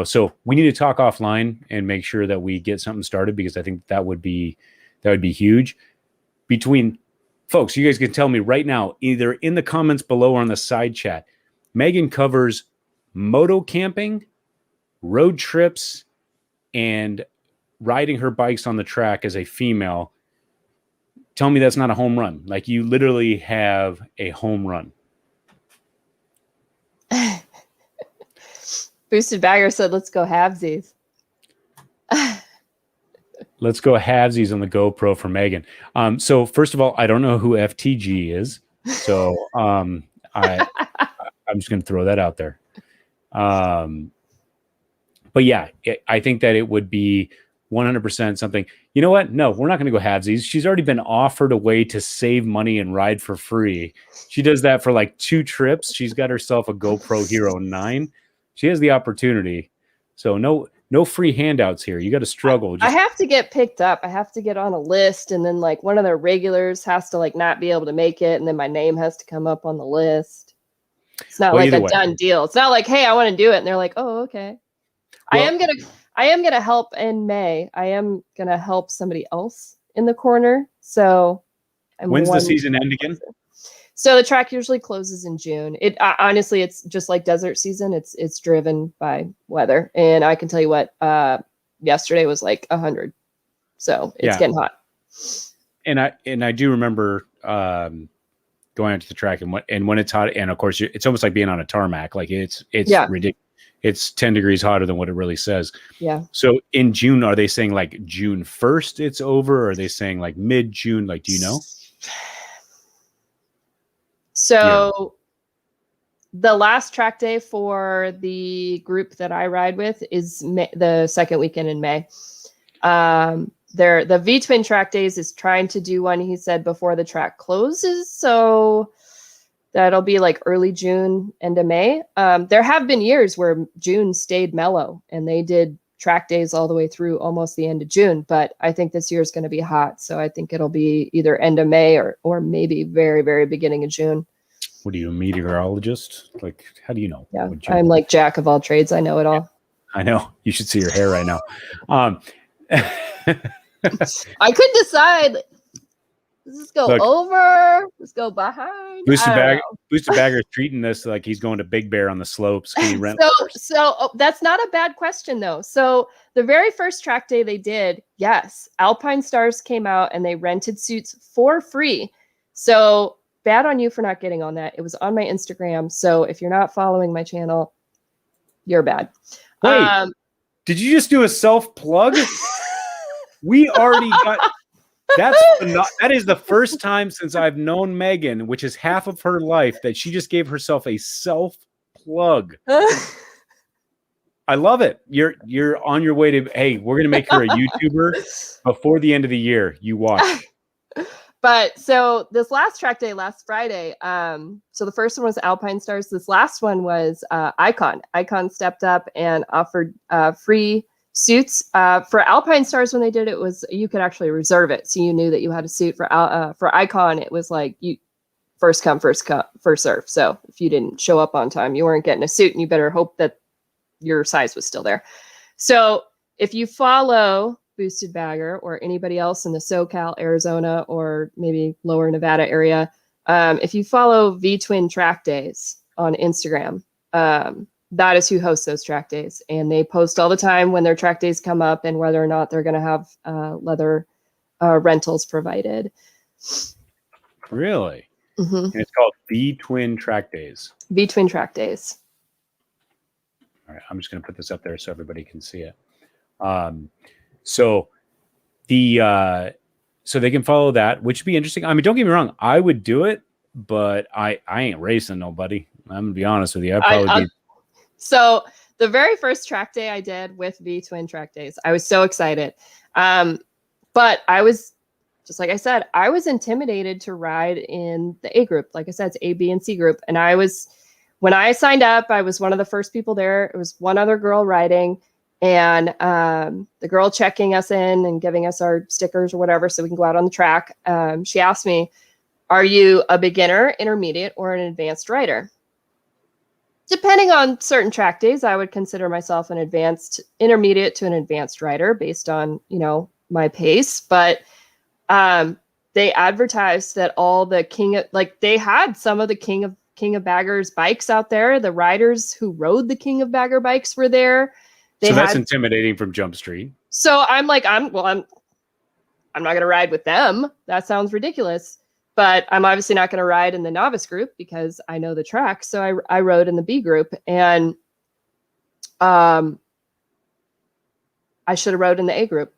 so we need to talk offline and make sure that we get something started, because I think that would be huge. Between folks, you guys can tell me right now, either in the comments below or on the side chat, Megan covers moto camping, road trips, and riding her bikes on the track as a female. Tell me that's not a home run. Like, you literally have a home run. Boosted Bagger said, let's go halvesies. Let's go halvesies on the GoPro for Megan. So first of all, I don't know who FTG is. So I'm just going to throw that out there. But yeah, I think that it would be 100% something. You know what? No, we're not going to go halvesies. She's already been offered a way to save money and ride for free. She does that for like 2 trips. She's got herself a GoPro Hero 9. She has the opportunity. So no free handouts here. You got to struggle. I have to get picked up. I have to get on a list, and then like one of their regulars has to like not be able to make it, and then my name has to come up on the list. It's not like a done deal. It's not like, hey, I want to do it, and they're like, oh, okay. Well, I am gonna help in May. I am gonna help somebody else in the corner. So when's the season end again? So the track usually closes in June. It honestly, it's just like desert season. It's driven by weather, and I can tell you what. Yesterday was like 100, so it's getting hot. And I do remember going out to the track, and when it's hot, and of course it's almost like being on a tarmac. Like it's ridiculous. It's 10 degrees hotter than what it really says. Yeah. So in June, are they saying like June 1st it's over? Or are they saying like mid-June? Like, do you know? So the last track day for the group that I ride with is the second weekend in May. The V-Twin track days is trying to do one, he said, before the track closes. So that'll be like early June, end of May. There have been years where June stayed mellow and they did track days all the way through almost the end of June. But I think this year is going to be hot. So I think it'll be either end of May or maybe very, very beginning of June. What are you, a meteorologist? Like, how do you know? Yeah, I'm like jack of all trades. I know it all. I know. You should see your hair right now. I could decide. Does this go over? Does this go behind? Boosted Bagger is treating this like he's going to Big Bear on the slopes. Can he rent so that's not a bad question, though. So the very first track day they did, yes, Alpine Stars came out and they rented suits for free. So bad on you for not getting on that. It was on my Instagram. So if you're not following my channel, you're bad. Wait, did you just do a self-plug? We already got... That is the first time since I've known Megan, which is half of her life, that she just gave herself a self-plug. I love it. You're on your way to, hey, we're going to make her a YouTuber before the end of the year. You watch. But so this last track day, last Friday, so the first one was Alpine Stars. This last one was Icon. Icon stepped up and offered free suits for Alpine Stars. When they did it, was you could actually reserve it, so you knew that you had a suit. For Icon, it was like you first come, first serve. So if you didn't show up on time, you weren't getting a suit, and you better hope that your size was still there. So if you follow Boosted Bagger or anybody else in the SoCal, Arizona, or maybe lower Nevada area, if you follow V-Twin Track Days on Instagram, that is who hosts those track days. And they post all the time when their track days come up and whether or not they're going to have leather rentals provided. Really? Mm-hmm. And it's called V-Twin Track Days. V-Twin Track Days. All right, I'm just going to put this up there so everybody can see it. So they can follow that, which would be interesting. I mean, don't get me wrong, I would do it, but I ain't racing nobody. I'm gonna be honest with you. So the very first track day I did with V-Twin Track Days, I was so excited. But I was, just like I said, I was intimidated to ride in the A group. Like I said, it's A, B, and C group. And when I signed up, I was one of the first people there. It was one other girl riding, and the girl checking us in and giving us our stickers or whatever so we can go out on the track. She asked me, are you a beginner, intermediate, or an advanced rider? Depending on certain track days, I would consider myself an advanced, intermediate to an advanced rider based on, you know, my pace. But they advertised that all the they had some of the King of Baggers bikes out there. The riders who rode the King of Bagger bikes were there. So that's intimidating from Jump Street. So I'm like, I'm not going to ride with them. That sounds ridiculous. But I'm obviously not going to ride in the novice group because I know the track. So I rode in the B group, and I should have rode in the A group.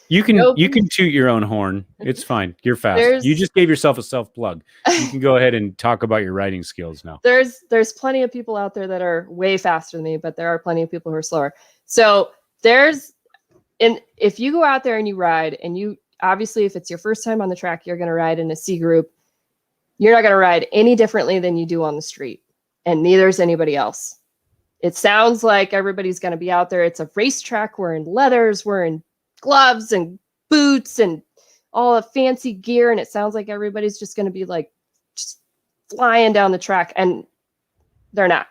You can toot your own horn. It's fine. You're fast. You just gave yourself a self plug. You can go ahead and talk about your riding skills now. There's plenty of people out there that are way faster than me, but there are plenty of people who are slower. So if you go out there and you ride, and you obviously, if it's your first time on the track, you're going to ride in a C group. You're not going to ride any differently than you do on the street, and neither is anybody else. It sounds like everybody's going to be out there. It's a racetrack. We're in leathers. We're in gloves and boots and all the fancy gear, and it sounds like everybody's just going to be like just flying down the track, and they're not.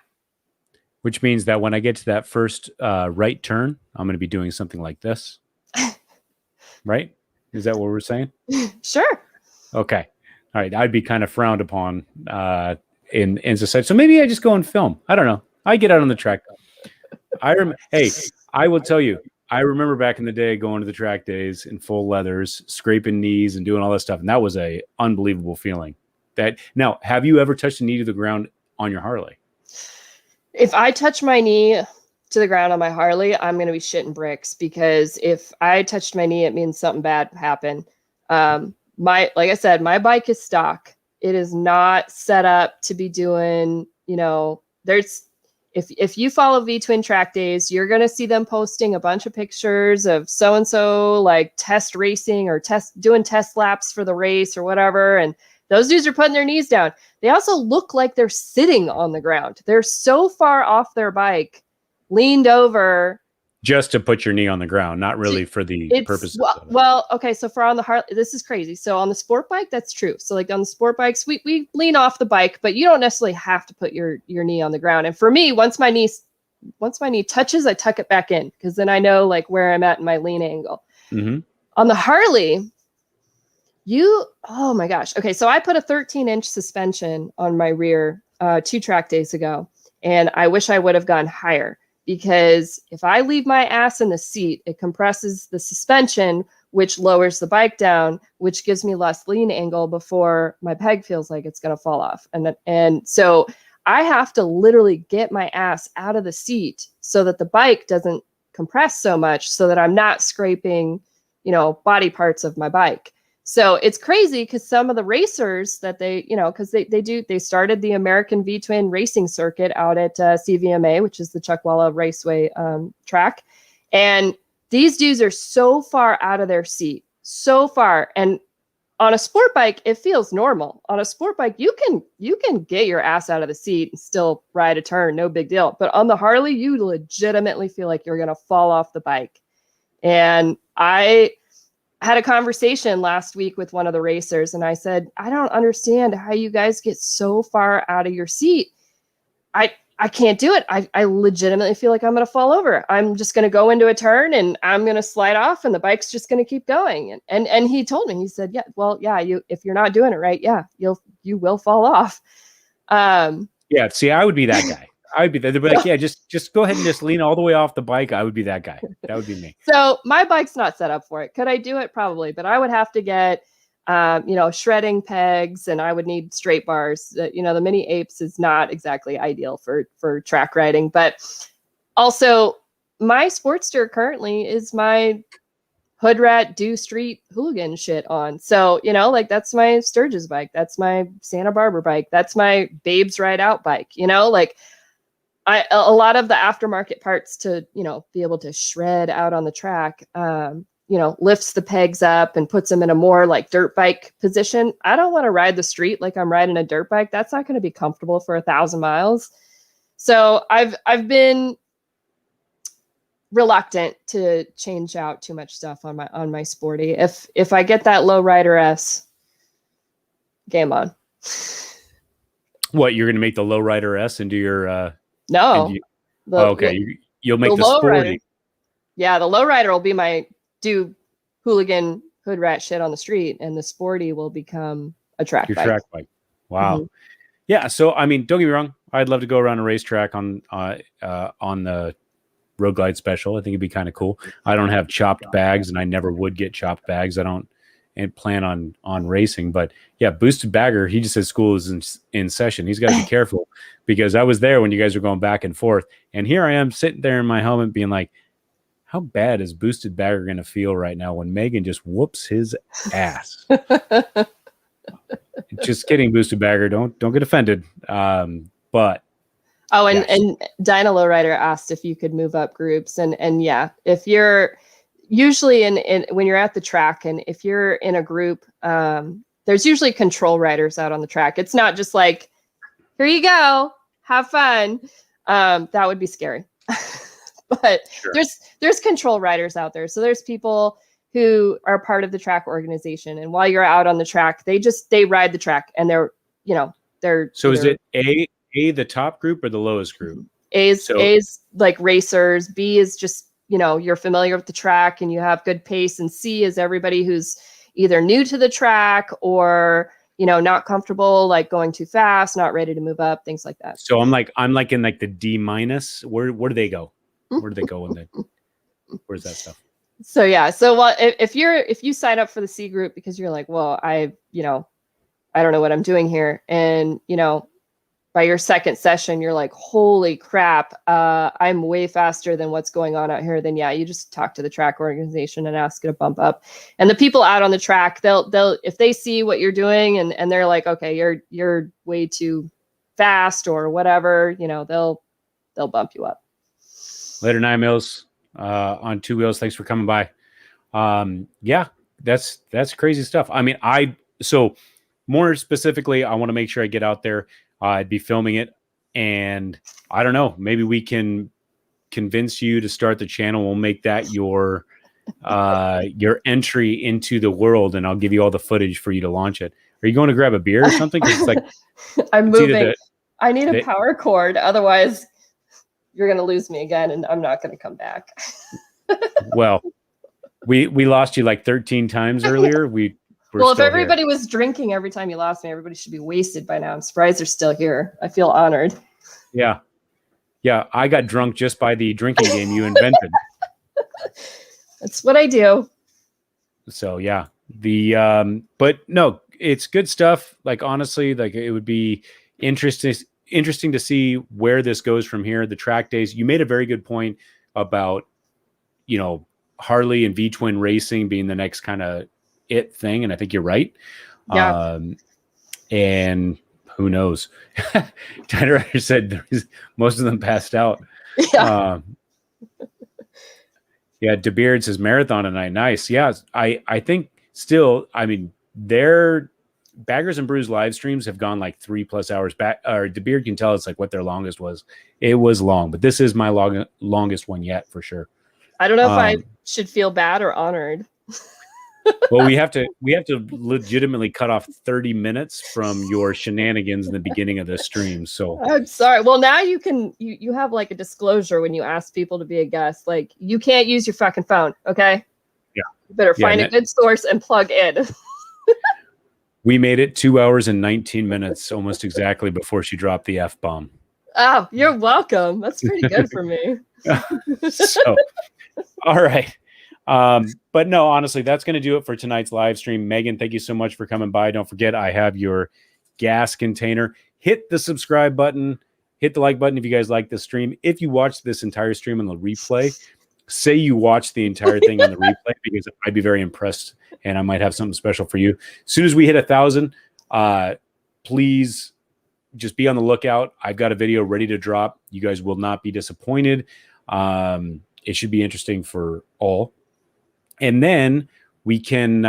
Which means that when I get to that first right turn, I'm going to be doing something like this. Right? Is that what we're saying? Sure. Okay. All right. I'd be kind of frowned upon in society. So maybe I just go and film. I don't know. I get out on the track. Hey, I will tell you, I remember back in the day going to the track days in full leathers, scraping knees and doing all that stuff. And that was a unbelievable feeling. Now, have you ever touched a knee to the ground on your Harley? If I touch my knee to the ground on my Harley, I'm going to be shitting bricks, because if I touched my knee, it means something bad happened. Like I said, my bike is stock. It is not set up to be doing, you know, if you follow V-Twin track days, you're going to see them posting a bunch of pictures of so-and-so like test racing or doing test laps for the race or whatever. And those dudes are putting their knees down. They also look like they're sitting on the ground. They're so far off their bike, leaned over, just to put your knee on the ground, not really for the purposes of it. Well, okay, so for on the Harley, this is crazy. So on the sport bike, that's true. So like on the sport bikes, we lean off the bike, but you don't necessarily have to put your knee on the ground. And for me, once my knee touches, I tuck it back in, because then I know like where I'm at in my lean angle. Mm-hmm. On the Harley, oh my gosh. Okay, so I put a 13-inch suspension on my rear 2 track days ago, and I wish I would have gone higher, because if I leave my ass in the seat, it compresses the suspension, which lowers the bike down, which gives me less lean angle before my peg feels like it's going to fall off. And so I have to literally get my ass out of the seat so that the bike doesn't compress so much, so that I'm not scraping, you know, body parts of my bike. So it's crazy, because some of the racers that because they started the American V-Twin racing circuit out at CVMA, which is the Chuckwalla Raceway track. And these dudes are so far out of their seat, so far. And on a sport bike, it feels normal. On a sport bike, you can get your ass out of the seat and still ride a turn, no big deal. But on the Harley, you legitimately feel like you're going to fall off the bike. And I had a conversation last week with one of the racers, and I said, I don't understand how you guys get so far out of your seat. I can't do it. I legitimately feel like I'm going to fall over. I'm just going to go into a turn and I'm going to slide off, and the bike's just going to keep going. And he told me, he said, if you're not doing it right, you will fall off. See, I would be that guy. I would be there. They'd be like, just go ahead and just lean all the way off the bike. I would be that guy. That would be me. So my bike's not set up for it. Could I do it? Probably, but I would have to get, shredding pegs, and I would need straight bars. The Mini Apes is not exactly ideal for track riding, but also my Sportster currently is my hood rat do street hooligan shit on. So, that's my Sturgis bike. That's my Santa Barbara bike. That's my Babes Ride Out bike, a lot of the aftermarket parts to, be able to shred out on the track. lifts the pegs up and puts them in a more like dirt bike position. I don't want to ride the street like I'm riding a dirt bike. That's not going to be comfortable for 1,000 miles. So I've been reluctant to change out too much stuff on my sporty. If I get that low rider S, game on. What, you're going to make the low rider S into your no. You'll make the sporty. Rider, yeah, the low rider will be my do hooligan hood rat shit on the street, and the sporty will become a track bike. Track bike. Wow. Mm-hmm. Yeah. So I mean, don't get me wrong. I'd love to go around a racetrack on the Road Glide Special. I think it'd be kind of cool. I don't have chopped bags, and I never would get chopped bags. I don't plan on racing, but yeah, Boosted Bagger. He just said school is in session. He's got to be careful, because I was there when you guys were going back and forth, and here I am sitting there in my helmet being like, how bad is Boosted Bagger going to feel right now when Megan just whoops his ass? Just kidding, Boosted Bagger. Don't get offended. But yes. And Dinah Lowrider asked if you could move up groups, and yeah, if you're usually in when you're at the track, and if you're in a group, there's usually control riders out on the track. It's not just like, here you go, have fun. That would be scary. But sure. There's control riders out there. So there's people who are part of the track organization, and while you're out on the track, they ride the track, and they're. So is it A the top group or the lowest group? A's like racers. B is just, you're familiar with the track and you have good pace, and C is everybody who's either new to the track or not comfortable, like going too fast, not ready to move up, things like that. So I'm like in like the D minus. Where do they go? Where do they go where's that stuff? So yeah. So if you sign up for the C group because you're like, well, I don't know what I'm doing here, and by your second session, you're like, holy crap, I'm way faster than what's going on out here. Then yeah, you just talk to the track organization and ask it to bump up. And the people out on the track, they'll if they see what you're doing and they're like, okay, you're way too fast or whatever, they'll bump you up. Later, 9 Mills on 2 wheels. Thanks for coming by. Yeah, that's crazy stuff. I mean, so more specifically, I want to make sure I get out there. I'd be filming it, and I don't know, maybe we can convince you to start the channel. We'll make that your entry into the world, and I'll give you all the footage for you to launch it. Are you going to grab a beer or something? 'Cause it's like I'm moving. I need a power cord, otherwise you're going to lose me again, and I'm not going to come back. Well, we lost you like 13 times earlier. Well, if everybody was drinking every time you lost me, everybody should be wasted by now. I'm surprised they're still here. I feel honored. Yeah. Yeah, I got drunk just by the drinking game you invented. That's what I do. So, yeah. But no, it's good stuff. Like, honestly, like it would be interesting to see where this goes from here. The track days, you made a very good point about, Harley and V-twin racing being the next kind of it thing, and I think you're right. Yeah. And who knows? Tyler said most of them passed out. Yeah. Yeah, DeBeard says marathon tonight. Nice. Yeah, I think still, I mean, their Baggers and Brews live streams have gone like 3+ hours back. Or DeBeard can tell us like what their longest was. It was long, but this is my longest one yet for sure. I don't know if I should feel bad or honored. Well, we have to legitimately cut off 30 minutes from your shenanigans in the beginning of the stream. So I'm sorry. Well, now you can you have like a disclosure when you ask people to be a guest. Like, you can't use your fucking phone, okay? Yeah. You better find a good source and plug in. We made it 2 hours and 19 minutes, almost exactly before she dropped the F-bomb. Oh, you're welcome. That's pretty good for me. So, all right. But no, honestly, that's going to do it for tonight's live stream. Megan, thank you so much for coming by. Don't forget, I have your gas container. Hit the subscribe button, hit the like button if you guys like the stream. If you watch this entire stream on the replay, say you watched the entire thing on the replay, because I'd be very impressed and I might have something special for you. As soon as we hit 1,000, please just be on the lookout. I've got a video ready to drop. You guys will not be disappointed. It should be interesting for all. and then we can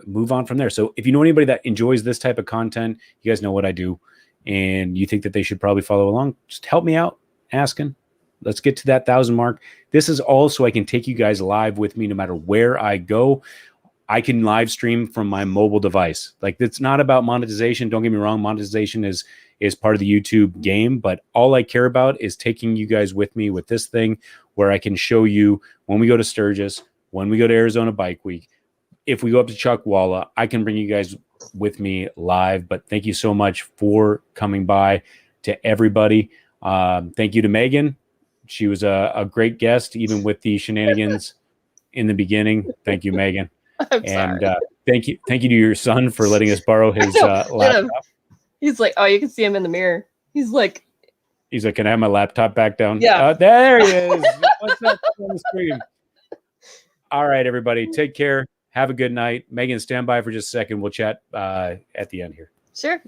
move on from there. So if you know anybody that enjoys this type of content, you guys know what I do, and you think that they should probably follow along, just help me out asking. Let's get to that 1,000 mark. This is all so I can take you guys live with me no matter where I go. I can live stream from my mobile device. Like, it's not about monetization. Don't get me wrong. Monetization is part of the YouTube game, but all I care about is taking you guys with me with this thing where I can show you when we go to Sturgis, when we go to Arizona Bike Week, if we go up to Chuckwalla, I can bring you guys with me live. But thank you so much for coming by. To everybody. Thank you to Megan. She was a great guest, even with the shenanigans in the beginning. Thank you, Megan. I'm sorry. Thank you to your son for letting us borrow his laptop. He's like, oh, you can see him in the mirror. He's like, can I have my laptop back down? Yeah. There he is. What's up on the screen? All right, everybody. Take care. Have a good night. Megan, stand by for just a second. We'll chat at the end here. Sure.